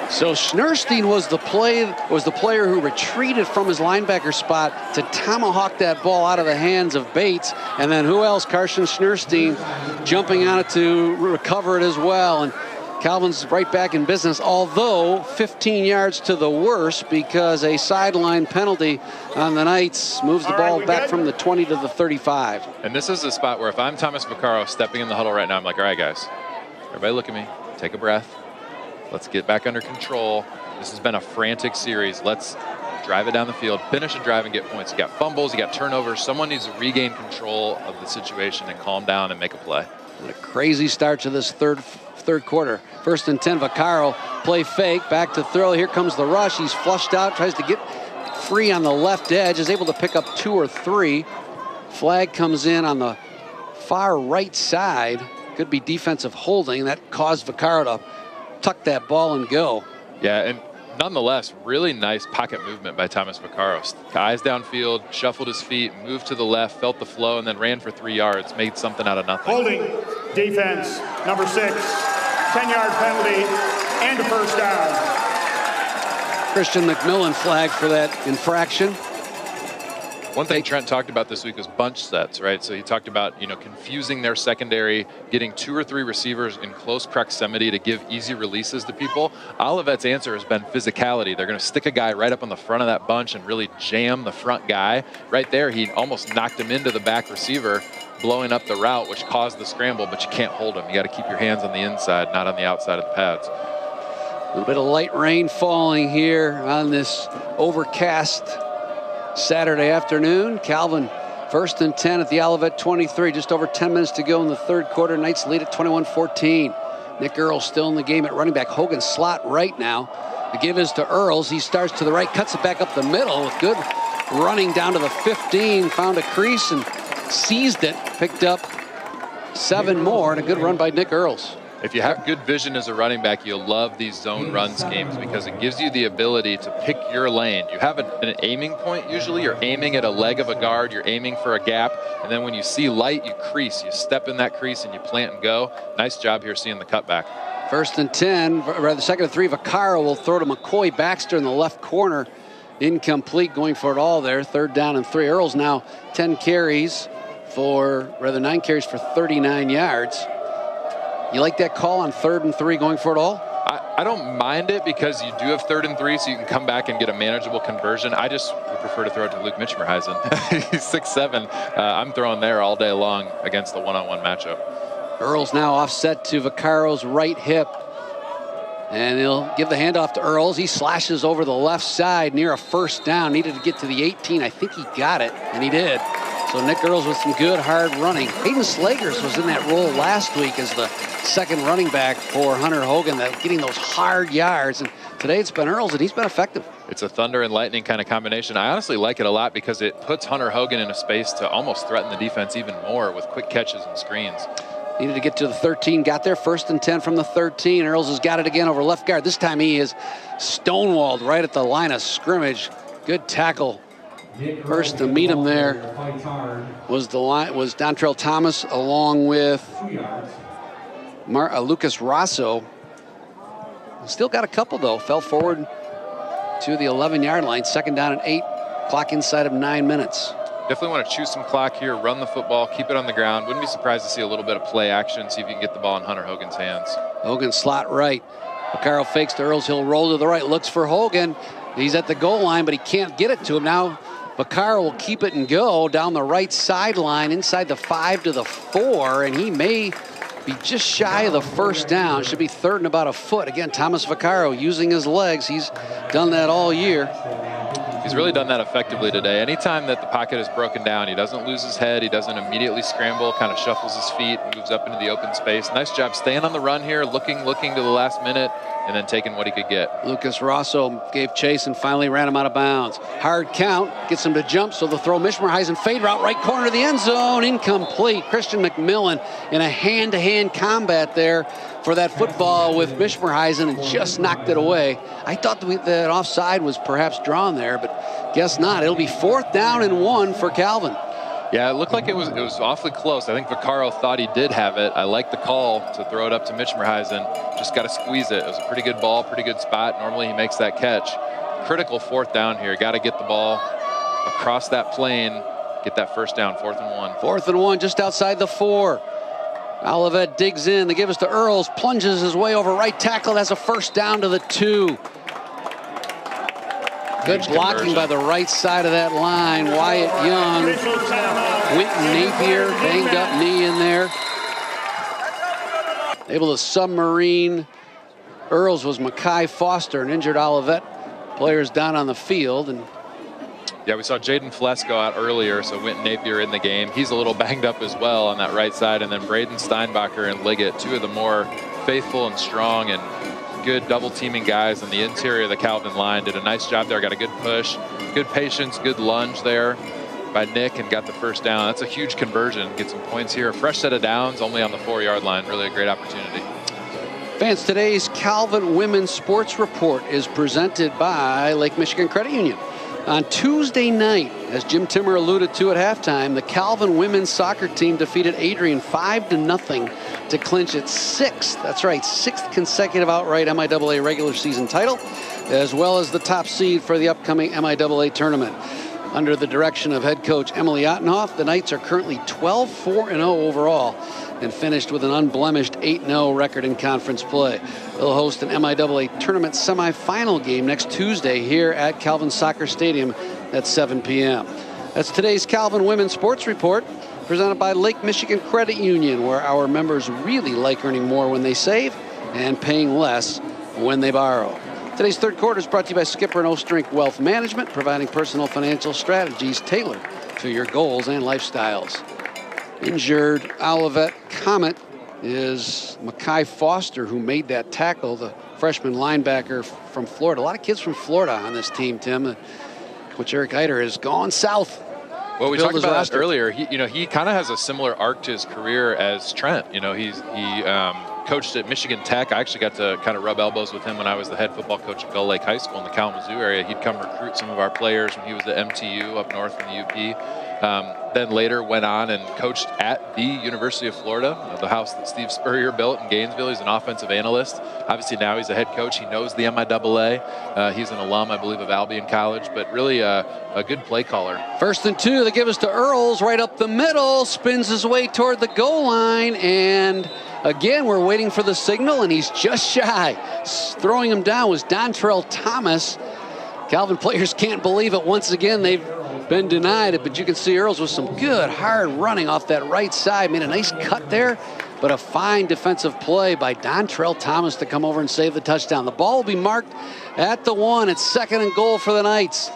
So Schneerstein was the player who retreated from his linebacker spot to tomahawk that ball out of the hands of Bates. And then who else? Carson Schneerstein jumping on it to recover it as well. And Calvin's right back in business, although 15 yards to the worse because a sideline penalty on the Knights moves the ball back from the 20 to the 35. And this is a spot where if I'm Thomas Vaccaro stepping in the huddle right now, I'm like, all right, guys, everybody look at me, take a breath. Let's get back under control. This has been a frantic series. Let's drive it down the field, finish a drive and get points. You got fumbles, you got turnovers. Someone needs to regain control of the situation and calm down and make a play. What a crazy start to this third quarter. 1st and 10, Vaccaro, play fake, back to throw. Here comes the rush. He's flushed out, tries to get free on the left edge, is able to pick up 2 or 3. Flag comes in on the far right side. Could be defensive holding. That caused Vaccaro to tuck that ball and go. Yeah, and nonetheless, really nice pocket movement by Thomas Vaccaro. Eyes downfield, shuffled his feet, moved to the left, felt the flow, and then ran for 3 yards, made something out of nothing. Holding defense, number 6, 10-yard penalty, and a 1st down. Christian McMillan flagged for that infraction. One thing Trent talked about this week was bunch sets, right? So he talked about, confusing their secondary, getting 2 or 3 receivers in close proximity to give easy releases to people. Olivet's answer has been physicality. They're going to stick a guy right up on the front of that bunch and really jam the front guy. Right there, he almost knocked him into the back receiver, blowing up the route, which caused the scramble, but you can't hold him. You got to keep your hands on the inside, not on the outside of the pads. A little bit of light rain falling here on this overcast Saturday afternoon. Calvin, 1st and 10 at the Olivet 23. Just over 10 minutes to go in the 3rd quarter. Knights lead at 21-14. Nick Earl still in the game at running back. Hogan slot right now. The give is to Earls. He starts to the right, cuts it back up the middle with good running down to the 15. Found a crease and seized it. Picked up 7 more, and a good run by Nick Earls. If you have good vision as a running back, you'll love these zone run schemes because it gives you the ability to pick your lane. You have an aiming point usually. You're aiming at a leg of a guard. You're aiming for a gap. And then when you see light, you crease. You step in that crease and you plant and go. Nice job here seeing the cutback. 1st and 10, rather 2nd and 3. Vaccaro will throw to McCoy Baxter in the left corner. Incomplete, going for it all there. 3rd down and 3. Earls now 9 carries for 39 yards. You like that call on 3rd and 3 going for it all? I don't mind it because you do have 3rd and 3, so you can come back and get a manageable conversion. I just would prefer to throw it to Luke Mitchmerheisen. He's 6'7". I'm throwing there all day long against the one-on-one matchup. Earls now offset to Vaccaro's right hip. And he'll give the handoff to Earls. He slashes over the left side near a 1st down. Needed to get to the 18. I think he got it, and he did. So Nick Earls with some good hard running. Hayden Slagers was in that role last week as the 2nd running back for Hunter Hogan, that getting those hard yards. And today it's been Earls, and he's been effective. It's a thunder and lightning kind of combination. I honestly like it a lot because it puts Hunter Hogan in a space to almost threaten the defense even more with quick catches and screens. Needed to get to the 13, got there 1st and 10 from the 13. Earls has got it again over left guard. This time he is stonewalled right at the line of scrimmage. Good tackle. First to meet him there was Dontrell Thomas along with Lucas Rosso. Still got a couple though. Fell forward to the 11-yard line. 2nd down and 8. Clock inside of 9 minutes. Definitely want to chew some clock here, run the football, keep it on the ground. Wouldn't be surprised to see a little bit of play action, see if you can get the ball in Hunter Hogan's hands. Hogan slot right. Vaccaro fakes to Earls. He'll roll to the right, looks for Hogan. He's at the goal line, but he can't get it to him. Now Vaccaro will keep it and go down the right sideline inside the 5 to the 4, and he may be just shy of the 1st down. Should be 3rd and about a foot. Again, Thomas Vaccaro using his legs. He's done that all year. He's really done that effectively today. Anytime that the pocket is broken down, he doesn't lose his head. He doesn't immediately scramble, kind of shuffles his feet, moves up into the open space. Nice job staying on the run here, looking to the last minute, and then taking what he could get. Lucas Rosso gave chase and finally ran him out of bounds. Hard count, gets him to jump, so they'll throw Mitchmerheisen fade route right corner of the end zone. Incomplete. Christian McMillan in a hand-to-hand combat there for that football with Mitchmerheisen and just knocked it away. I thought that offside was perhaps drawn there, but guess not. It'll be 4th down and 1 for Calvin. Yeah, it looked like it was awfully close. I think Vaccaro thought he did have it. I like the call to throw it up to Mitchmerheisen. Just got to squeeze it. It was a pretty good ball, pretty good spot. Normally he makes that catch. Critical 4th down here. Got to get the ball across that plane, get that 1st down, 4th and 1. 4th and 1, just outside the 4. Olivet digs in. They give us to Earls. Plunges his way over right tackle. That's a 1st down to the 2. Good blocking by the right side of that line. Wyatt Young, Quentin Napier, banged up knee in there. Able to submarine. Earls was Mackay Foster, an injured Olivet. Players down on the field. And yeah, we saw Jaden Flesko out earlier, so Quentin Napier in the game. He's a little banged up as well on that right side. And then Braden Steinbacher and Liggett, 2 of the more faithful and strong and good double teaming guys in the interior of the Calvin line. Did a nice job there. Got a good push, good patience, good lunge there by Nick, and got the 1st down. That's a huge conversion. Get some points here. A fresh set of downs only on the 4-yard line. Really a great opportunity. Fans, today's Calvin Women's Sports Report is presented by Lake Michigan Credit Union. On Tuesday night, as Jim Timmer alluded to at halftime, the Calvin women's soccer team defeated Adrian 5-0 to clinch its 6th, that's right, 6th consecutive outright MIAA regular season title, as well as the top seed for the upcoming MIAA tournament. Under the direction of head coach Emily Ottenhoff, the Knights are currently 12-4-0 overall and finished with an unblemished 8-0 record in conference play. They'll host an MIAA tournament semifinal game next Tuesday here at Calvin Soccer Stadium at 7 p.m. That's today's Calvin Women's Sports Report, presented by Lake Michigan Credit Union, where our members really like earning more when they save and paying less when they borrow. Today's third quarter is brought to you by Skipper and Ostrink Wealth Management, providing personal financial strategies tailored to your goals and lifestyles. Injured Olivet Comet is Mackay Foster, who made that tackle. The freshman linebacker from Florida. A lot of kids from Florida on this team, Tim. Coach Eric Eider has gone south. Well, we talked about that earlier. He kind of has a similar arc to his career as Trent. He coached at Michigan Tech. I actually got to kind of rub elbows with him when I was the head football coach at Gull Lake High School in the Kalamazoo area. He'd come recruit some of our players when he was at MTU up north in the UP. Then later went on and coached at the University of Florida, the house that Steve Spurrier built in Gainesville. He's an offensive analyst. Obviously now he's a head coach. He knows the MIAA. He's an alum, I believe, of Albion College, but really a good play caller. 1st and 2, they give us to Earls right up the middle, spins his way toward the goal line, and again, we're waiting for the signal, and he's just shy. Throwing him down was Dontrell Thomas. Calvin players can't believe it. Once again, they've been denied it, but you can see Earls with some good hard running off that right side. Made a nice cut there, but a fine defensive play by Dontrell Thomas to come over and save the touchdown. The ball will be marked at the 1. It's 2nd and goal for the Knights.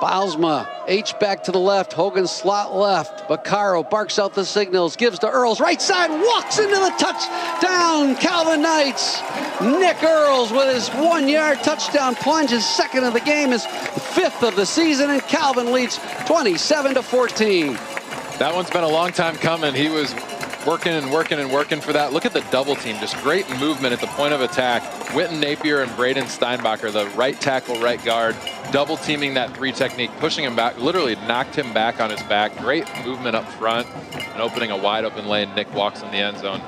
Baalsma, H-back to the left, Hogan slot left. Vaccaro barks out the signals, gives to Earls, right side, walks into the touchdown, Calvin Knights. Nick Earls with his 1-yard touchdown plunge, his 2nd of the game, his 5th of the season, and Calvin leads 27-14. That one's been a long time coming. He was working and working and working for that. Look at the double team, just great movement at the point of attack. Witten Napier and Braden Steinbacher, the right tackle, right guard, double teaming that 3 technique, pushing him back, literally knocked him back on his back. Great movement up front and opening a wide open lane. Nick walks in the end zone.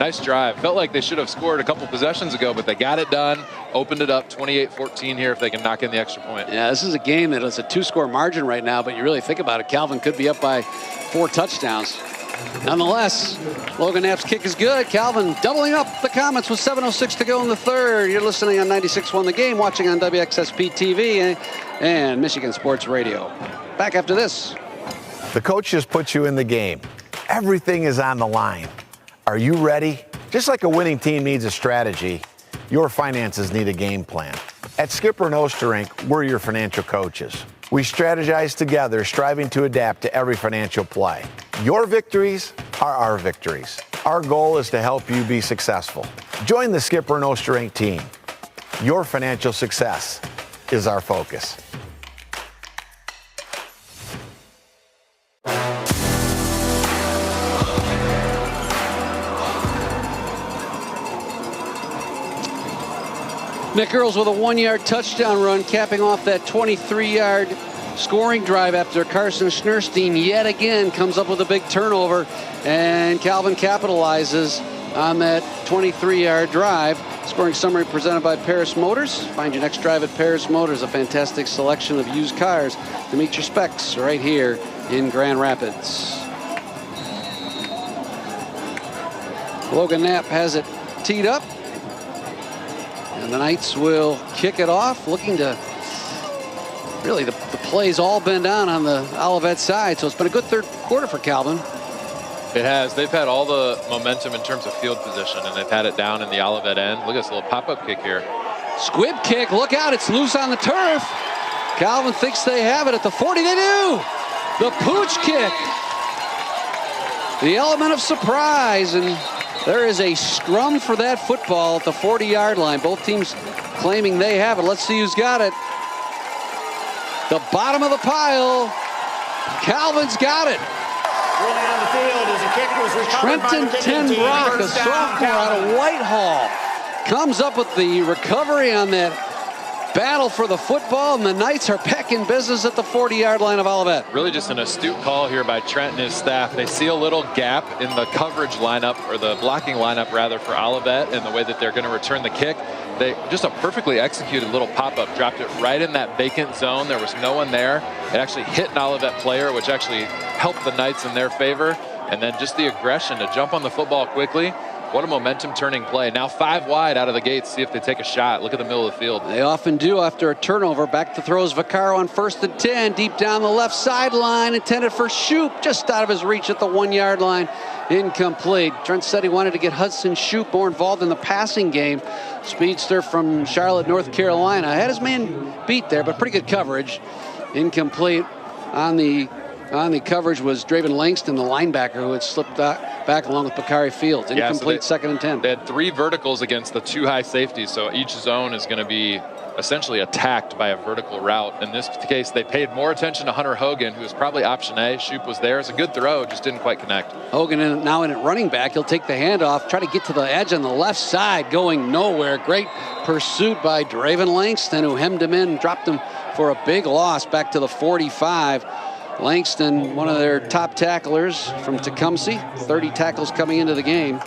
Nice drive. Felt like they should have scored a couple possessions ago, but they got it done. Opened it up 28-14 here if they can knock in the extra point. Yeah, this is a game that is a 2-score margin right now, but you really think about it, Calvin could be up by 4 touchdowns. Nonetheless, Logan Knapp's kick is good. Calvin doubling up the Comets with 7:06 to go in the 3rd. You're listening on 96.1 The Game, watching on WXSP TV and Michigan Sports Radio. Back after this. The coach just put you in the game. Everything is on the line. Are you ready? Just like a winning team needs a strategy, your finances need a game plan. At Skipper and Osterink, we're your financial coaches. We strategize together, striving to adapt to every financial play. Your victories are our victories. Our goal is to help you be successful. Join the Skipper and Osterink team. Your financial success is our focus. Nick Earls with a 1-yard touchdown run, capping off that 23-yard scoring drive after Carson Schneerstein yet again comes up with a big turnover, and Calvin capitalizes on that 23-yard drive. Scoring summary presented by Paris Motors. Find your next drive at Paris Motors, a fantastic selection of used cars to meet your specs right here in Grand Rapids. Logan Knapp has it teed up. And the Knights will kick it off, looking to really the play's all been down on the Olivet side. So it's been a good 3rd quarter for Calvin. It has. They've had all the momentum in terms of field position, and they've had it down in the Olivet end. Look at this little pop-up kick here. Squib kick. Look out. It's loose on the turf. Calvin thinks they have it at the 40. They do. The pooch kick. The element of surprise, and there is a scrum for that football at the 40-yard line. Both teams claiming they have it. Let's see who's got it. The bottom of the pile. Calvin's got it. Rolling on the field as the kick was recovered by the kicking team. Tenbrock, a sophomore out of Whitehall, comes up with the recovery on that battle for the football, and the Knights are back in business at the 40-yard line of Olivet. Really just an astute call here by Trent and his staff. They see a little gap in the coverage lineup, or the blocking lineup rather, for Olivet, and the way that they're going to return the kick. They just a perfectly executed little pop-up, dropped it right in that vacant zone. There was no one there. It actually hit an Olivet player, which actually helped the Knights in their favor. And then just the aggression to jump on the football quickly. What a momentum-turning play. Now 5 wide out of the gate. See if they take a shot. Look at the middle of the field. They often do after a turnover. Back to throws Vaccaro on 1st and 10. Deep down the left sideline. Intended for Shoup. Just out of his reach at the 1-yard line. Incomplete. Trent said he wanted to get Hudson Shoup more involved in the passing game. Speedster from Charlotte, North Carolina. Had his man beat there, but pretty good coverage. Incomplete. On the coverage was Draven Langston, the linebacker, who had slipped out back along with Bakari Fields. Incomplete, second and 10. They had 3 verticals against the 2 high safeties, so each zone is going to be essentially attacked by a vertical route. In this case, they paid more attention to Hunter Hogan, who was probably option A. Shoop was there. It's a good throw, just didn't quite connect. Hogan now in at running back. He'll take the handoff, try to get to the edge on the left side, going nowhere. Great pursuit by Draven Langston, who hemmed him in and dropped him for a big loss back to the 45. Langston, one of their top tacklers from Tecumseh, 30 tackles coming into the game.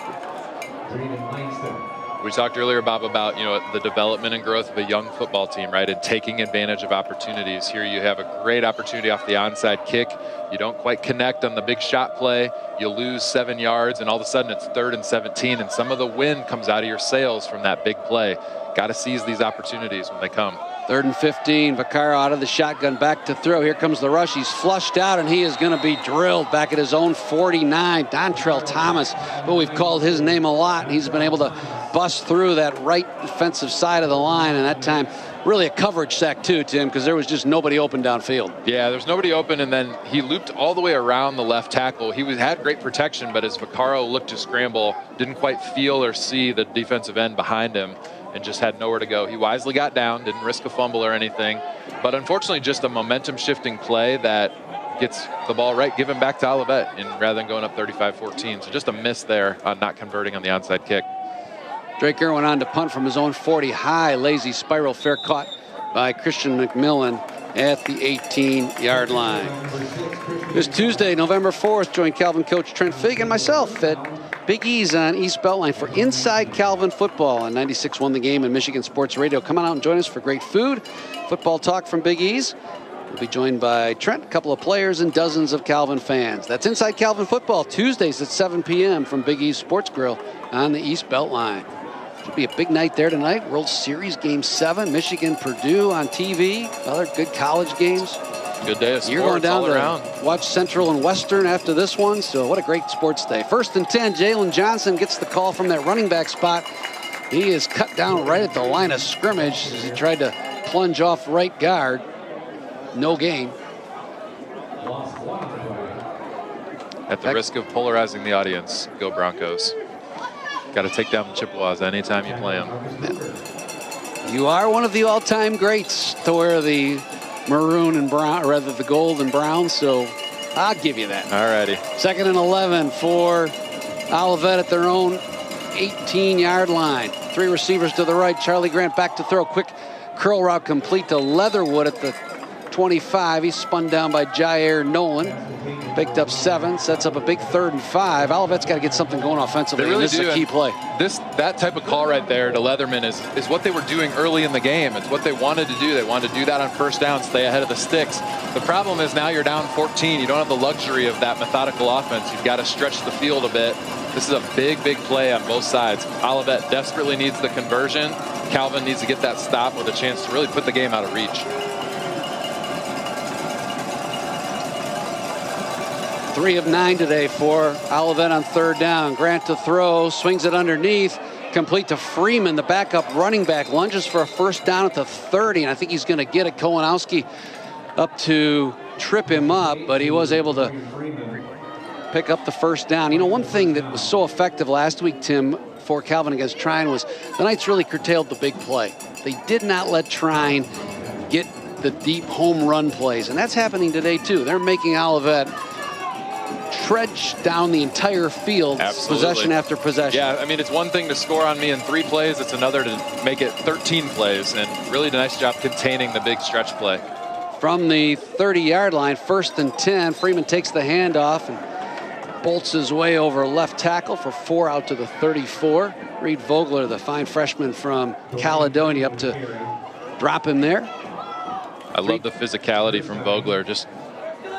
We talked earlier, Bob, about the development and growth of a young football team, right? And taking advantage of opportunities. Here you have a great opportunity off the onside kick. You don't quite connect on the big shot play. You lose 7 yards, and all of a sudden it's 3rd and 17, and some of the wind comes out of your sails from that big play. Got to seize these opportunities when they come. 3rd and 15. Vaccaro out of the shotgun, back to throw. Here comes the rush. He's flushed out, and he is going to be drilled back at his own 49. Dontrell Thomas, who we've called his name a lot. He's been able to bust through that right defensive side of the line, and that time really a coverage sack too, Tim, because there was just nobody open downfield. Yeah, there's nobody open, and then he looped all the way around the left tackle. He had great protection, but as Vaccaro looked to scramble, didn't quite feel or see the defensive end behind him and just had nowhere to go. He wisely got down, didn't risk a fumble or anything, but unfortunately just a momentum shifting play that gets the ball right given back to Olivet, and rather than going up 35-14. So just a miss there on not converting on the onside kick. Drake Irwin on to punt from his own 40. High, lazy spiral, fair caught by Christian McMillan at the 18-yard line. This Tuesday, November 4th, join Calvin coach Trent Figg and myself at Big E's on East Beltline for Inside Calvin Football on 96.1 The Game and Michigan Sports Radio. Come on out and join us for great food, football talk from Big E's. We'll be joined by Trent, a couple of players, and dozens of Calvin fans. That's Inside Calvin Football, Tuesdays at 7 p.m. from Big E's Sports Grill on the East Beltline. Should be a big night there tonight. World Series Game 7, Michigan-Purdue on TV. Other good college games. Good day of sports. You're going down all around. to watch Central and Western after this one, so what a great sports day. 1st and 10, Jalen Johnson gets the call from that running back spot. He is cut down right at the line of scrimmage as he tried to plunge off right guard. No gain. At the risk of polarizing the audience, go Broncos. Got to take down the Chippewas anytime you play them. You are one of the all-time greats to wear the maroon and brown, or rather the gold and brown, so I'll give you that. All righty. 2nd and 11 for Olivet at their own 18-yard line. 3 receivers to the right. Charlie Grant back to throw. Quick curl route complete to Leatherwood at the 25. He's spun down by Jair Nolan. Picked up 7, sets up a big 3rd and 5. Olivet's got to get something going offensively. They really this is a key play. That type of call right there to Leatherman is what they were doing early in the game. It's what they wanted to do. They wanted to do that on 1st down, stay ahead of the sticks. The problem is now you're down 14. You don't have the luxury of that methodical offense. You've got to stretch the field a bit. This is a big, big play on both sides. Olivet desperately needs the conversion. Calvin needs to get that stop with a chance to really put the game out of reach. 3 of 9 today for Olivet on 3rd down. Grant to throw, swings it underneath, complete to Freeman, the backup running back, lunges for a 1st down at the 30, and I think he's going to get it. Kolanowski up to trip him up, but he was able to pick up the 1st down. You know, one thing that was so effective last week, Tim, for Calvin against Trine was the Knights really curtailed the big play. They did not let Trine get the deep home run plays, and that's happening today too. They're making Olivet trudge down the entire field. Absolutely. Possession after possession. Yeah, I mean, it's one thing to score on me in 3 plays. It's another to make it 13 plays, and really a nice job containing the big stretch play. From the 30-yard line, 1st and 10, Freeman takes the handoff and bolts his way over left tackle for 4 out to the 34. Reed Vogler, the fine freshman from Caledonia, up to drop him there. I love the physicality from Vogler, just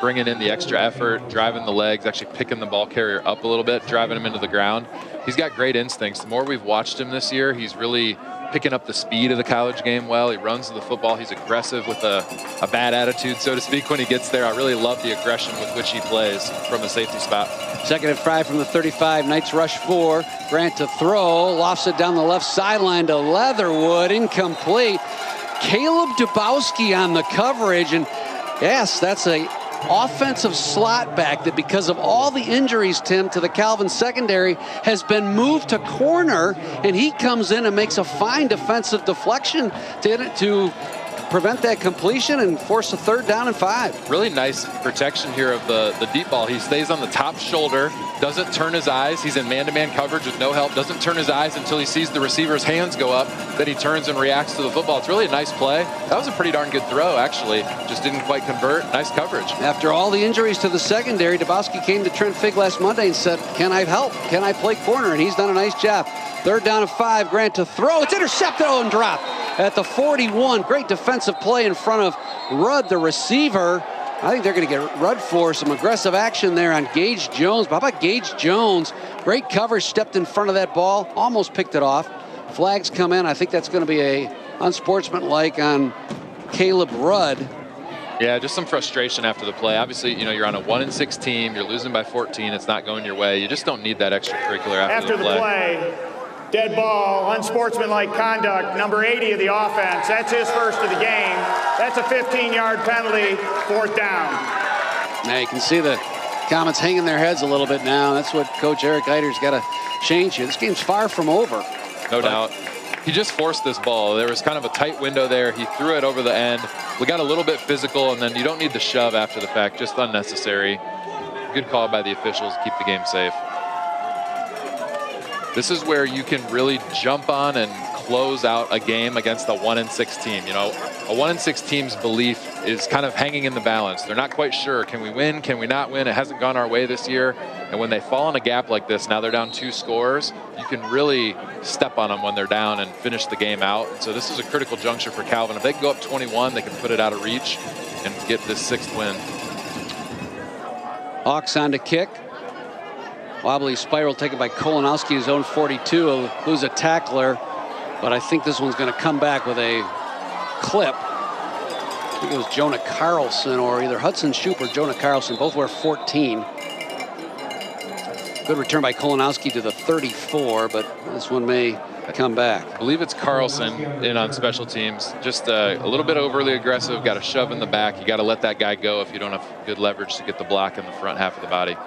bringing in the extra effort, driving the legs, actually picking the ball carrier up a little bit, driving him into the ground. He's got great instincts. The more we've watched him this year, he's really picking up the speed of the college game well. He runs to the football. He's aggressive with a bad attitude, so to speak, when he gets there. I really love the aggression with which he plays from the safety spot. 2nd and 5 from the 35. Knights rush 4. Grant to throw. Lofts it down the left sideline to Leatherwood. Incomplete. Caleb Dubowski on the coverage. And yes, that's a offensive slot back that, because of all the injuries, Tim, to the Calvin secondary, has been moved to corner, and he comes in and makes a fine defensive deflection to prevent that completion and force a 3rd down and 5. Really nice protection here of the deep ball. He stays on the top shoulder, doesn't turn his eyes. He's in man-to-man coverage with no help, doesn't turn his eyes until he sees the receiver's hands go up. Then he turns and reacts to the football. It's really a nice play. That was a pretty darn good throw, actually. Just didn't quite convert. Nice coverage. After all the injuries to the secondary, Dabowski came to Trent Figg last Monday and said, can I help? Can I play corner? And he's done a nice job. 3rd down and 5. Grant to throw. It's intercepted and dropped at the 41. Great defensive play in front of Rudd, the receiver. I think they're going to get Rudd for some aggressive action there on Gage Jones. But how about Gage Jones? Great coverage, stepped in front of that ball, almost picked it off. Flags come in. I think that's going to be a unsportsmanlike on Caleb Rudd. Yeah, just some frustration after the play. Obviously, you know, you're on a 1-6 team. You're losing by 14. It's not going your way. You just don't need that extracurricular after the play. Dead ball, unsportsmanlike conduct, number 80 of the offense. That's his first of the game. That's a 15-yard penalty, 4th down. Now you can see the comments hanging their heads a little bit now. That's what Coach Eric Eider's got to change here. This game's far from over. No doubt. He just forced this ball. There was kind of a tight window there. He threw it over the end. We got a little bit physical, and then you don't need the shove after the fact. Just unnecessary. Good call by the officials to keep the game safe. This is where you can really jump on and close out a game against a 1-6 team. You know, a 1-6 team's belief is kind of hanging in the balance. They're not quite sure. Can we win? Can we not win? It hasn't gone our way this year. And when they fall in a gap like this, now they're down 2 scores, you can really step on them when they're down and finish the game out. And so this is a critical juncture for Calvin. If they can go up 21, they can put it out of reach and get this 6th win. Hawks on to kick. Wobbly spiral taken by Kolanowski, his own 42, who's a tackler. But I think this one's going to come back with a clip. I think it was Jonah Carlson, or either Hudson Shoup or Jonah Carlson. Both wear 14. Good return by Kolanowski to the 34, but this one may come back. I believe it's Carlson in on special teams. Just a little bit overly aggressive, got a shove in the back. You got to let that guy go if you don't have good leverage to get the block in the front half of the body.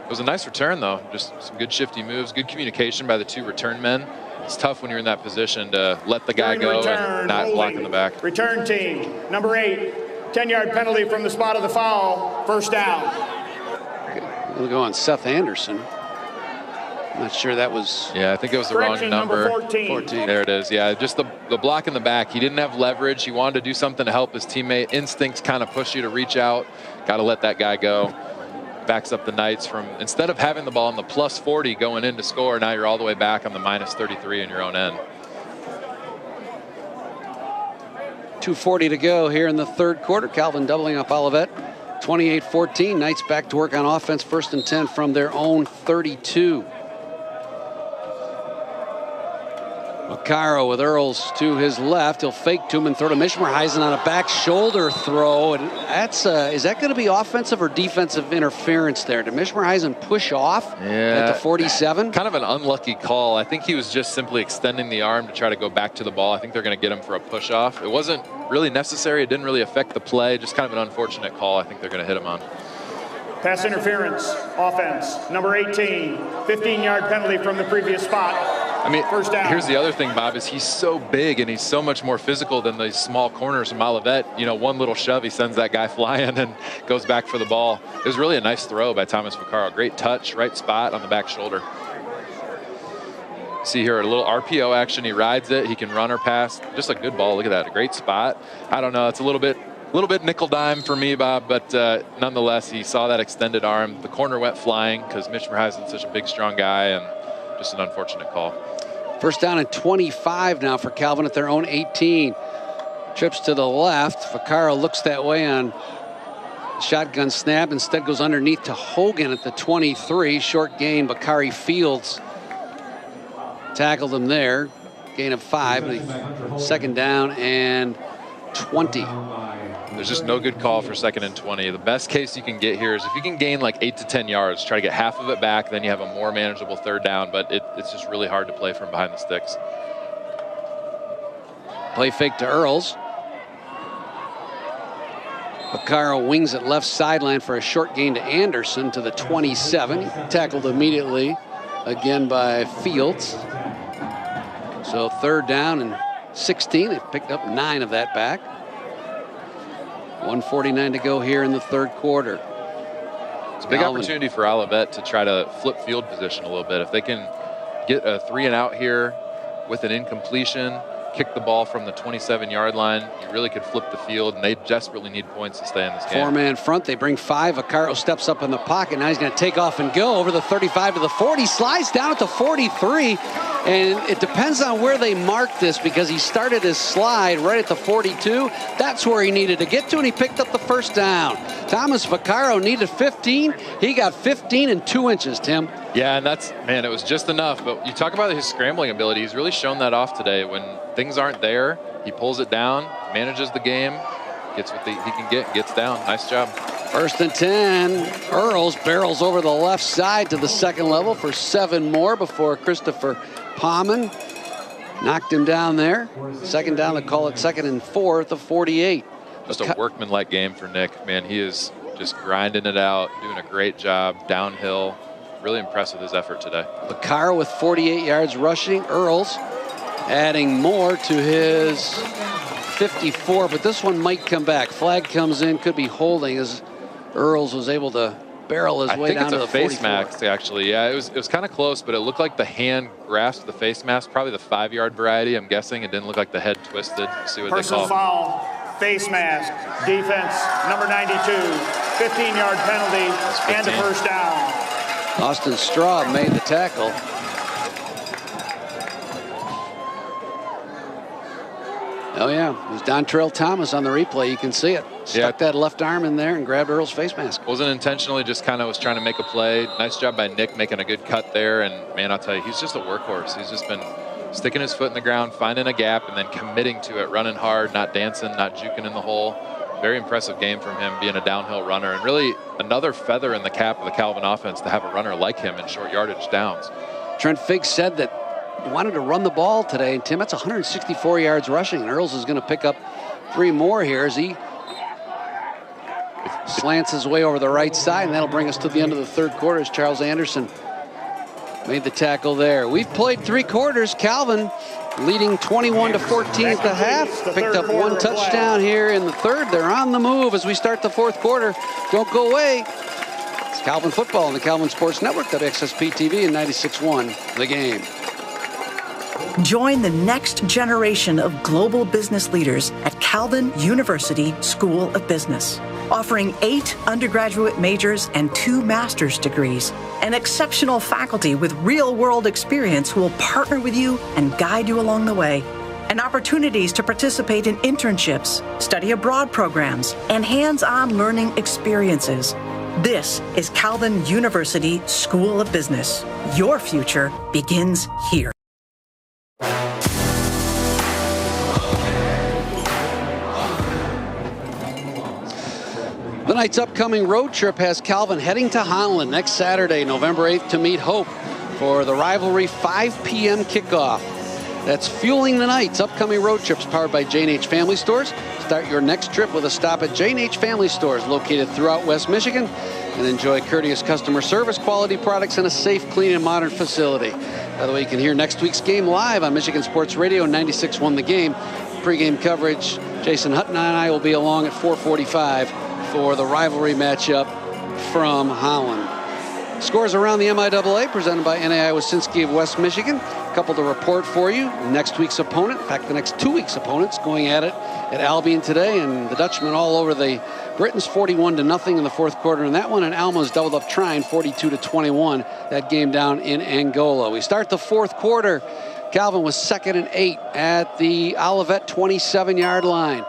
It was a nice return, though. Just some good shifty moves, good communication by the 2 return men. It's tough when you're in that position to let the guy go and not block in the back. Return team, number 8, 10-yard penalty from the spot of the foul, 1st down. We'll go on Seth Anderson. I'm not sure that was... Yeah, I think it was the wrong number. 14. There it is. Yeah, just the block in the back. He didn't have leverage. He wanted to do something to help his teammate. Instincts kind of push you to reach out. Got to let that guy go. Backs up the Knights from, instead of having the ball on the plus 40 going in to score, now you're all the way back on the minus 33 in your own end. 2:40 to go here in the 3rd quarter. Calvin doubling up Olivet. 28-14. Knights back to work on offense. 1st and 10 from their own 32. Macaro with Earls to his left. He'll fake to him and throw to Mishmerheisen on a back shoulder throw. And that's is that going to be offensive or defensive interference there? Did Mishmerheisen push off at the 47? Kind of an unlucky call. I think he was just simply extending the arm to try to go back to the ball. I think they're going to get him for a push off. It wasn't really necessary. It didn't really affect the play. Just kind of an unfortunate call. I think they're going to hit him on. Pass interference, offense, number 18, 15-yard penalty from the previous spot. I mean, 1st down. Here's the other thing, Bob, is he's so big and he's so much more physical than these small corners from Olivet. You know, one little shove, he sends that guy flying and goes back for the ball. It was really a nice throw by Thomas Vaccaro. Great touch, right spot on the back shoulder. See here a little RPO action. He rides it. He can run or pass. Just a good ball. Look at that. A great spot. I don't know. It's a little bit nickel dime for me, Bob, but nonetheless, he saw that extended arm. The corner went flying because Mishmerheisen's such a big, strong guy, and just an unfortunate call. 1st down and 25 now for Calvin at their own 18. Trips to the left. Vaccaro looks that way on shotgun snap. Instead goes underneath to Hogan at the 23. Short gain. Bakari Fields tackled him there. Gain of 5. 2nd down and 20. There's just no good call for 2nd and 20. The best case you can get here is if you can gain like 8 to 10 yards, try to get half of it back, then you have a more manageable 3rd down, but it's just really hard to play from behind the sticks. Play fake to Earls. Vaccaro wings it left sideline for a short gain to Anderson to the 27. Tackled immediately again by Fields. So 3rd down and 16. They picked up 9 of that back. 1:49 to go here in the 3rd quarter. It's a big opportunity for Olivet to try to flip field position a little bit. If they can get a 3 and out here with an incompletion, kick the ball from the 27-yard line, you really could flip the field, and they desperately need points to stay in this game. 4-man front. They bring 5. Vaccaro steps up in the pocket. Now he's going to take off and go over the 35 to the 40. Slides down at the 43. And it depends on where they mark this, because he started his slide right at the 42. That's where he needed to get to, and he picked up the 1st down. Thomas Vaccaro needed 15. He got 15 and 2 inches, Tim. Yeah, and that's, man, it was just enough. But you talk about his scrambling ability. He's really shown that off today. When things aren't there, he pulls it down, manages the game, gets what he can get, gets down. Nice job. 1st and 10. Earls barrels over the left side to the 2nd level for 7 more before Christopher Palman knocked him down there. 2nd down, they call it 2nd and 4 at the 48. Just a workmanlike game for Nick. Man, he is just grinding it out, doing a great job downhill. Really impressed with his effort today. Vaccaro with 48 yards rushing. Earls adding more to his 54, but this one might come back. Flag comes in, could be holding as Earls was able to barrel his way down to the 44. I think it's a face mask, actually. Yeah, it was kind of close, but it looked like the hand grasped the face mask, probably the 5-yard variety, I'm guessing. It didn't look like the head twisted. See what Personal they call. foul, face mask, defense, number 92, 15-yard penalty, and a 1st down. Austin Straub made the tackle. Oh, yeah. It was Dontrell Thomas on the replay. You can see it. Stuck that left arm in there and grabbed Earl's face mask. Wasn't intentionally, just kind of was trying to make a play. Nice job by Nick making a good cut there. And, man, I'll tell you, he's just a workhorse. He's just been sticking his foot in the ground, finding a gap, and then committing to it, running hard, not dancing, not juking in the hole. Very impressive game from him, being a downhill runner. And really another feather in the cap of the Calvin offense to have a runner like him in short yardage downs. Trent Figg said that he wanted to run the ball today. And, Tim, that's 164 yards rushing. And Earls is going to pick up 3 more here as he slants his way over the right side. And that'll bring us to the end of the 3rd quarter as Charles Anderson made the tackle there. We've played 3 quarters. Calvin leading 21-14 at the half. Picked up 1 touchdown here in the 3rd. They're on the move as we start the 4th quarter. Don't go away. It's Calvin football on the Calvin Sports Network, WXSP TV and 96.1 The Game. Join the next generation of global business leaders at Calvin University School of Business, offering 8 undergraduate majors and 2 master's degrees, and exceptional faculty with real-world experience who will partner with you and guide you along the way, and opportunities to participate in internships, study abroad programs, and hands-on learning experiences. This is Calvin University School of Business. Your future begins here. The Knights' upcoming road trip has Calvin heading to Holland next Saturday, November 8th, to meet Hope for the rivalry 5 p.m. kickoff. That's fueling the Knights' upcoming road trips powered by J&H Family Stores. Start your next trip with a stop at J&H Family Stores located throughout West Michigan and enjoy courteous customer service, quality products, and a safe, clean, and modern facility. By the way, you can hear next week's game live on Michigan Sports Radio 96.1 The Game. Pre-game coverage, Jason Hutton and I will be along at 4:45 for the rivalry matchup from Holland. Scores around the MIAA presented by NAI Wasinski of West Michigan. A couple to report for you. Next week's opponent, in fact, the next 2 weeks' opponents going at it at Albion today, and the Dutchmen all over the Britons 41-0 in the 4th quarter in that one, and Alma's doubled up trying 42-21 that game down in Angola. We start the 4th quarter. Calvin was 2nd and 8 at the Olivet 27-yard line.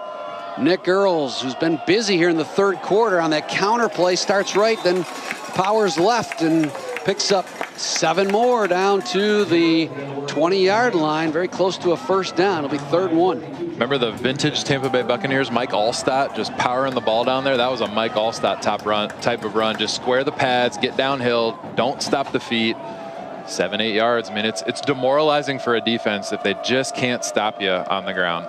Nick Earls, who's been busy here in the 3rd quarter on that counter play, starts right, then powers left and picks up 7 more down to the 20-yard line, very close to a 1st down. It'll be 3rd and 1. Remember the vintage Tampa Bay Buccaneers, Mike Allstott, just powering the ball down there? That was a Mike Allstott type of run. Just square the pads, get downhill, don't stop the feet. 7-8 yards. I mean, it's demoralizing for a defense if they just can't stop you on the ground.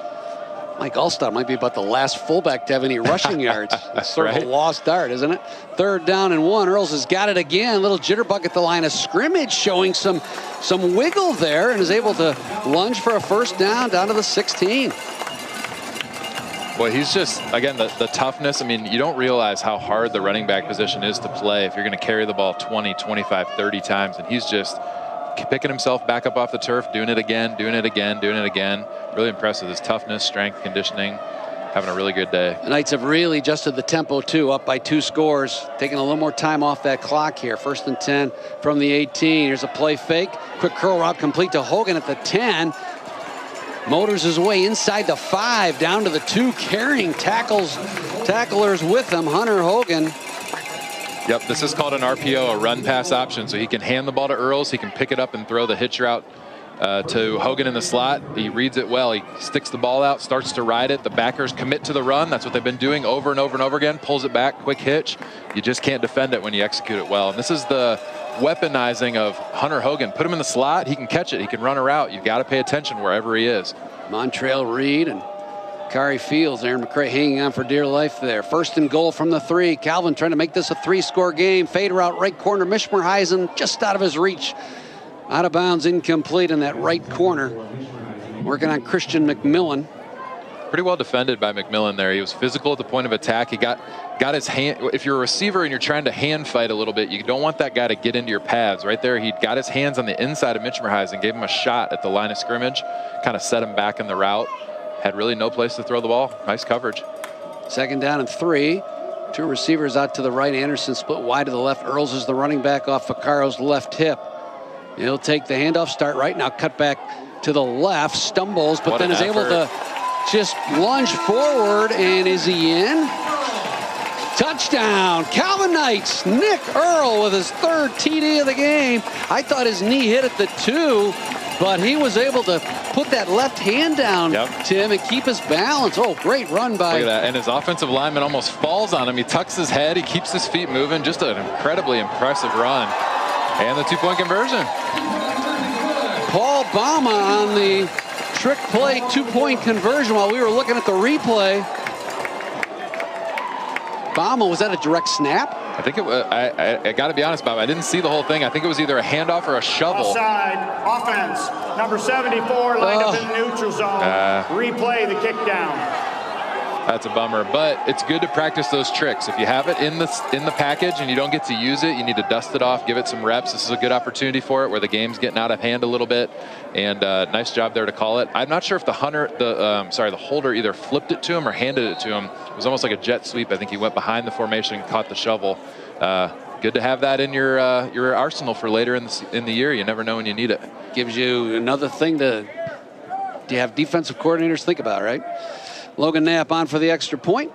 Mike Allstott might be about the last fullback to have any rushing yards. It's sort of a lost art, isn't it? 3rd down and 1. Earls has got it again. Little jitterbug at the line of scrimmage, showing some wiggle there, and is able to lunge for a 1st down to the 16. Well, he's just, again, the toughness. I mean, you don't realize how hard the running back position is to play if you're going to carry the ball 20, 25, 30 times. And he's just picking himself back up off the turf, doing it again. Really impressive. His toughness, strength, conditioning, having a really good day. The Knights have really adjusted the tempo, too, up by 2 scores, taking a little more time off that clock here. 1st and 10 from the 18. Here's a play fake. Quick curl route complete to Hogan at the 10. Motors his way inside the 5, down to the 2, carrying tacklers with him. Hunter Hogan. Yep, this is called an RPO, a run pass option. So he can hand the ball to Earls, he can pick it up and throw the hitch route to Hogan in the slot. He reads it well. He sticks the ball out, starts to ride it. The backers commit to the run. That's what they've been doing over and over and over again. Pulls it back, quick hitch. You just can't defend it when you execute it well. And this is the weaponizing of Hunter Hogan. Put him in the slot, he can catch it, he can run a route. You've got to pay attention wherever he is. Montrail Reed and Kari Fields. Aaron McCray hanging on for dear life there. 1st and goal from the 3. Calvin trying to make this a 3-score game. Fade route right corner. Mishmerheisen just out of his reach. Out of bounds, incomplete in that right corner. Working on Christian McMillan. Pretty well defended by McMillan there. He was physical at the point of attack. He got his hand. If you're a receiver and you're trying to hand fight a little bit, you don't want that guy to get into your pads. Right there, he got his hands on the inside of Mishmerheisen, gave him a shot at the line of scrimmage, kind of set him back in the route. Had really no place to throw the ball. Nice coverage. 2nd down and 3. 2 receivers out to the right. Anderson split wide to the left. Earls is the running back off Ficcaro's left hip. He'll take the handoff, start right now, cut back to the left, stumbles, but then is able to just lunge forward, and is he in? Touchdown, Calvin Knights. Nick Earl with his 3rd TD of the game. I thought his knee hit at the 2, but he was able to put that left hand down, Tim, and keep his balance. Oh, great run by. Look at that, and his offensive lineman almost falls on him. He tucks his head, he keeps his feet moving. Just an incredibly impressive run. And the 2-point conversion. Paul Bama on the trick play 2-point conversion while we were looking at the replay. Bama, was that a direct snap? I think it was. I got to be honest, Bob. I didn't see the whole thing. I think it was either a handoff or a shovel. Offside, offense, number 74, lined up in the neutral zone. Replay the kick down. That's a bummer, but it's good to practice those tricks. If you have it in the package and you don't get to use it, you need to dust it off, give it some reps. This is a good opportunity for it where the game's getting out of hand a little bit, and nice job there to call it. I'm not sure if the holder either flipped it to him or handed it to him. It was almost like a jet sweep. I think he went behind the formation and caught the shovel. Good to have that in your arsenal for later in the year. You never know when you need it. Gives you another thing to have defensive coordinators think about, right? Logan Knapp on for the extra point.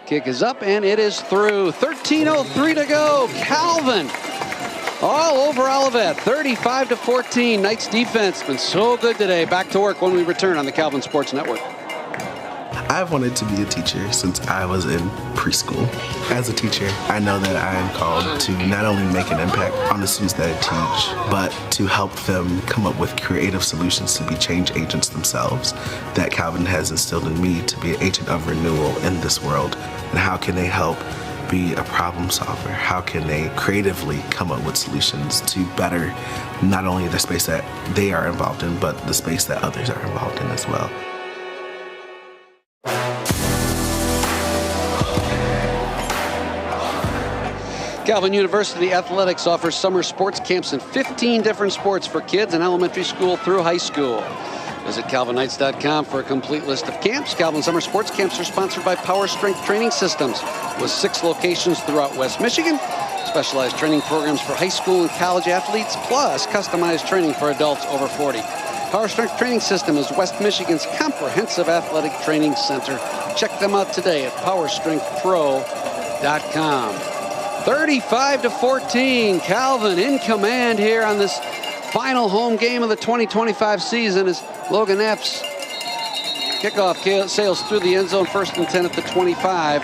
Kick is up, and it is through. 13:03 to go. Calvin all over Olivet, 35-14. Knights defense been so good today. Back to work when we return on the Calvin Sports Network. I've wanted to be a teacher since I was in preschool. As a teacher, I know that I am called to not only make an impact on the students that I teach, but to help them come up with creative solutions to be change agents themselves. That Calvin has instilled in me to be an agent of renewal in this world. And how can they help be a problem solver? How can they creatively come up with solutions to better not only the space that they are involved in, but the space that others are involved in as well? Calvin University Athletics offers summer sports camps in 15 different sports for kids in elementary school through high school. Visit CalvinKnights.com for a complete list of camps. Calvin Summer Sports Camps are sponsored by Power Strength Training Systems with 6 locations throughout West Michigan. Specialized training programs for high school and college athletes, plus customized training for adults over 40. Power Strength Training System is West Michigan's comprehensive athletic training center. Check them out today at powerstrengthpro.com. 35-14, Calvin in command here on this final home game of the 2025 season as Logan Knapp's kickoff sails through the end zone, 1st and 10 at the 25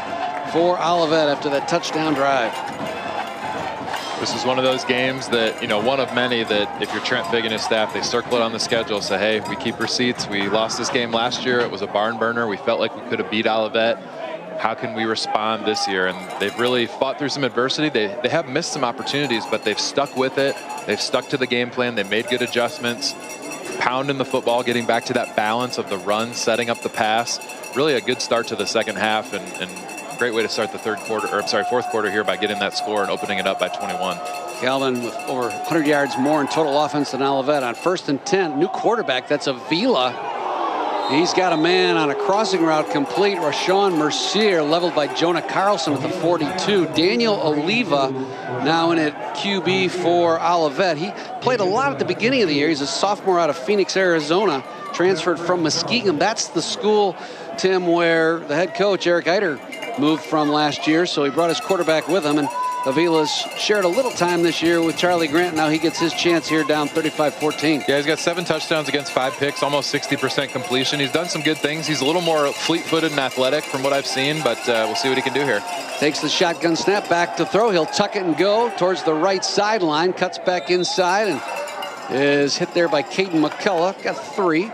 for Olivet after that touchdown drive. This is one of those games that, one of many that if you're Trent Fig and his staff, they circle it on the schedule, say, hey, we keep receipts. We lost this game last year. It was a barn burner. We felt like we could have beat Olivet. How can we respond this year? And they've really fought through some adversity. They have missed some opportunities, but they've stuck with it. They've stuck to the game plan. They made good adjustments, pounding the football, getting back to that balance of the run, setting up the pass. Really a good start to the second half, and great way to start the fourth quarter here by getting that score and opening it up by 21. Calvin with over 100 yards more in total offense than Olivet on 1st and 10. New quarterback, that's Avila. He's got a man on a crossing route complete. Rashawn Mercier leveled by Jonah Carlson at the 42. Daniel Oliva now in at QB for Olivet. He played a lot at the beginning of the year. He's a sophomore out of Phoenix, Arizona, transferred from Muskegon. That's the school, Tim, where the head coach, Eric Eider, moved from last year. So he brought his quarterback with him, and Avila's shared a little time this year with Charlie Grant. Now he gets his chance here down 35-14. Yeah, he's got 7 touchdowns against 5 picks, almost 60% completion. He's done some good things. He's a little more fleet-footed and athletic from what I've seen, but we'll see what he can do here. Takes the shotgun snap, back to throw. He'll tuck it and go towards the right sideline, cuts back inside, and is hit there by Caden McCullough. Got 3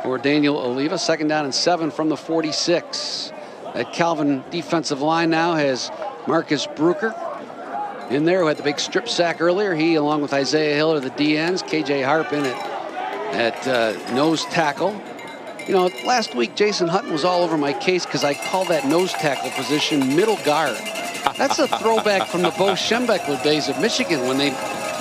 for Daniel Oliva. 2nd down and 7 from the 46. That Calvin defensive line now has Marcus Brucker in there, who had the big strip sack earlier. He, along with Isaiah Hill, are the DNs. KJ Harp in at nose tackle. Last week Jason Hutton was all over my case because I called that nose tackle position middle guard. That's a throwback from the Bo Schembechler days at Michigan when they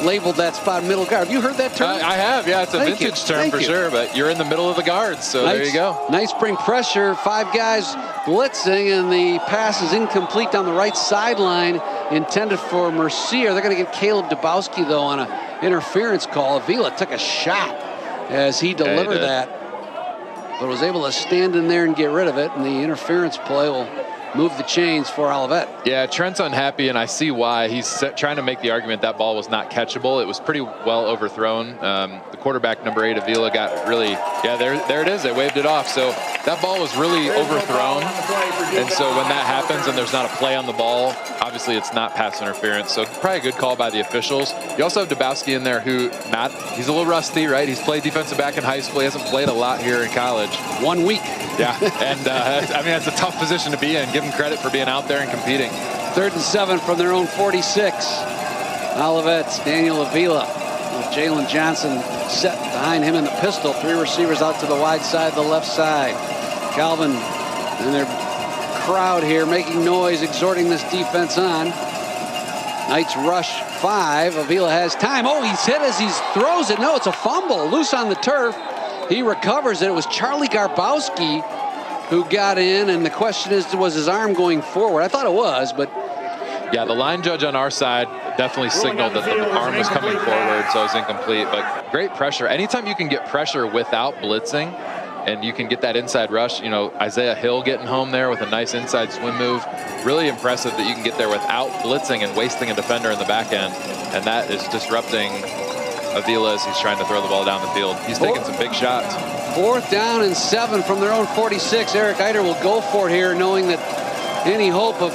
labeled that spot middle guard. Have you heard that term? I have, yeah. It's a vintage term for sure, but you're in the middle of the guards, so there you go. Nice bring pressure. 5 guys blitzing, and the pass is incomplete down the right sideline, intended for Mercier. They're going to get Caleb Dabowski, though, on an interference call. Avila took a shot as he delivered that, but was able to stand in there and get rid of it, and the interference play will move the chains for Olivet. Yeah, Trent's unhappy, and I see why. He's trying to make the argument that ball was not catchable. It was pretty well overthrown. The quarterback, number 8, Avila, got really, there it is. They waved it off. So that ball was really overthrown. And so when that happens and there's not a play on the ball, obviously it's not pass interference. So probably a good call by the officials. You also have Dabowski in there who he's a little rusty, right? He's played defensive back in high school. He hasn't played a lot here in college. 1 week. Yeah, and that's a tough position to be in. Give him credit for being out there and competing. 3rd and 7 from their own 46. Olivet's Daniel Avila with Jalen Johnson set behind him in the pistol. 3 receivers out to the wide side, the left side. Calvin and their crowd here making noise, exhorting this defense on. Knights rush 5. Avila has time. Oh, he's hit as he throws it. No, it's a fumble. Loose on the turf. He recovers it. It was Charlie Garbowski who got in, and the question is, was his arm going forward? I thought it was, but... Yeah, the line judge on our side definitely signaled that the arm was coming forward, so it was incomplete, but great pressure. Anytime you can get pressure without blitzing, and you can get that inside rush, Isaiah Hill getting home there with a nice inside swim move. Really impressive that you can get there without blitzing and wasting a defender in the back end, and that is disrupting Avila as he's trying to throw the ball down the field. He's taking some big shots. 4th down and 7 from their own 46. Eric Eider will go for it here, knowing that any hope of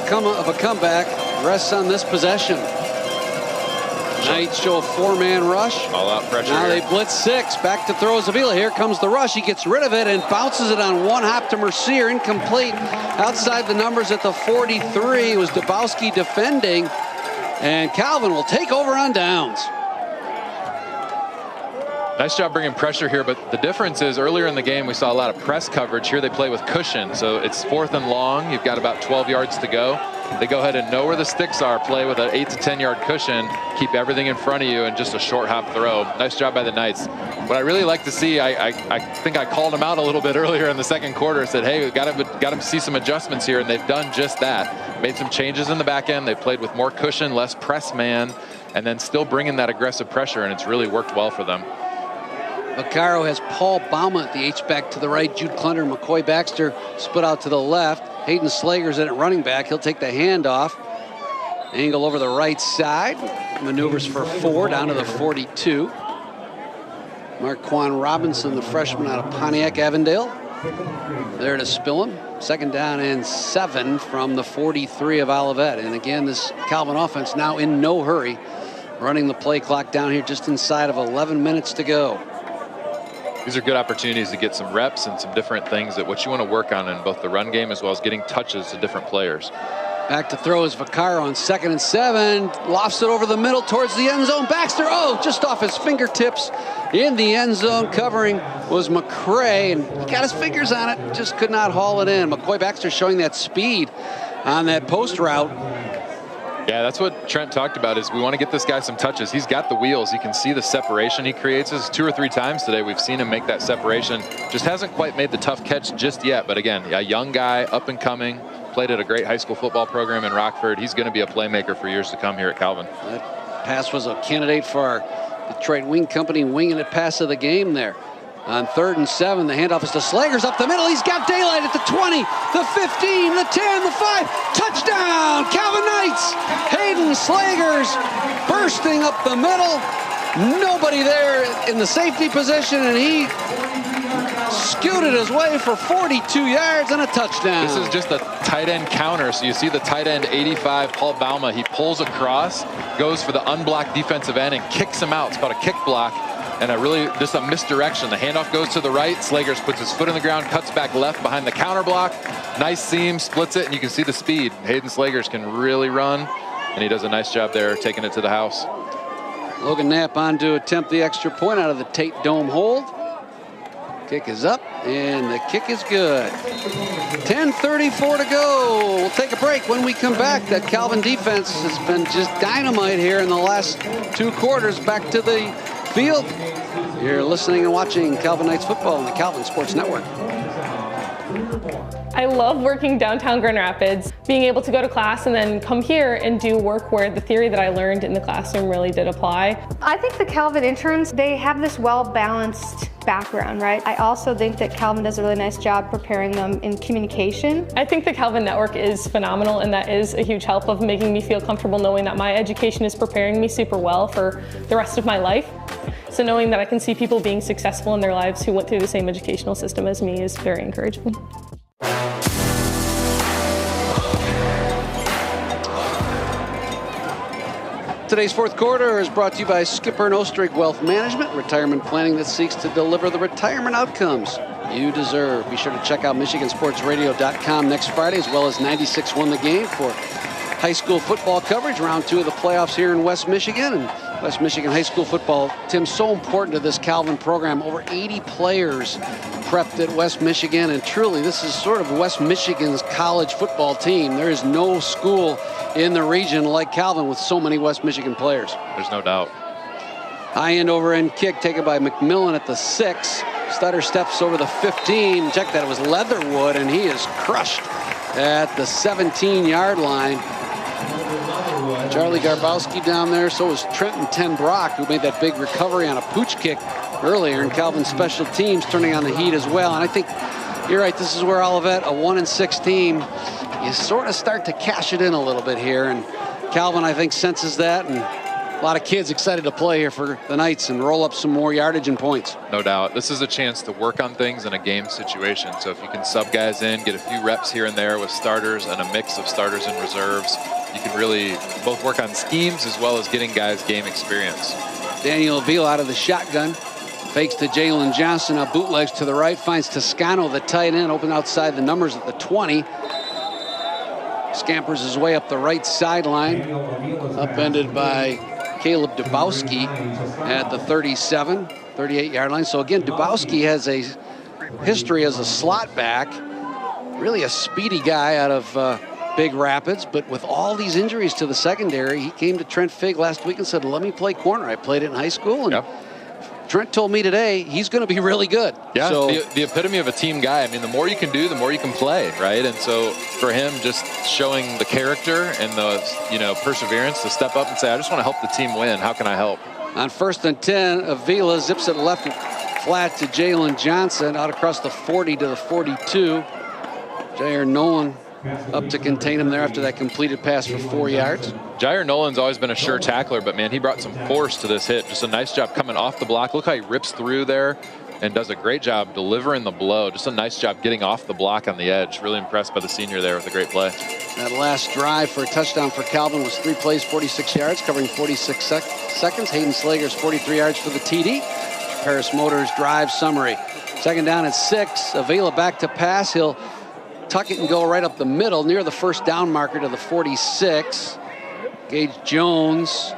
a comeback rests on this possession. Knights show a 4-man rush. All out pressure. Now they blitz 6. Back to throw is Avila. Here comes the rush. He gets rid of it and bounces it on one hop to Mercier. Incomplete. Outside the numbers at the 43 was Dabowski defending. And Calvin will take over on downs. Nice job bringing pressure here, but the difference is earlier in the game we saw a lot of press coverage. Here they play with cushion, so it's 4th and long. You've got about 12 yards to go. They go ahead and know where the sticks are, play with an 8 to 10 yard cushion, keep everything in front of you, and just a short hop throw. Nice job by the Knights. What I really like to see, I think I called them out a little bit earlier in the second quarter, said, hey, we've got to see some adjustments here, and they've done just that. Made some changes in the back end. They played with more cushion, less press man, and then still bringing that aggressive pressure, and it's really worked well for them. Vaccaro has Paul Bauma at the H-back to the right. Jude Clunder, McCoy Baxter split out to the left. Hayden Slager's in at running back. He'll take the handoff. Angle over the right side. Maneuvers for 4 down to the 42. Marquand Robinson, the freshman out of Pontiac, Avondale. There to spill him. Second down and 7 from the 43 of Olivet. And again, this Calvin offense now in no hurry, running the play clock down here just inside of 11 minutes to go. These are good opportunities to get some reps and some different things that what you want to work on in both the run game as well as getting touches to different players. Back to throw is Vaccaro on 2nd and 7. Lofts it over the middle towards the end zone. Baxter, just off his fingertips in the end zone. Covering was McCray, and he got his fingers on it, just could not haul it in. McCoy Baxter showing that speed on that post route. Yeah, that's what Trent talked about, is we want to get this guy some touches. He's got the wheels. You can see the separation he creates. This 2 or 3 times today we've seen him make that separation. Just hasn't quite made the tough catch just yet. But again, a young guy, up and coming, played at a great high school football program in Rockford. He's going to be a playmaker for years to come here at Calvin. That pass was a candidate for our Detroit Wing Company winging it pass of the game there. On 3rd and 7, the handoff is to Slagers up the middle. He's got daylight at the 20, the 15, the 10, the 5. Touchdown, Calvin Knights. Hayden Slagers bursting up the middle. Nobody there in the safety position, and he scooted his way for 42 yards and a touchdown. This is just a tight end counter. So you see the tight end 85, Paul Bauma. He pulls across, goes for the unblocked defensive end and kicks him out. It's called a kick block. And just a misdirection. The handoff goes to the right. Slagers puts his foot in the ground, cuts back left behind the counter block. Nice seam, splits it, and you can see the speed. Hayden Slagers can really run, and he does a nice job there taking it to the house. Logan Knapp on to attempt the extra point out of the Tate Dome hold. Kick is up, and the kick is good. 10:34 to go. We'll take a break. When we come back, that Calvin defense has been just dynamite here in the last 2 quarters. Back to the field. You're listening and watching Calvin Knights football on the Calvin Sports Network. I love working downtown Grand Rapids, being able to go to class and then come here and do work where the theory that I learned in the classroom really did apply. I think the Calvin interns, they have this well-balanced background, right? I also think that Calvin does a really nice job preparing them in communication. I think the Calvin Network is phenomenal, and that is a huge help of making me feel comfortable knowing that my education is preparing me super well for the rest of my life. So knowing that I can see people being successful in their lives who went through the same educational system as me is very encouraging. Today's 4th quarter is brought to you by Skipper & Ostrich Wealth Management, retirement planning that seeks to deliver the retirement outcomes you deserve. Be sure to check out MichiganSportsRadio.com next Friday, as well as 96.1 The Game for high school football coverage. Round 2 of the playoffs here in West Michigan. And West Michigan high school football, Tim, so important to this Calvin program. Over 80 players prepped at West Michigan, and truly this is sort of West Michigan's college football team. There is no school in the region like Calvin with so many West Michigan players. There's no doubt. High end over end kick taken by McMillan at the 6. Stutter steps over the 15. Check that, it was Leatherwood, and he is crushed at the 17-yard line. Charlie Garbowski down there, so was Trenton Ten Brock, who made that big recovery on a pooch kick earlier, and Calvin's special teams turning on the heat as well. And I think you're right, this is where Olivet, a 1-6 team, you sort of start to cash it in a little bit here, and Calvin, I think, senses that, and a lot of kids excited to play here for the Knights and roll up some more yardage and points. No doubt. This is a chance to work on things in a game situation. So if you can sub guys in, get a few reps here and there with starters and a mix of starters and reserves, you can really both work on schemes as well as getting guys game experience. Daniel Avila out of the shotgun. Fakes to Jalen Johnson. Now bootlegs to the right. Finds Toscano, the tight end, open outside the numbers at the 20. Scampers his way up the right sideline. Upended by Caleb Dubowski at the 37, 38-yard line. So again, Dubowski has a history as a slot back. Really a speedy guy out of Big Rapids, but with all these injuries to the secondary, he came to Trent Figg last week and said, let me play corner. I played it in high school, and Trent told me today he's going to be really good. Yeah, so, the epitome of a team guy. I mean, the more you can do, the more you can play, right? And so for him, just showing the character and the perseverance to step up and say, I just want to help the team win. How can I help? On 1st and 10, Avila zips it left flat to Jalen Johnson, out across the 40 to the 42. Jair Nolan up to contain him there after that completed pass for 4 yards. Jair Nolan's always been a sure tackler, but man, he brought some force to this hit. Just a nice job coming off the block. Look how he rips through there. and does a great job delivering the blow. Just a nice job getting off the block on the edge. Really impressed by the senior there with a great play. That last drive for a touchdown for Calvin was 3 plays, 46 yards, covering 46 seconds. Hayden Slager's 43 yards for the TD. Paris Motors drive summary. 2nd down and 6. Avila back to pass. He'll tuck it and go right up the middle near the first down marker to the 46. Gage Jones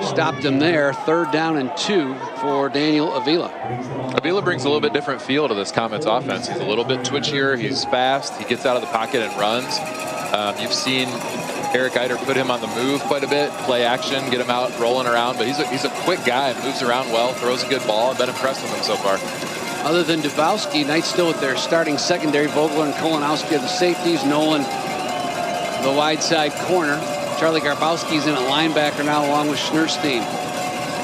stopped him there. 3rd down and 2 for Daniel Avila. Avila brings a little bit different feel to this Comets offense. He's a little bit twitchier. He's fast. He gets out of the pocket and runs. You've seen Eric Eider put him on the move quite a bit, play action, get him out rolling around. But he's a quick guy and moves around well, throws a good ball. I've been impressed with him so far. Other than Dubowski, Knights still with their starting secondary. Vogler and Kolanowski are the safeties. Nolan, the wide side corner. Charlie Garbowski's in at linebacker now along with Schneerstein.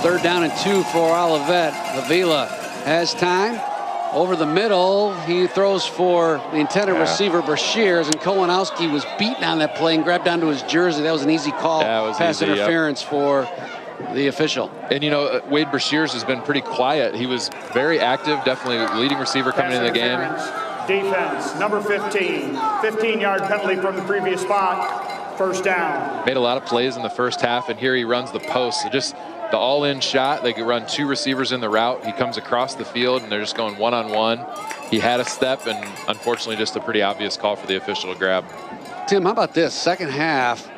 3rd down and 2 for Olivet. Avila has time. Over the middle, he throws for the intended receiver, Brashears, and Kolanowski was beaten on that play and grabbed onto his jersey. That was an easy call. Pass interference for the official. And, you know, Wade Brashears has been pretty quiet. He was very active, definitely leading receiver coming into the game. Defense, number 15. 15-yard penalty from the previous spot. 1st down. Made a lot of plays in the first half, and here he runs the post. So just the all-in shot. They could run 2 receivers in the route. He comes across the field, and they're just going one-on-one. He had a step, and unfortunately just a pretty obvious call for the official to grab. Tim, how about this? 2nd half,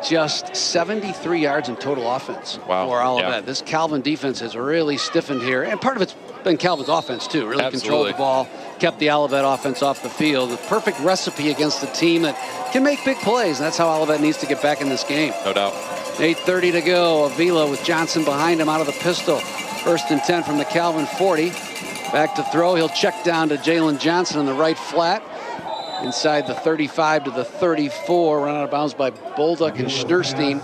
just 73 yards in total offense for Olivet. Yeah. This Calvin defense has really stiffened here, and part of it's been Calvin's offense too. Really controlled the ball, kept the Olivet offense off the field. The perfect recipe against a team that can make big plays, and that's how Olivet needs to get back in this game. No doubt. 8:30 to go. Avila with Johnson behind him out of the pistol. 1st and 10 from the Calvin 40. Back to throw. He'll check down to Jalen Johnson on the right flat. Inside the 35 to the 34. Run out of bounds by Bolduc and Schneerstein.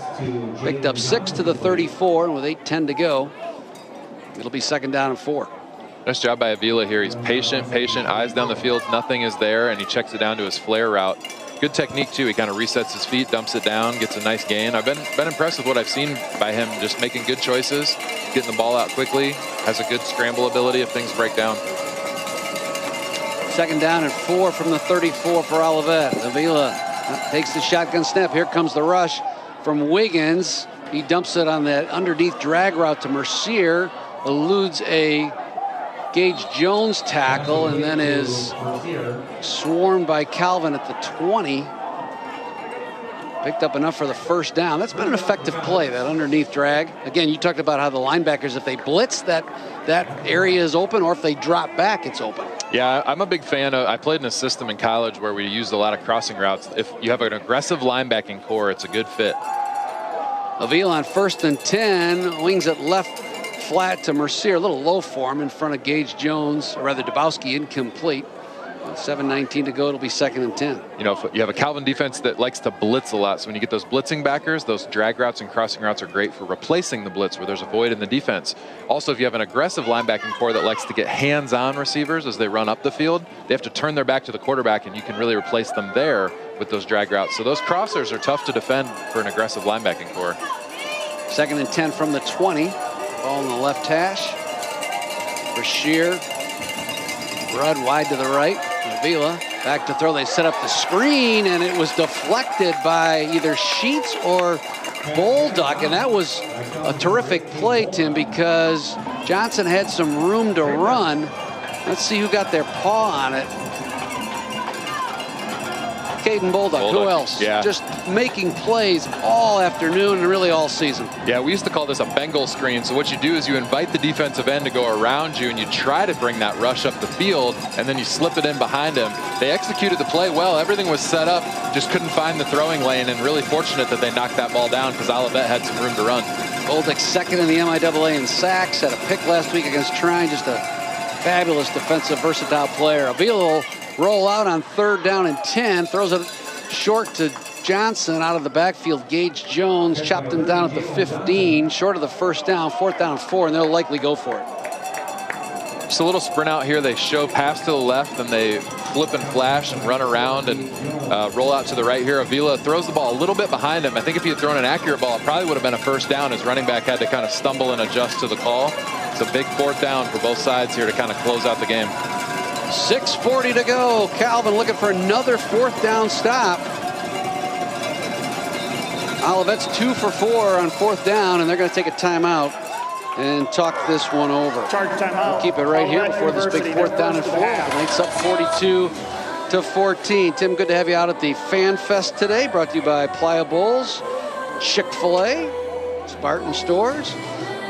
Picked up 6 to the 34, and with 8:10 to go, it'll be 2nd down and 4. Nice job by Avila here. He's patient, eyes down the field. Nothing is there, and he checks it down to his flare route. Good technique, too. He kind of resets his feet, dumps it down, gets a nice gain. I've been impressed with what I've seen by him, just making good choices, getting the ball out quickly, has a good scramble ability if things break down. 2nd down and 4 from the 34 for Olivet. Avila takes the shotgun snap. Here comes the rush from Wiggins. He dumps it on that underneath drag route to Mercier, eludes a Gage Jones tackle, and then is swarmed by Calvin at the 20. Picked up enough for the 1st down. That's been an effective play, that underneath drag. Again, you talked about how the linebackers, if they blitz, that area is open, or if they drop back, it's open. Yeah, I'm a big fan of, I played in a system in college where we used a lot of crossing routes. If you have an aggressive linebacking core, it's a good fit. Avila on 1st and 10, wings it left flat to Mercier, a little low for him in front of Gage Jones, or rather Dubowski, incomplete. 7:19 to go, it'll be 2nd and 10. You know, if you have a Calvin defense that likes to blitz a lot, so when you get those blitzing backers, those drag routes and crossing routes are great for replacing the blitz where there's a void in the defense. Also, if you have an aggressive linebacking core that likes to get hands-on receivers as they run up the field, they have to turn their back to the quarterback, and you can really replace them there with those drag routes. So those crossers are tough to defend for an aggressive linebacking core. 2nd and 10 from the 20. Ball in the left hash. Brashear. Rudd wide to the right. Avila back to throw. They set up the screen, and it was deflected by either Sheets or Bolduc, and that was a terrific play, Tim, because Johnson had some room to run. Let's see who got their paw on it. Caden Bolduc. Who else? Yeah. Just making plays all afternoon and really all season. Yeah, we used to call this a Bengal screen. So what you do is you invite the defensive end to go around you, and you try to bring that rush up the field, and then you slip it in behind him. They executed the play well. Everything was set up, just couldn't find the throwing lane, and really fortunate that they knocked that ball down because Olivet had some room to run. Bolduc 2nd in the MIAA in sacks. Had a pick last week against Trine. Just a fabulous defensive, versatile player. Avila will roll out on 3rd down and 10. Throws it short to Johnson out of the backfield. Gage Jones chopped him down at the 15. Short of the 1st down. 4th down and 4, and they'll likely go for it. Just a little sprint out here. They show pass to the left, and they flip and flash and run around and roll out to the right here. Avila throws the ball a little bit behind him. I think if he had thrown an accurate ball, it probably would have been a first down. His running back had to kind of stumble and adjust to the call. It's a big 4th down for both sides here to kind of close out the game. 6:40 to go. Calvin looking for another 4th down stop. Olivet's 2 for 4 on 4th down, and they're going to take a timeout and talk this one over. We'll keep it right here before this big 4th down and 4. Lights up 42-14. Tim, good to have you out at the Fan Fest today, brought to you by Playa Bowls, Chick-fil-A, Spartan Stores.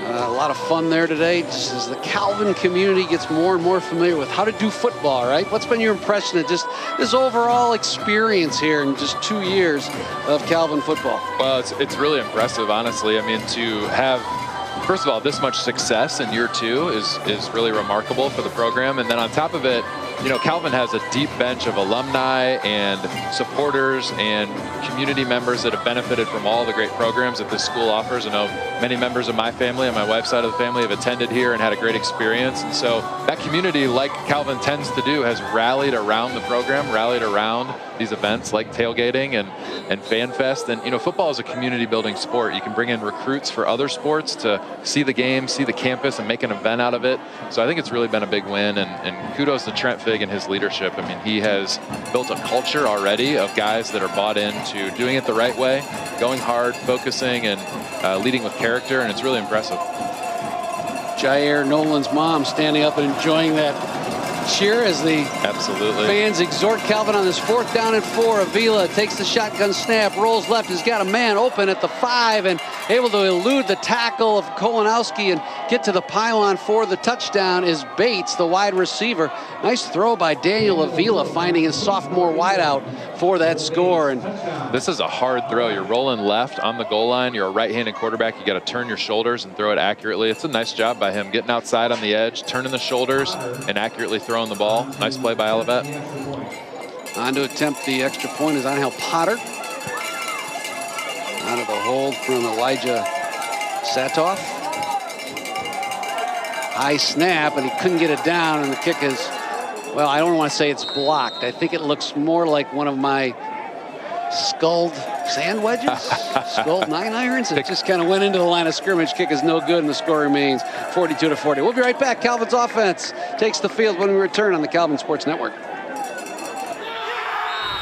A lot of fun there today, just as the Calvin community gets more and more familiar with how to do football, right? What's been your impression of just this overall experience here in just 2 years of Calvin football? Well, it's really impressive, honestly. I mean, to have, first of all, this much success in year 2 is really remarkable for the program. And then on top of it, you know, Calvin has a deep bench of alumni and supporters and community members that have benefited from all the great programs that this school offers. I know many members of my family and my wife's side of the family have attended here and had a great experience. And so that community, like Calvin tends to do, has rallied around the program, rallied around these events like tailgating and Fan Fest. And, you know, football is a community building sport. You can bring in recruits for other sports to see the game, see the campus, and make an event out of it. So I think it's really been a big win. And kudos to Trent Fig and his leadership. I mean, he has built a culture already of guys that are bought into doing it the right way, going hard, focusing, and leading with character, and it's really impressive. Jair Nolan's mom standing up and enjoying that cheer as the fans exhort Calvin on this 4th down and 4. Avila takes the shotgun snap, rolls left, has got a man open at the 5 and able to elude the tackle of Kolanowski and get to the pylon for the touchdown is Bates, the wide receiver. Nice throw by Daniel Avila, finding his sophomore wideout for that score. And this is a hard throw. You're rolling left on the goal line. You're a right-handed quarterback. You got to turn your shoulders and throw it accurately. It's a nice job by him, getting outside on the edge, turning the shoulders, and accurately throwing the ball. Nice play by Olivet. On to attempt the extra point is Angel Potter. Out of the hold from Elijah Satoff. High snap, and he couldn't get it down, and the kick is, well, I don't want to say it's blocked. I think it looks more like one of my sculled sand wedges, sculled 9-irons. It just kind of went into the line of scrimmage. Kick is no good, and the score remains 42-40. We'll be right back. Calvin's offense takes the field when we return on the Calvin Sports Network.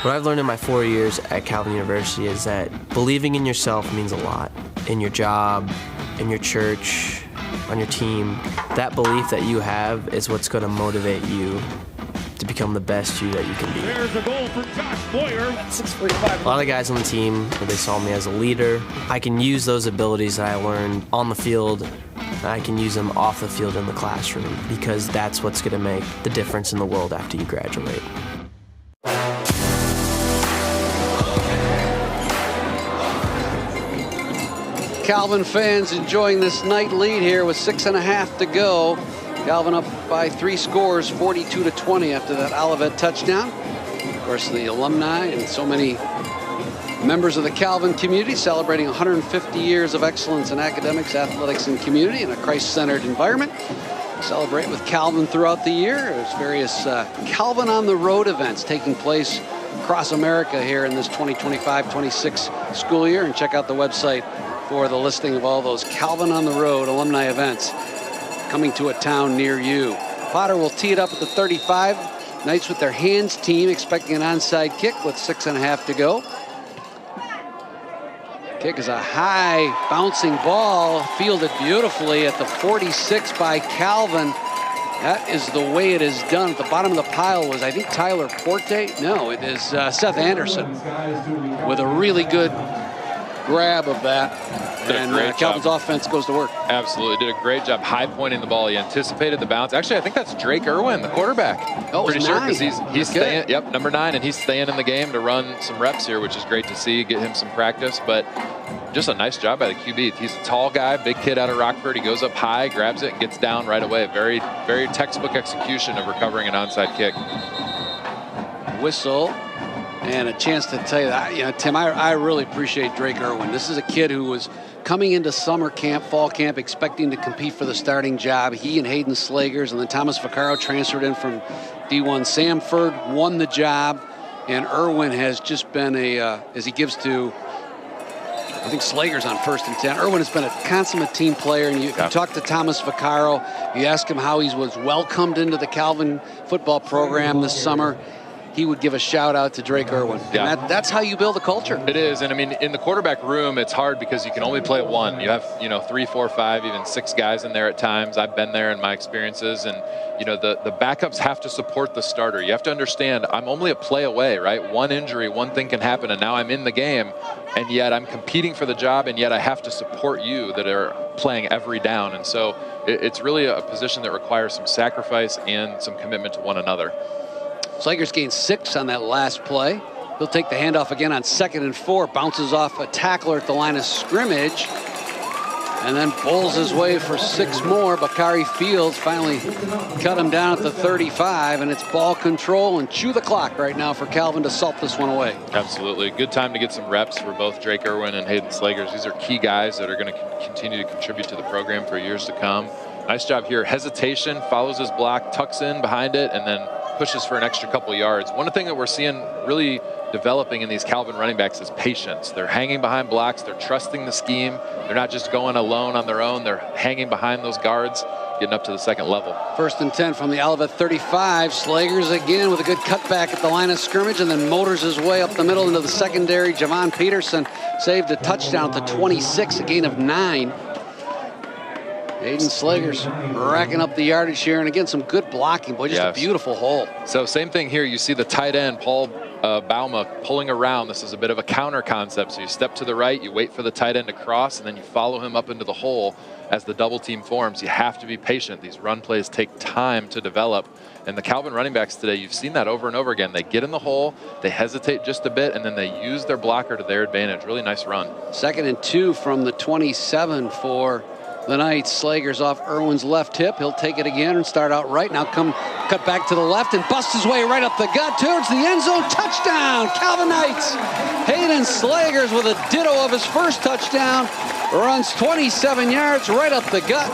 What I've learned in my 4 years at Calvin University is that believing in yourself means a lot. In your job, in your church, on your team. That belief that you have is what's going to motivate you to become the best you that you can be. There's a goal for Josh Boyer. 6:45. A lot of guys on the team, they saw me as a leader. I can use those abilities that I learned on the field. I can use them off the field in the classroom because that's what's going to make the difference in the world after you graduate. Calvin fans enjoying this night lead here with 6.5 to go. Calvin up by 3 scores, 42-20 after that Olivet touchdown. Of course, the alumni and so many members of the Calvin community celebrating 150 years of excellence in academics, athletics, and community in a Christ-centered environment. Celebrate with Calvin throughout the year. There's various Calvin on the Road events taking place across America here in this 2025-26 school year. And check out the website for the listing of all those Calvin on the Road alumni events coming to a town near you. Potter will tee it up at the 35. Knights with their hands team expecting an onside kick with 6.5 to go. Kick is a high bouncing ball, fielded beautifully at the 46 by Calvin. That is the way it is done. At the bottom of the pile was, I think, Tyler Porte. No, it is Seth Anderson with a really good grab of that. And Calvin's offense goes to work. Absolutely. Did a great job high pointing the ball. He anticipated the bounce. Actually, I think that's Drake Irwin, the quarterback. Oh, pretty sure, because he's okay. staying, number 9, and he's staying in the game to run some reps here, which is great to see, get him some practice. But just a nice job by the QB. He's a tall guy, big kid out of Rockford. He goes up high, grabs it, and gets down right away. Very, very textbook execution of recovering an onside kick. Whistle. And a chance to tell you that, Tim, I really appreciate Drake Irwin. This is a kid who was coming into summer camp, fall camp, expecting to compete for the starting job. He and Hayden Slagers, and then Thomas Vaccaro transferred in from D1 Samford, won the job. And Irwin has just been as he gives to, I think Slagers on 1st and 10. Irwin has been a consummate team player. And you talk to Thomas Vaccaro, you ask him how he was welcomed into the Calvin football program this summer. He would give a shout out to Drake Irwin. Yeah. And that's how you build a culture. It is. And I mean, in the quarterback room, it's hard because you can only play one. You have, 3, 4, 5, even 6 guys in there at times. I've been there in my experiences. And, the backups have to support the starter. You have to understand, I'm only a play away, right? One injury, one thing can happen, and now I'm in the game. And yet I'm competing for the job, and yet I have to support you that are playing every down. And so it's really a position that requires some sacrifice and some commitment to one another. Slagers gained 6 on that last play. He'll take the handoff again on 2nd and 4. Bounces off a tackler at the line of scrimmage. And then bowls his way for 6 more. Bakari Fields finally cut him down at the 35. And it's ball control and chew the clock right now for Calvin to salt this one away. Absolutely. Good time to get some reps for both Drake Irwin and Hayden Slagers. These are key guys that are going to continue to contribute to the program for years to come. Nice job here. Hesitation, follows his block, tucks in behind it, and then pushes for an extra couple yards. One thing that we're seeing really developing in these Calvin running backs is patience. They're hanging behind blocks. They're trusting the scheme. They're not just going alone on their own. They're hanging behind those guards, getting up to the 2nd level. 1st and 10 from the Olivet 35. Slagers again with a good cutback at the line of scrimmage and then motors his way up the middle into the secondary. Javon Peterson saved a touchdown at the 26, a gain of 9. Hayden Slagers racking up the yardage here, and again, some good blocking. Boy, just a beautiful hole. So same thing here. You see the tight end, Paul Bauma, pulling around. This is a bit of a counter concept. So you step to the right, you wait for the tight end to cross, and then you follow him up into the hole as the double team forms. You have to be patient. These run plays take time to develop. And the Calvin running backs today, you've seen that over and over again. They get in the hole, they hesitate just a bit, and then they use their blocker to their advantage. Really nice run. 2nd and 2 from the 27 for the Knights. Slagers off Irwin's left hip. He'll take it again and start out right. Now cut back to the left and bust his way right up the gut towards the end zone. Touchdown, Calvin Knights. Hayden Slagers with a ditto of his first touchdown. Runs 27 yards right up the gut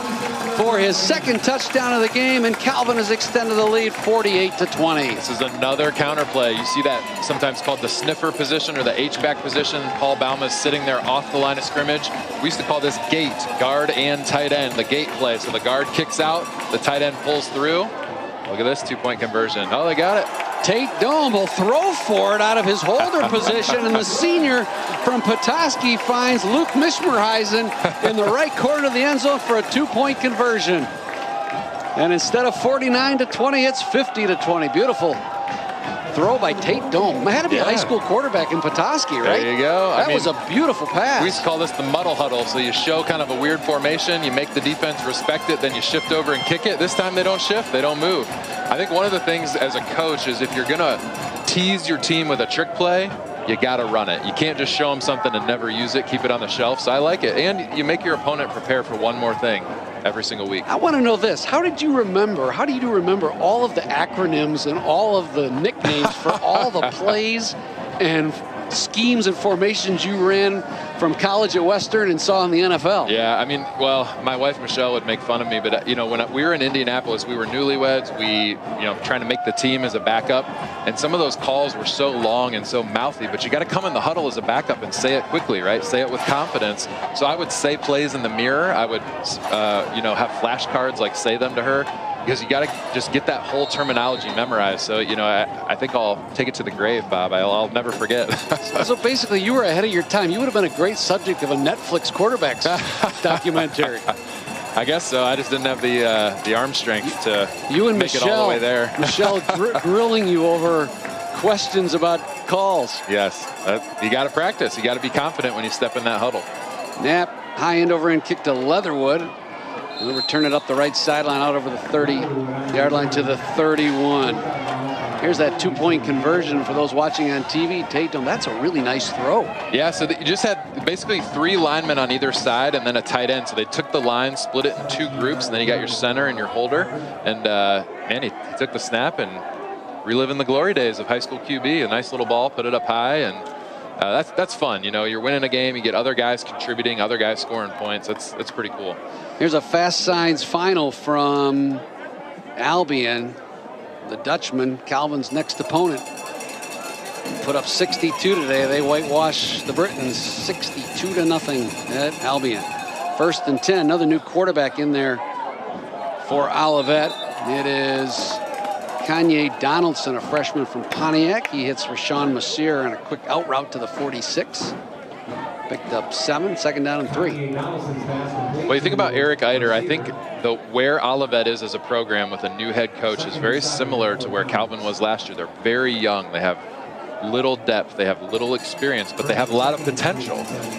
for his 2nd touchdown of the game, and Calvin has extended the lead 48-20. This is another counter play. You see that sometimes called the sniffer position or the H-back position. Paul Bauma is sitting there off the line of scrimmage. We used to call this gate, guard and tight end, the gate play. So the guard kicks out, the tight end pulls through. Look at this 2-point conversion. Oh, they got it. Tate Dome will throw for it out of his holder position, and the senior from Petoskey finds Luke Mishmerheisen in the right corner of the end zone for a 2-point conversion. And instead of 49-20, it's 50-20. Beautiful throw by Tate Dome. It had to be a high school quarterback in Petoskey, right? There you go. That was a beautiful pass. We used to call this the muddle huddle. So you show kind of a weird formation, you make the defense respect it, then you shift over and kick it. This time they don't shift, they don't move. I think one of the things as a coach is if you're going to tease your team with a trick play, you got to run it. You can't just show them something and never use it, keep it on the shelf. So I like it. And you make your opponent prepare for one more thing every single week. I want to know this. How do you remember all of the acronyms and all of the nicknames for all the plays and schemes and formations you ran from college at Western and saw in the NFL? Yeah, I mean, well, my wife Michelle would make fun of me, but when we were in Indianapolis, we were newlyweds. We, trying to make the team as a backup, and some of those calls were so long and so mouthy. But you got to come in the huddle as a backup and say it quickly, right? Say it with confidence. So I would say plays in the mirror. I would, have flashcards, like say them to her. Because you got to just get that whole terminology memorized. So, I think I'll take it to the grave, Bob. I'll never forget. So basically, you were ahead of your time. You would have been a great subject of a Netflix quarterbacks documentary. I guess so. I just didn't have the arm strength to make Michelle, it all the way there. Michelle grilling you over questions about calls. Yes. You got to practice. You got to be confident when you step in that huddle. Knapp, high end over end kick to Leatherwood. They'll return it up the right sideline out over the 30-yard line to the 31. Here's that 2-point conversion for those watching on TV. Tate Dome, that's a really nice throw. Yeah, so you just had basically 3 linemen on either side and then a tight end. So they took the line, split it in 2 groups, and then you got your center and your holder. And, man, he took the snap and reliving the glory days of high school QB. A nice little ball, put it up high, and that's fun. You know, you're winning a game, you get other guys contributing, other guys scoring points. That's pretty cool. Here's a fast signs final from Albion. The Dutchman, Calvin's next opponent, put up 62 today. They whitewash the Britons 62-0 at Albion. 1st and 10, another new quarterback in there for Olivet. It is Kanye Donaldson, a freshman from Pontiac. He hits Rashawn Masir on a quick out route to the 46. Picked up 7, 2nd down and 3. Well, you think about Eric Eider, I think where Olivet is as a program with a new head coach is very similar to where Calvin was last year. They're very young. They have little depth. They have little experience, but they have a lot of potential.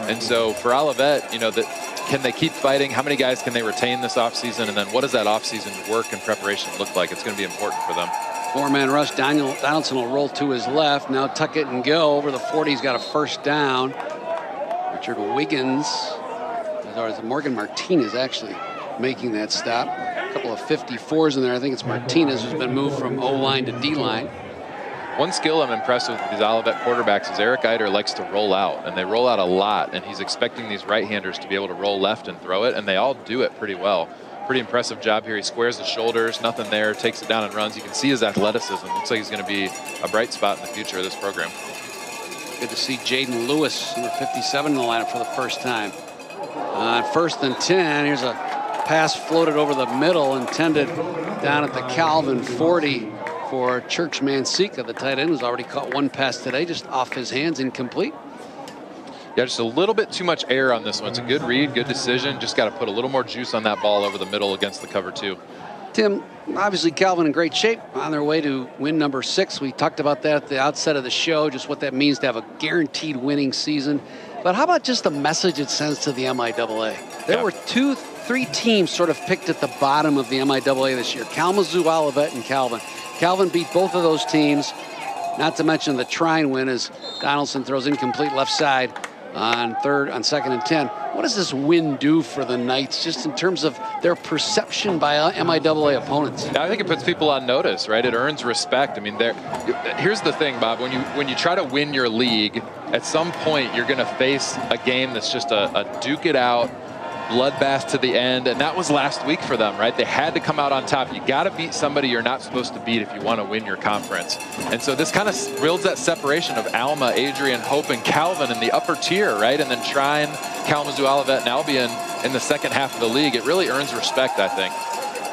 And so for Olivet, you know, can they keep fighting? How many guys can they retain this offseason? And then what does that offseason work and preparation look like? It's going to be important for them. 4-man rush. Donaldson will roll to his left. Now tuck it and go over the 40. He's got a 1st down. Richard Wiggins, or Morgan Martinez actually making that stop. A couple of 54s in there. I think it's Martinez who's been moved from O-line to D-line. One skill I'm impressed with these Olivet quarterbacks is Eric Eider likes to roll out, and they roll out a lot, and he's expecting these right-handers to be able to roll left and throw it, and they all do it pretty well. Pretty impressive job here. He squares the shoulders, nothing there, takes it down and runs. You can see his athleticism. Looks like he's going to be a bright spot in the future of this program. Good to see Jaden Lewis, number 57, in the lineup for the first time. 1st and 10, here's a pass floated over the middle, intended down at the Calvin 40 for Churchman Sika. The tight end has already caught 1 pass today, just off his hands, incomplete. Yeah, just a little bit too much air on this one. It's a good read, good decision. Just got to put a little more juice on that ball over the middle against the cover 2. Tim, obviously Calvin in great shape on their way to win number 6. We talked about that at the outset of the show, just what that means to have a guaranteed winning season. But how about just the message it sends to the MIAA? There were 3 teams sort of picked at the bottom of the MIAA this year. Kalamazoo, Olivet, and Calvin. Calvin beat both of those teams, not to mention the Trine win as Donaldson throws incomplete left side on 2nd and 10. What does this win do for the Knights, just in terms of their perception by MIAA opponents? I think it puts people on notice, right? It earns respect. I mean, here's the thing, Bob. When you try to win your league, at some point you're going to face a game that's just a duke it out, bloodbath to the end, and that was last week for them, right? They had to come out on top. You got to beat somebody you're not supposed to beat if you want to win your conference. And so this kind of builds that separation of Alma, Adrian, Hope, and Calvin in the upper tier, right? And then Trine, Kalamazoo, Olivet, and Albion in the second half of the league. It really earns respect, I think.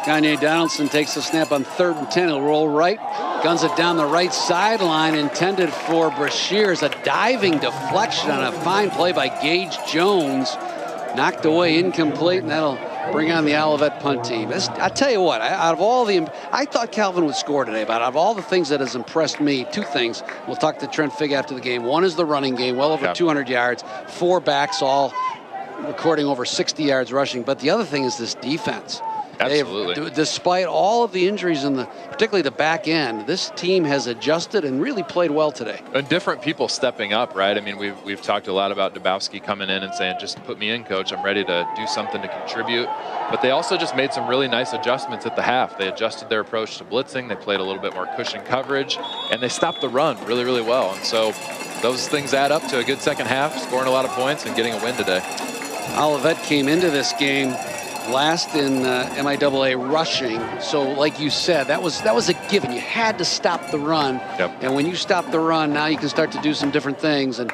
Kanye Donaldson takes the snap on 3rd and 10. He'll roll right, guns it down the right sideline, intended for Brashears. A diving deflection on a fine play by Gage Jones. Knocked away, incomplete, and that'll bring on the Olivet punt team. I tell you what, out of all I thought Calvin would score today, but out of all the things that has impressed me, 2 things. We'll talk to Trent Figg after the game. One is the running game, well over 200 yards, 4 backs, all recording over 60 yards rushing. But the other thing is this defense. Absolutely. Despite all of the injuries in particularly the back end, this team has adjusted and really played well today. And different people stepping up, right? I mean, we've talked a lot about Dabowski coming in and saying, just put me in, coach. I'm ready to do something to contribute. But they also just made some really nice adjustments at the half. They adjusted their approach to blitzing. They played a little bit more cushion coverage, and they stopped the run really, really well. And so those things add up to a good second half, scoring a lot of points and getting a win today. Olivet came into this game last in MIAA rushing, so like you said, that was a given. You had to stop the run, and when you stop the run, now you can start to do some different things. And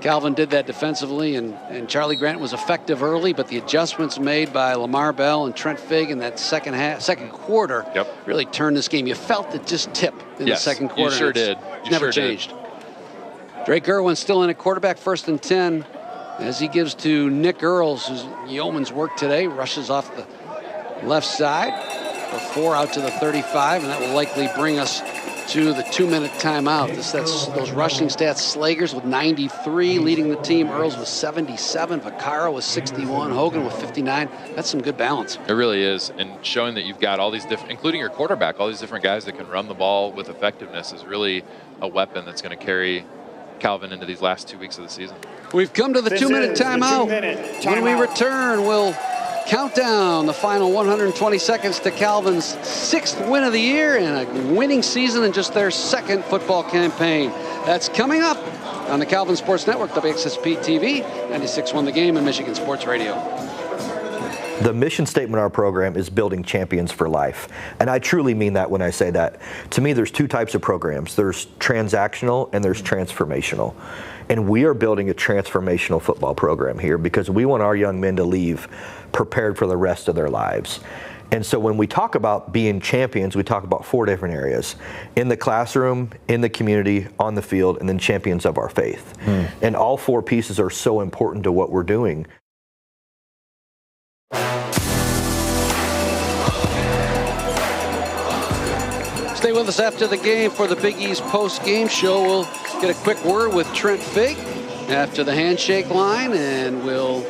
Calvin did that defensively, and Charlie Grant was effective early, but the adjustments made by Lamar Bell and Trent Figg in that second quarter really turned this game. You felt it just tip in the second quarter. You sure did. It's never changed. Drake Irwin still in at quarterback, 1st and 10. As he gives to Nick Earls, who's yeoman's work today, rushes off the left side for 4 out to the 35, and that will likely bring us to the 2-minute timeout. That's those rushing stats. Slagers with 93 leading the team. Earls with 77. Vaccaro with 61. Hogan with 59. That's some good balance. It really is. And showing that you've got all these different, including your quarterback, all these different guys that can run the ball with effectiveness is really a weapon that's going to carry Calvin into these last 2 weeks of the season. We've come to the 2-minute timeout. When we return, will countdown, the final 120 seconds to Calvin's 6th win of the year and a winning season in just their 2nd football campaign. That's coming up on the Calvin Sports Network, WXSP TV, 96.1 The Game, and Michigan Sports Radio. The mission statement of our program is building champions for life. And I truly mean that when I say that. To me, there's 2 types of programs. There's transactional and there's transformational. And we are building a transformational football program here because we want our young men to leave prepared for the rest of their lives. And so when we talk about being champions, we talk about 4 different areas: in the classroom, in the community, on the field, and then champions of our faith. And all 4 pieces are so important to what we're doing. Stay with us after the game for the Big East post-game show. We'll get a quick word with Trent Figg after the handshake line, and we'll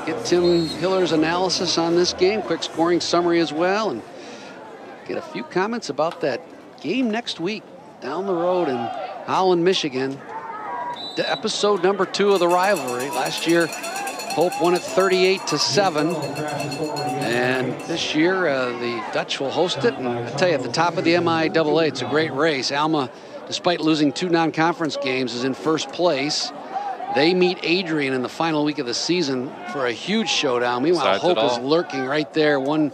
get Tim Hiller's analysis on this game, quick scoring summary as well, and get a few comments about that game next week down the road in Holland, Michigan. The episode number 2 of the rivalry. Last year, Hope won it 38-7, and this year the Dutch will host it. And I tell you, at the top of the MIAA, it's a great race. Alma, despite losing 2 non-conference games, is in first place. They meet Adrian in the final week of the season for a huge showdown. Meanwhile, Hope is lurking right there, 1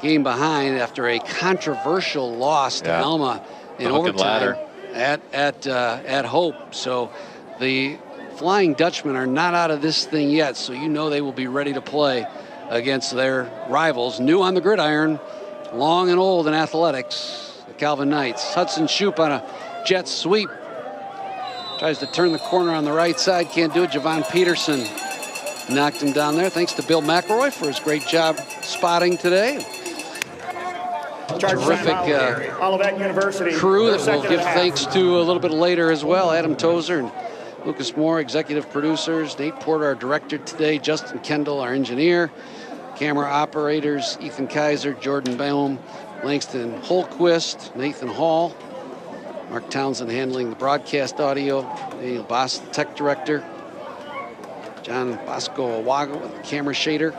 game behind after a controversial loss to Alma in overtime at Hope. So the Flying Dutchmen are not out of this thing yet, so you know they will be ready to play against their rivals. New on the gridiron, long and old in athletics, the Calvin Knights. Hudson Shoup on a jet sweep. Tries to turn the corner on the right side, can't do it. Javon Peterson knocked him down there. Thanks to Bill McElroy for his great job spotting today. Terrific Olivet University crew that we'll give thanks to a little bit later as well. Adam Tozer and Lucas Moore, executive producers. Nate Porter, our director today. Justin Kendall, our engineer. Camera operators, Ethan Kaiser, Jordan Baum, Langston Holquist, Nathan Hall. Mark Townsend handling the broadcast audio. Daniel Boss, the tech director. John Bosco Awaga with the camera shader.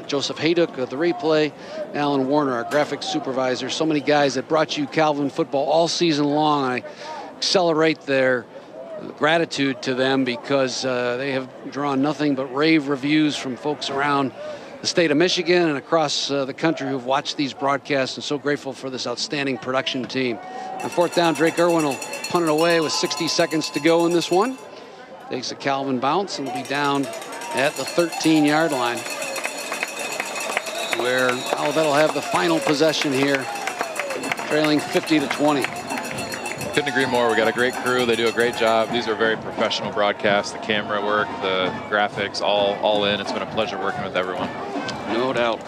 Joseph Hayduk with the replay. Alan Warner, our graphics supervisor. So many guys that brought you Calvin football all season long. I accelerate their gratitude to them because they have drawn nothing but rave reviews from folks around the state of Michigan and across the country who've watched these broadcasts, and so grateful for this outstanding production team. On 4th down, Drake Irwin will punt it away with 60 seconds to go in this one. Takes a Calvin bounce and will be down at the 13-yard line, where Olivet will have the final possession here, trailing 50-20. Couldn't agree more. We got a great crew. They do a great job. These are very professional broadcasts. The camera work, the graphics, all in. It's been a pleasure working with everyone. No doubt.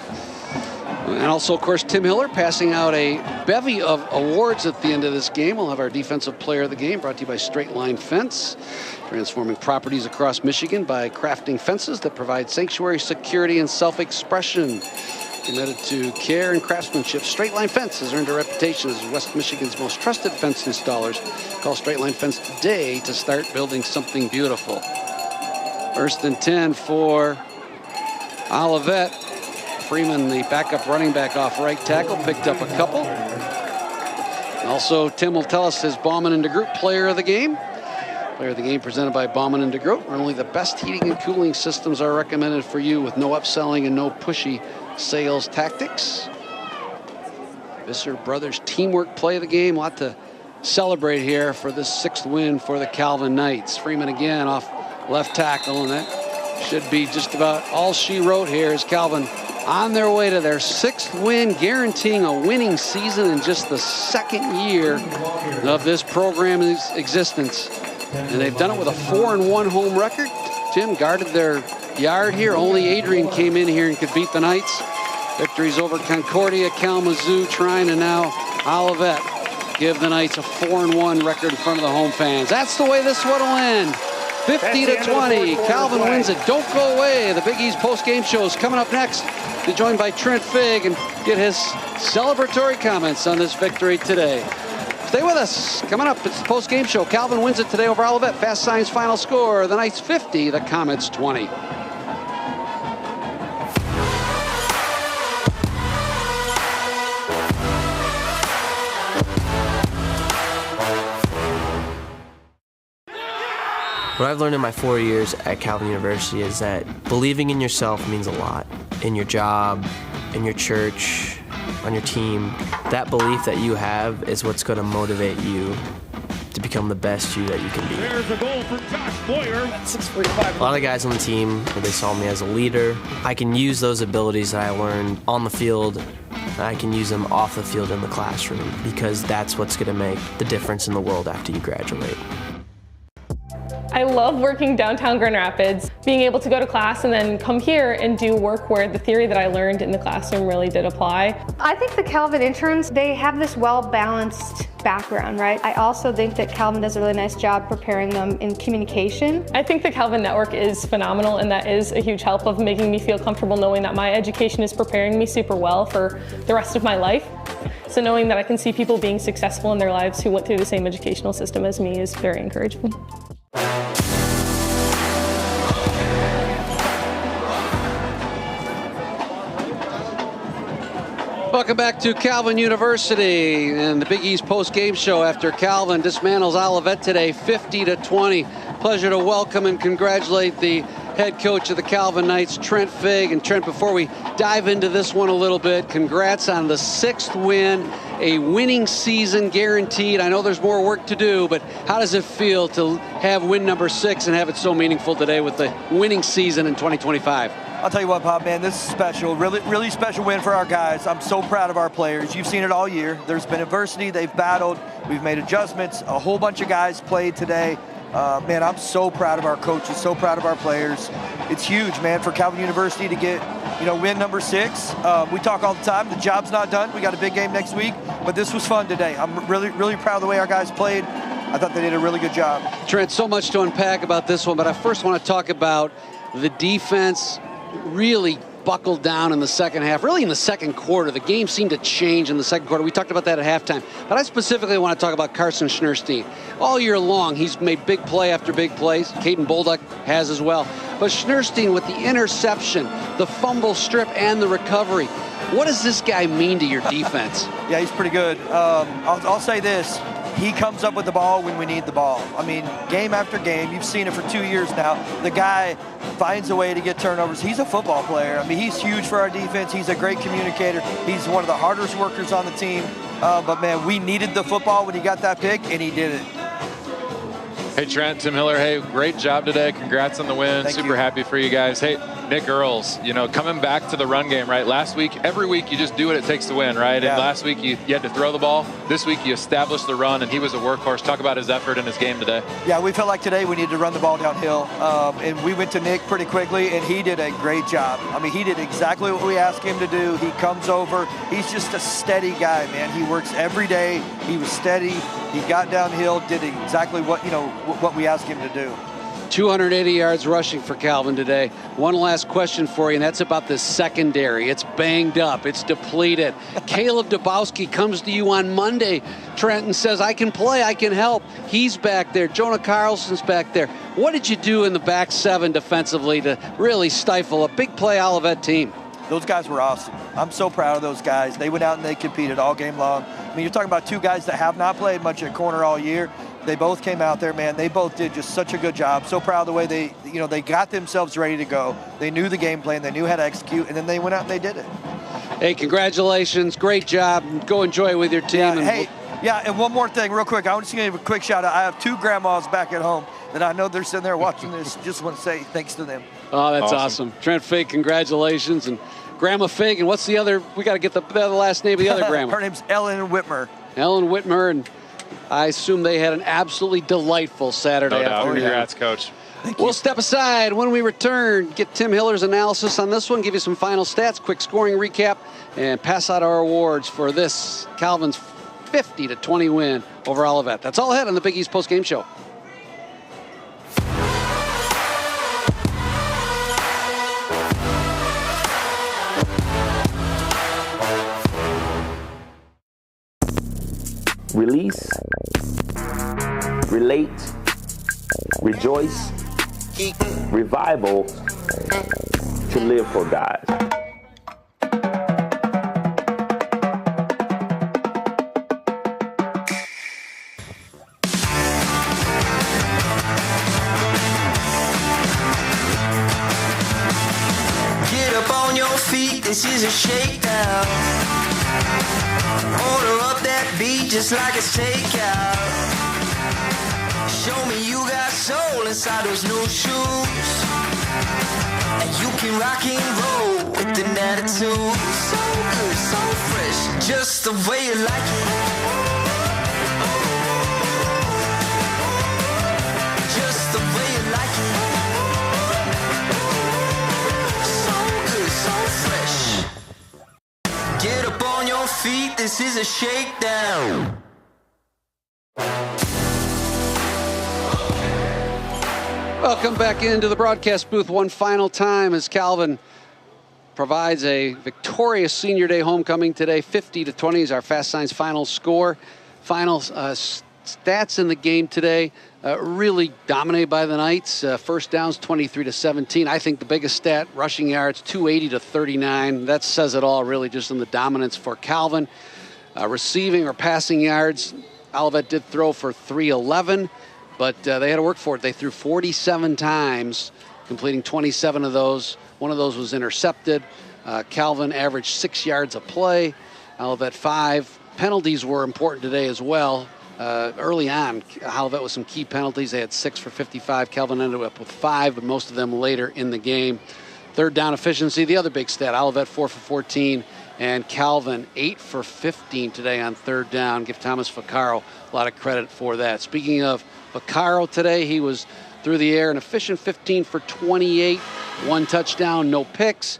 And also, of course, Tim Hiller passing out a bevy of awards at the end of this game. We'll have our Defensive Player of the Game, brought to you by Straight Line Fence, transforming properties across Michigan by crafting fences that provide sanctuary, security, and self-expression. Committed to care and craftsmanship, Straight Line Fence has earned a reputation as West Michigan's most trusted fence installers. Call Straight Line Fence today to start building something beautiful. 1st and 10 for Olivet. Freeman, the backup running back off right tackle, picked up a couple. Also, Tim will tell us his Bauman and DeGroot Player of the Game. Player of the Game presented by Bauman and DeGroot, where only the best heating and cooling systems are recommended for you with no upselling and no pushy sales tactics. Visser Brothers teamwork play of the game. A lot to celebrate here for this 6th win for the Calvin Knights. Freeman again off left tackle, and that should be just about all she wrote here as Calvin on their way to their 6th win, guaranteeing a winning season in just the 2nd year of this program's existence. And they've done it with a 4-1 home record. Tim guarded their yard here. Only Adrian came in here and could beat the Knights. Victories over Concordia, Kalamazoo, Trine, and now Olivet give the Knights a 4-1 record in front of the home fans. That's the way this one will end. 50-20. Calvin wins it. Don't go away. The Big East post-game show is coming up next. Be joined by Trent Figg and get his celebratory comments on this victory today. Stay with us. Coming up, it's the post-game show. Calvin wins it today over Olivet. Fast Signs final score. The Knights 50, the Comets 20. What I've learned in my 4 years at Calvin University is that believing in yourself means a lot. In your job, in your church, on your team. That belief that you have is what's going to motivate you to become the best you that you can be. There's a goal for Josh Boyer. A lot of the guys on the team, they saw me as a leader. I can use those abilities that I learned on the field. I can use them off the field in the classroom because that's what's going to make the difference in the world after you graduate. I love working downtown Grand Rapids, being able to go to class and then come here and do work where the theory that I learned in the classroom really did apply. I think the Calvin interns, they have this well-balanced background, right? I also think that Calvin does a really nice job preparing them in communication. I think the Calvin Network is phenomenal, and that is a huge help of making me feel comfortable knowing that my education is preparing me super well for the rest of my life. So knowing that I can see people being successful in their lives who went through the same educational system as me is very encouraging. Welcome back to Calvin University and the Big East post-game show after Calvin dismantles Olivet today 50-20. Pleasure to welcome and congratulate the head coach of the Calvin Knights, Trent Figg. And Trent, before we dive into this one a little bit, congrats on the 6th win, a winning season guaranteed. I know there's more work to do, but how does it feel to have win number 6 and have it so meaningful today with the winning season in 2025? I'll tell you what, Bob, man, this is special. Really special win for our guys. I'm so proud of our players. You've seen it all year. There's been adversity. They've battled. We've made adjustments. A whole bunch of guys played today. Man, I'm so proud of our coaches, so proud of our players. It's huge, man, for Calvin University to get, win number 6. We talk all the time. The job's not done. We got a big game next week, but this was fun today. I'm really proud of the way our guys played. I thought they did a really good job. Trent, so much to unpack about this one, but I first want to talk about the defense. Really buckled down in the second half, really in the second quarter. The game seemed to change in the second quarter. We talked about that at halftime. But I specifically want to talk about Carson Schneerstein. All year long, he's made big play after big plays. Caden Bolduc has as well. But Schneerstein with the interception, the fumble strip, and the recovery. What does this guy mean to your defense? Yeah, he's pretty good. I'll say this. He comes up with the ball when we need the ball. I mean, game after game, you've seen it for 2 years now. The guy finds a way to get turnovers. He's a football player. I mean, he's huge for our defense. He's a great communicator. He's one of the hardest workers on the team. But, man, we needed the football when he got that pick, and he did it. Hey, Trent, Tim Hiller, hey, great job today. Congrats on the win. Thank Super you. happy for you guys. Hey, Nick Earls, coming back to the run game, right? Last week, every week you just do what it takes to win, right? Yeah. And last week you had to throw the ball. This week you established the run, and he was a workhorse. Talk about his effort in his game today. Yeah, we felt like today we needed to run the ball downhill. And we went to Nick pretty quickly, and he did a great job. I mean, he did exactly what we asked him to do. He comes over. He's just a steady guy, man. He works every day. He was steady. He got downhill, did exactly what we asked him to do. 280 yards rushing for Calvin today. One last question for you, and that's about the secondary. It's banged up. It's depleted. Caleb Dabowski comes to you on Monday, Trent, and says, I can play, I can help. He's back there. Jonah Carlson's back there. What did you do in the back 7 defensively to really stifle a big play Olivet team? Those guys were awesome. I'm so proud of those guys. They went out and they competed all game long. I mean, you're talking about 2 guys that have not played much at corner all year. They both came out there, man. They both did just such a good job. So proud of the way they got themselves ready to go. They knew the game plan. They knew how to execute, and then they went out and they did it. Hey, congratulations. Great job. Go enjoy it with your team. Yeah, and one more thing real quick. I want to give a quick shout out. I have 2 grandmas back at home that I know they're sitting there watching this. Just want to say thanks to them. Oh, that's awesome. Trent Figg, congratulations. And Grandma Figg, and what's the other? We got to get the last name of the other grandma. Her name's Ellen Whitmer. Ellen Whitmer, and I assume they had an absolutely delightful Saturday afternoon. Congrats, Coach. We'll step aside when we return, get Tim Hiller's analysis on this one, give you some final stats, quick scoring recap, and pass out our awards for this Calvin's 50-20 win over Olivet. That's all ahead on the Big East Post Game Show. Release, relate, rejoice, revival, to live for God. this is a shakedown. Order up that beat just like it's takeout. Show me you got soul inside those new shoes. And you can rock and roll with an attitude. So good, so fresh, just the way you like it. Just the way you like it. So good, so fresh. Get up on your feet, this is a shakedown. Welcome back into the broadcast booth one final time as Calvin provides a victorious Senior Day homecoming today. 50-20 is our Fast Signs final score. Final stats in the game today, really dominated by the Knights. First downs 23-17. I think the biggest stat, rushing yards 280-39. That says it all, really, just in the dominance for Calvin. Receiving or passing yards, Olivet did throw for 311. But they had to work for it. They threw 47 times, completing 27 of those. One of those was intercepted. Calvin averaged 6 yards a play. Olivet 5. Penalties were important today as well. Early on, Olivet with some key penalties. They had 6 for 55. Calvin ended up with 5, but most of them later in the game. Third down efficiency, the other big stat. Olivet 4 for 14. And Calvin 8 for 15 today on third down. Give Thomas Vaccaro a lot of credit for that. Speaking of Vaccaro today, he was through the air, an efficient 15 for 28, 1 touchdown, no picks.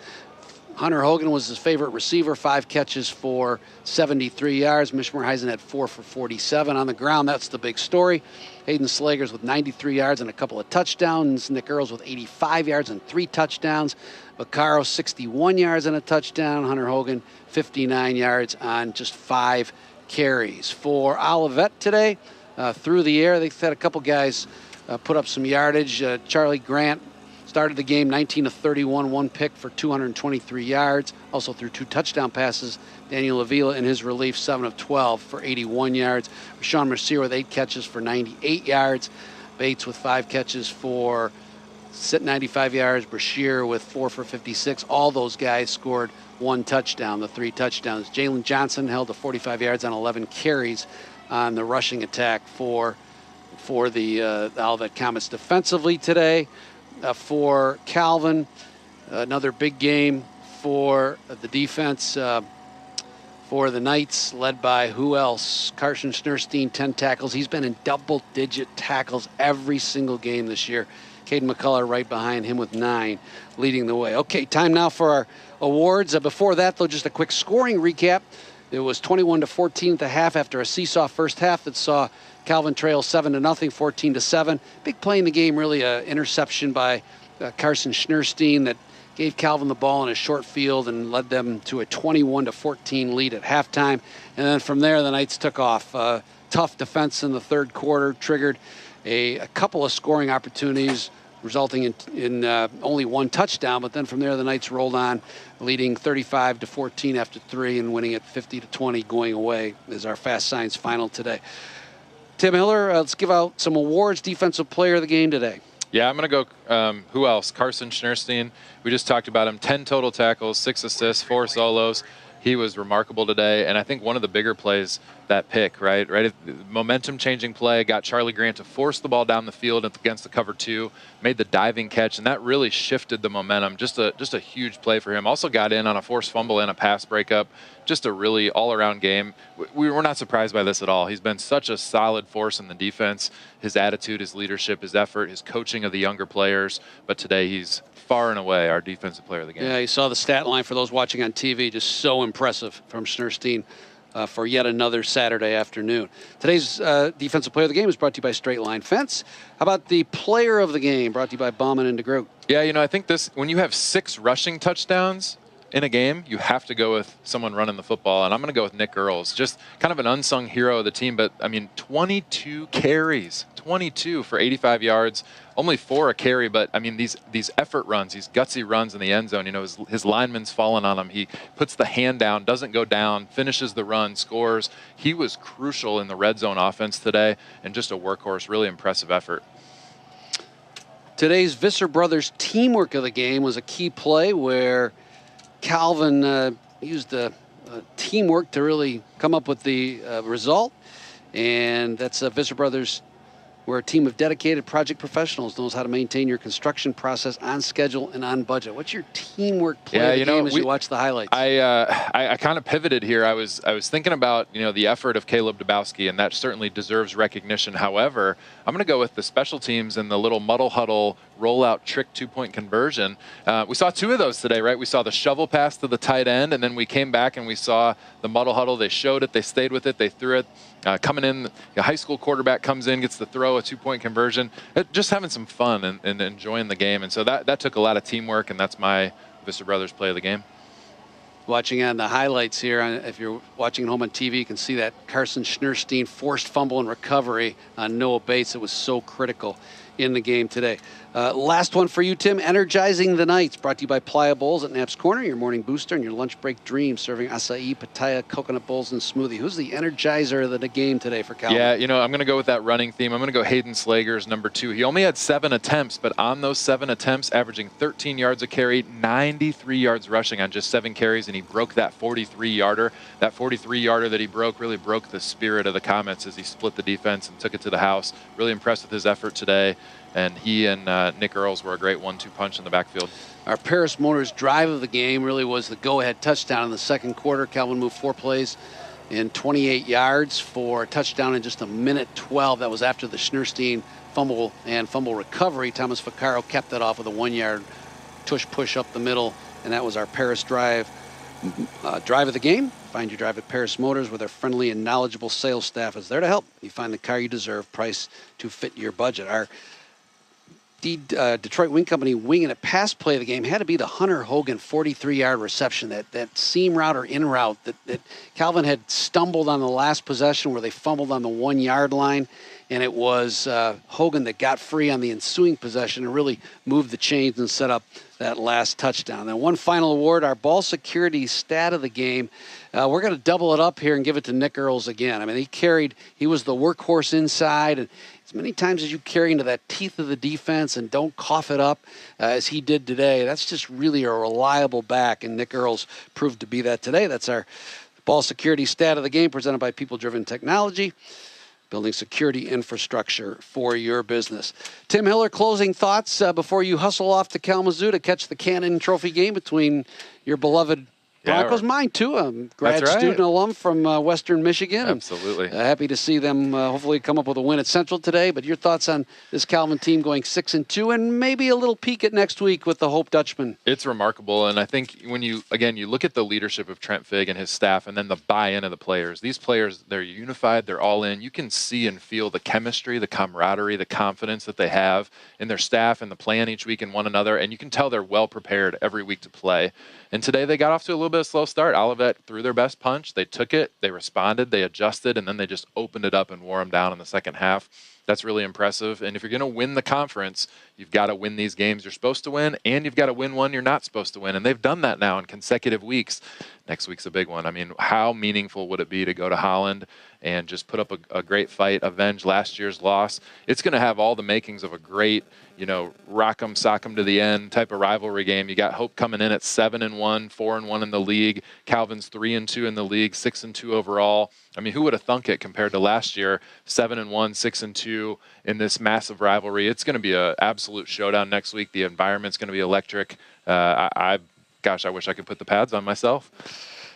Hunter Hogan was his favorite receiver, 5 catches for 73 yards. Mishmar-Heisen had 4 for 47 on the ground. That's the big story. Hayden Slagers with 93 yards and a couple of touchdowns. Nick Earls with 85 yards and 3 touchdowns. Vaccaro 61 yards and a touchdown. Hunter Hogan 59 yards on just 5 carries. For Olivet today, through the air, they had a couple guys put up some yardage. Charlie Grant started the game 19-31, 1 pick for 223 yards. Also threw 2 touchdown passes. Daniel Avila in his relief, 7 of 12 for 81 yards. Rashawn Mercier with 8 catches for 98 yards. Bates with 5 catches for 95 yards. Brashear with 4 for 56. All those guys scored 1 touchdown, the 3 touchdowns. Jalen Johnson held to 45 yards on 11 carries on the rushing attack for the Olivet Comets. Defensively today, for Calvin, another big game for the defense. For the Knights, led by who else? Carson Schneerstein, 10 tackles. He's been in double-digit tackles every single game this year. Caden McCullough right behind him with 9, leading the way. Okay, time now for our awards. Before that, though, just a quick scoring recap. It was 21-14 at the half after a seesaw first half that saw Calvin trail 7-0, 14-7. Big play in the game, really, an interception by Carson Schneerstein that gave Calvin the ball in a short field and led them to a 21-14 lead at halftime. And then from there, the Knights took off. Tough defense in the third quarter triggered a couple of scoring opportunities, resulting in only 1 touchdown. But then from there, the Knights rolled on, leading 35-14 after 3 and winning it 50-20 going away is our Fast Signs final today. Tim Hiller, let's give out some awards. Defensive player of the game today. Yeah, I'm going to go, who else? Carson Schneerstein. We just talked about him. 10 total tackles, 6 assists, 4 solos. He was remarkable today, and I think one of the bigger plays, that pick, right? Momentum-changing play, got Charlie Grant to force the ball down the field against the cover 2, made the diving catch, and that really shifted the momentum. Just a huge play for him. Also got in on a forced fumble and a pass breakup. Just a really all-around game. We're not surprised by this at all. He's been such a solid force in the defense. His attitude, his leadership, his effort, his coaching of the younger players. But today he's far and away our defensive player of the game. Yeah, you saw the stat line for those watching on TV. Just so impressive from Schneerstein for yet another Saturday afternoon. Today's defensive player of the game is brought to you by Straight Line Fence. How about the player of the game, brought to you by Bauman and DeGroot? Yeah, I think when you have 6 rushing touchdowns in a game, you have to go with someone running the football, and I'm going to go with Nick Earls. Just kind of an unsung hero of the team, but, 22 carries, 22 for 85 yards, only 4 a carry, but, these effort runs, these gutsy runs in the end zone, his lineman's falling on him. He puts the hand down, doesn't go down, finishes the run, scores. He was crucial in the red zone offense today, and just a workhorse, really impressive effort. Today's Visser Brothers teamwork of the game was a key play where Calvin used teamwork to really come up with the result. And that's Visser Brothers. We're a team of dedicated project professionals, knows how to maintain your construction process on schedule and on budget. What's your teamwork play of the game as you watch the highlights? I kind of pivoted here. I was thinking about the effort of Caleb Dabowski, and that certainly deserves recognition. However, I'm going to go with the special teams and the little muddle huddle rollout trick 2-point conversion. We saw 2 of those today, right? We saw the shovel pass to the tight end, and then we came back and we saw the muddle huddle. They showed it, they stayed with it, they threw it. Coming in, a high school quarterback comes in, gets the throw, a 2-point conversion. Just having some fun and enjoying the game. And so that took a lot of teamwork, and that's my Visser Brothers play of the game. Watching on the highlights here, if you're watching at home on TV, you can see that Carson Schneerstein forced fumble and recovery on Noah Bates. It was so critical in the game today. Last one for you, Tim. Energizing the Nights, brought to you by Playa Bowls at Knapp's Corner, your morning booster and your lunch break dream, serving acai, pitaya, coconut bowls, and smoothie. Who's the energizer of the game today for Calvin? Yeah, I'm going to go with that running theme. I'm going to go Hayden Slager's number 2. He only had 7 attempts, but on those 7 attempts, averaging 13 yards a carry, 93 yards rushing on just 7 carries, and he broke that 43-yarder. That 43-yarder that he broke really broke the spirit of the Comets as he split the defense and took it to the house. Really impressed with his effort today. And he and Nick Earls were a great 1-2 punch in the backfield. Our Paris Motors drive of the game really was the go-ahead touchdown in the second quarter. Calvin moved 4 plays in 28 yards for a touchdown in just a minute 12. That was after the Schneerstein fumble and fumble recovery. Thomas Vaccaro kept that off with a 1-yard tush-push up the middle, and that was our Paris drive. Drive of the game. Find your drive at Paris Motors, where their friendly and knowledgeable sales staff is there to help you find the car you deserve, priced to fit your budget. Our Detroit Wing Company wing and a pass play of the game had to be the Hunter Hogan 43-yard reception, that seam route or in route that Calvin had stumbled on the last possession where they fumbled on the 1-yard line, and it was Hogan that got free on the ensuing possession and really moved the chains and set up that last touchdown. Now, one final award, our ball security stat of the game. We're going to double it up here and give it to Nick Earls again. I mean, he was the workhorse inside, and as many times as you carry into that teeth of the defense and don't cough it up as he did today, that's just really a reliable back, and Nick Earls proved to be that today. That's our ball security stat of the game, presented by People Driven Technology, building security infrastructure for your business. Tim Hiller, closing thoughts before you hustle off to Kalamazoo to catch the Cannon Trophy game between your beloved Broncos, mine too. I'm grad student alum from Western Michigan. Absolutely. Happy to see them hopefully come up with a win at Central today. But your thoughts on this Calvin team going 6-2 and maybe a little peek at next week with the Hope Dutchman? It's remarkable. And I think when you look at the leadership of Trent Figg and his staff and then the buy-in of the players, these players, they're unified, they're all in. You can see and feel the chemistry, the camaraderie, the confidence that they have in their staff and the plan each week in one another. And you can tell they're well prepared every week to play. And today they got off to a little bit of a slow start. Olivet threw their best punch. They took it, they responded, they adjusted, and then they just opened it up and wore them down in the second half. That's really impressive. And if you're going to win the conference, you've got to win these games you're supposed to win, and you've got to win one you're not supposed to win. And they've done that now in consecutive weeks. Next week's a big one. I mean, how meaningful would it be to go to Holland and just put up a great fight, avenge last year's loss? It's going to have all the makings of a great, rock 'em, sock 'em to the end type of rivalry game. You got Hope coming in at 7-1, 4-1 in the league. Calvin's 3-2 in the league, 6-2 overall. I mean, who would have thunk it compared to last year? 7-1, 6-2 in this massive rivalry. It's going to be an absolute showdown next week. The environment's going to be electric. I wish I could put the pads on myself.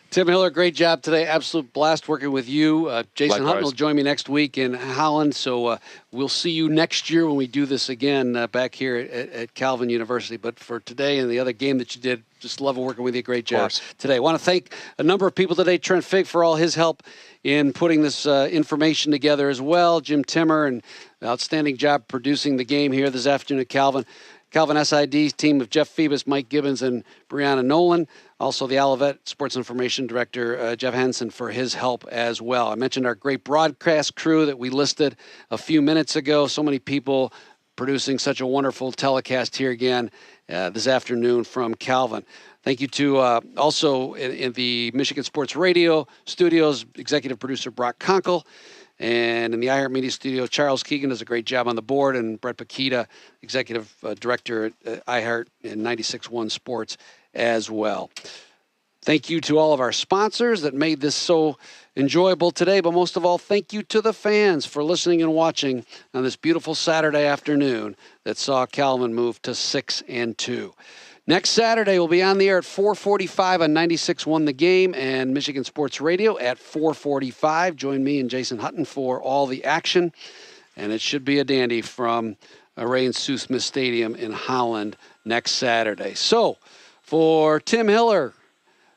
Tim Hiller, great job today. Absolute blast working with you. Jason Likewise. Hutton will join me next week in Holland. So we'll see you next year when we do this again back here at Calvin University. But for today and the other game that you did, just love working with you. Great job today. I want to thank a number of people today. Trent Figg for all his help in putting this information together as well. Jim Timmer, and outstanding job producing the game here this afternoon at Calvin. Calvin SID team of Jeff Phoebus, Mike Gibbons, and Brianna Nolan. Also the Olivet Sports Information Director, Jeff Henson, for his help as well. I mentioned our great broadcast crew that we listed a few minutes ago. So many people producing such a wonderful telecast here again this afternoon from Calvin. Thank you to also in the Michigan Sports Radio studios, executive producer Brock Conkle. And in the iHeartMedia studio, Charles Keegan does a great job on the board, and Brett Paquita, executive director at iHeart and 96.1 Sports as well. Thank you to all of our sponsors that made this so enjoyable today. But most of all, thank you to the fans for listening and watching on this beautiful Saturday afternoon that saw Calvin move to 6-2. Next Saturday, we'll be on the air at 4:45 on 96.1 The Game and Michigan Sports Radio at 4:45. Join me and Jason Hutton for all the action. And it should be a dandy from Ray and Sue Smith Stadium in Holland next Saturday. So, for Tim Hiller,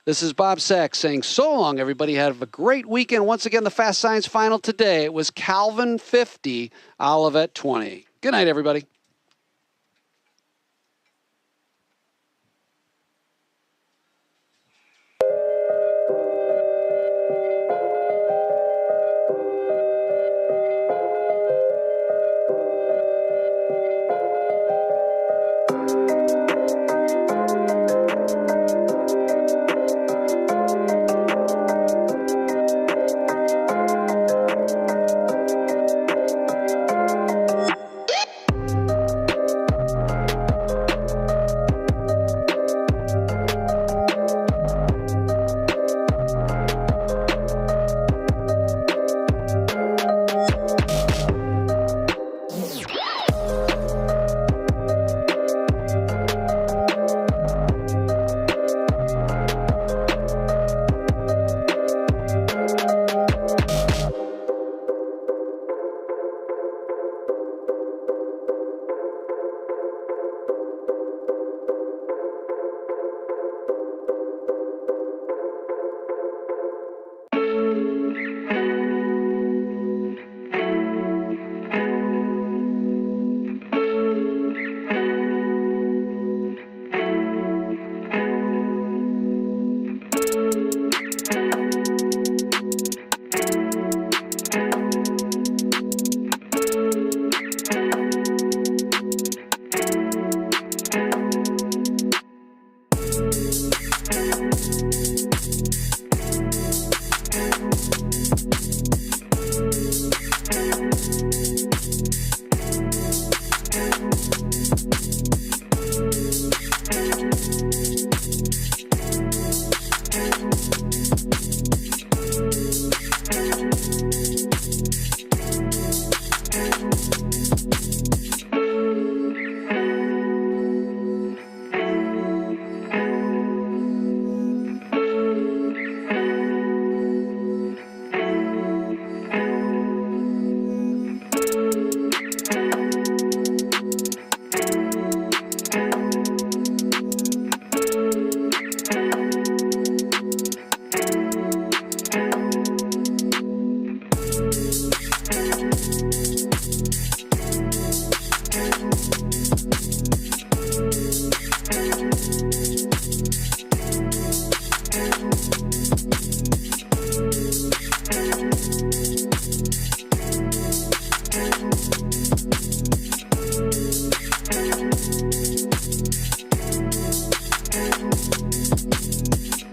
this is Bob Sachs saying so long, everybody. Have a great weekend. Once again, the Fast Science final today. It was Calvin 50, Olivet 20. Good night, everybody.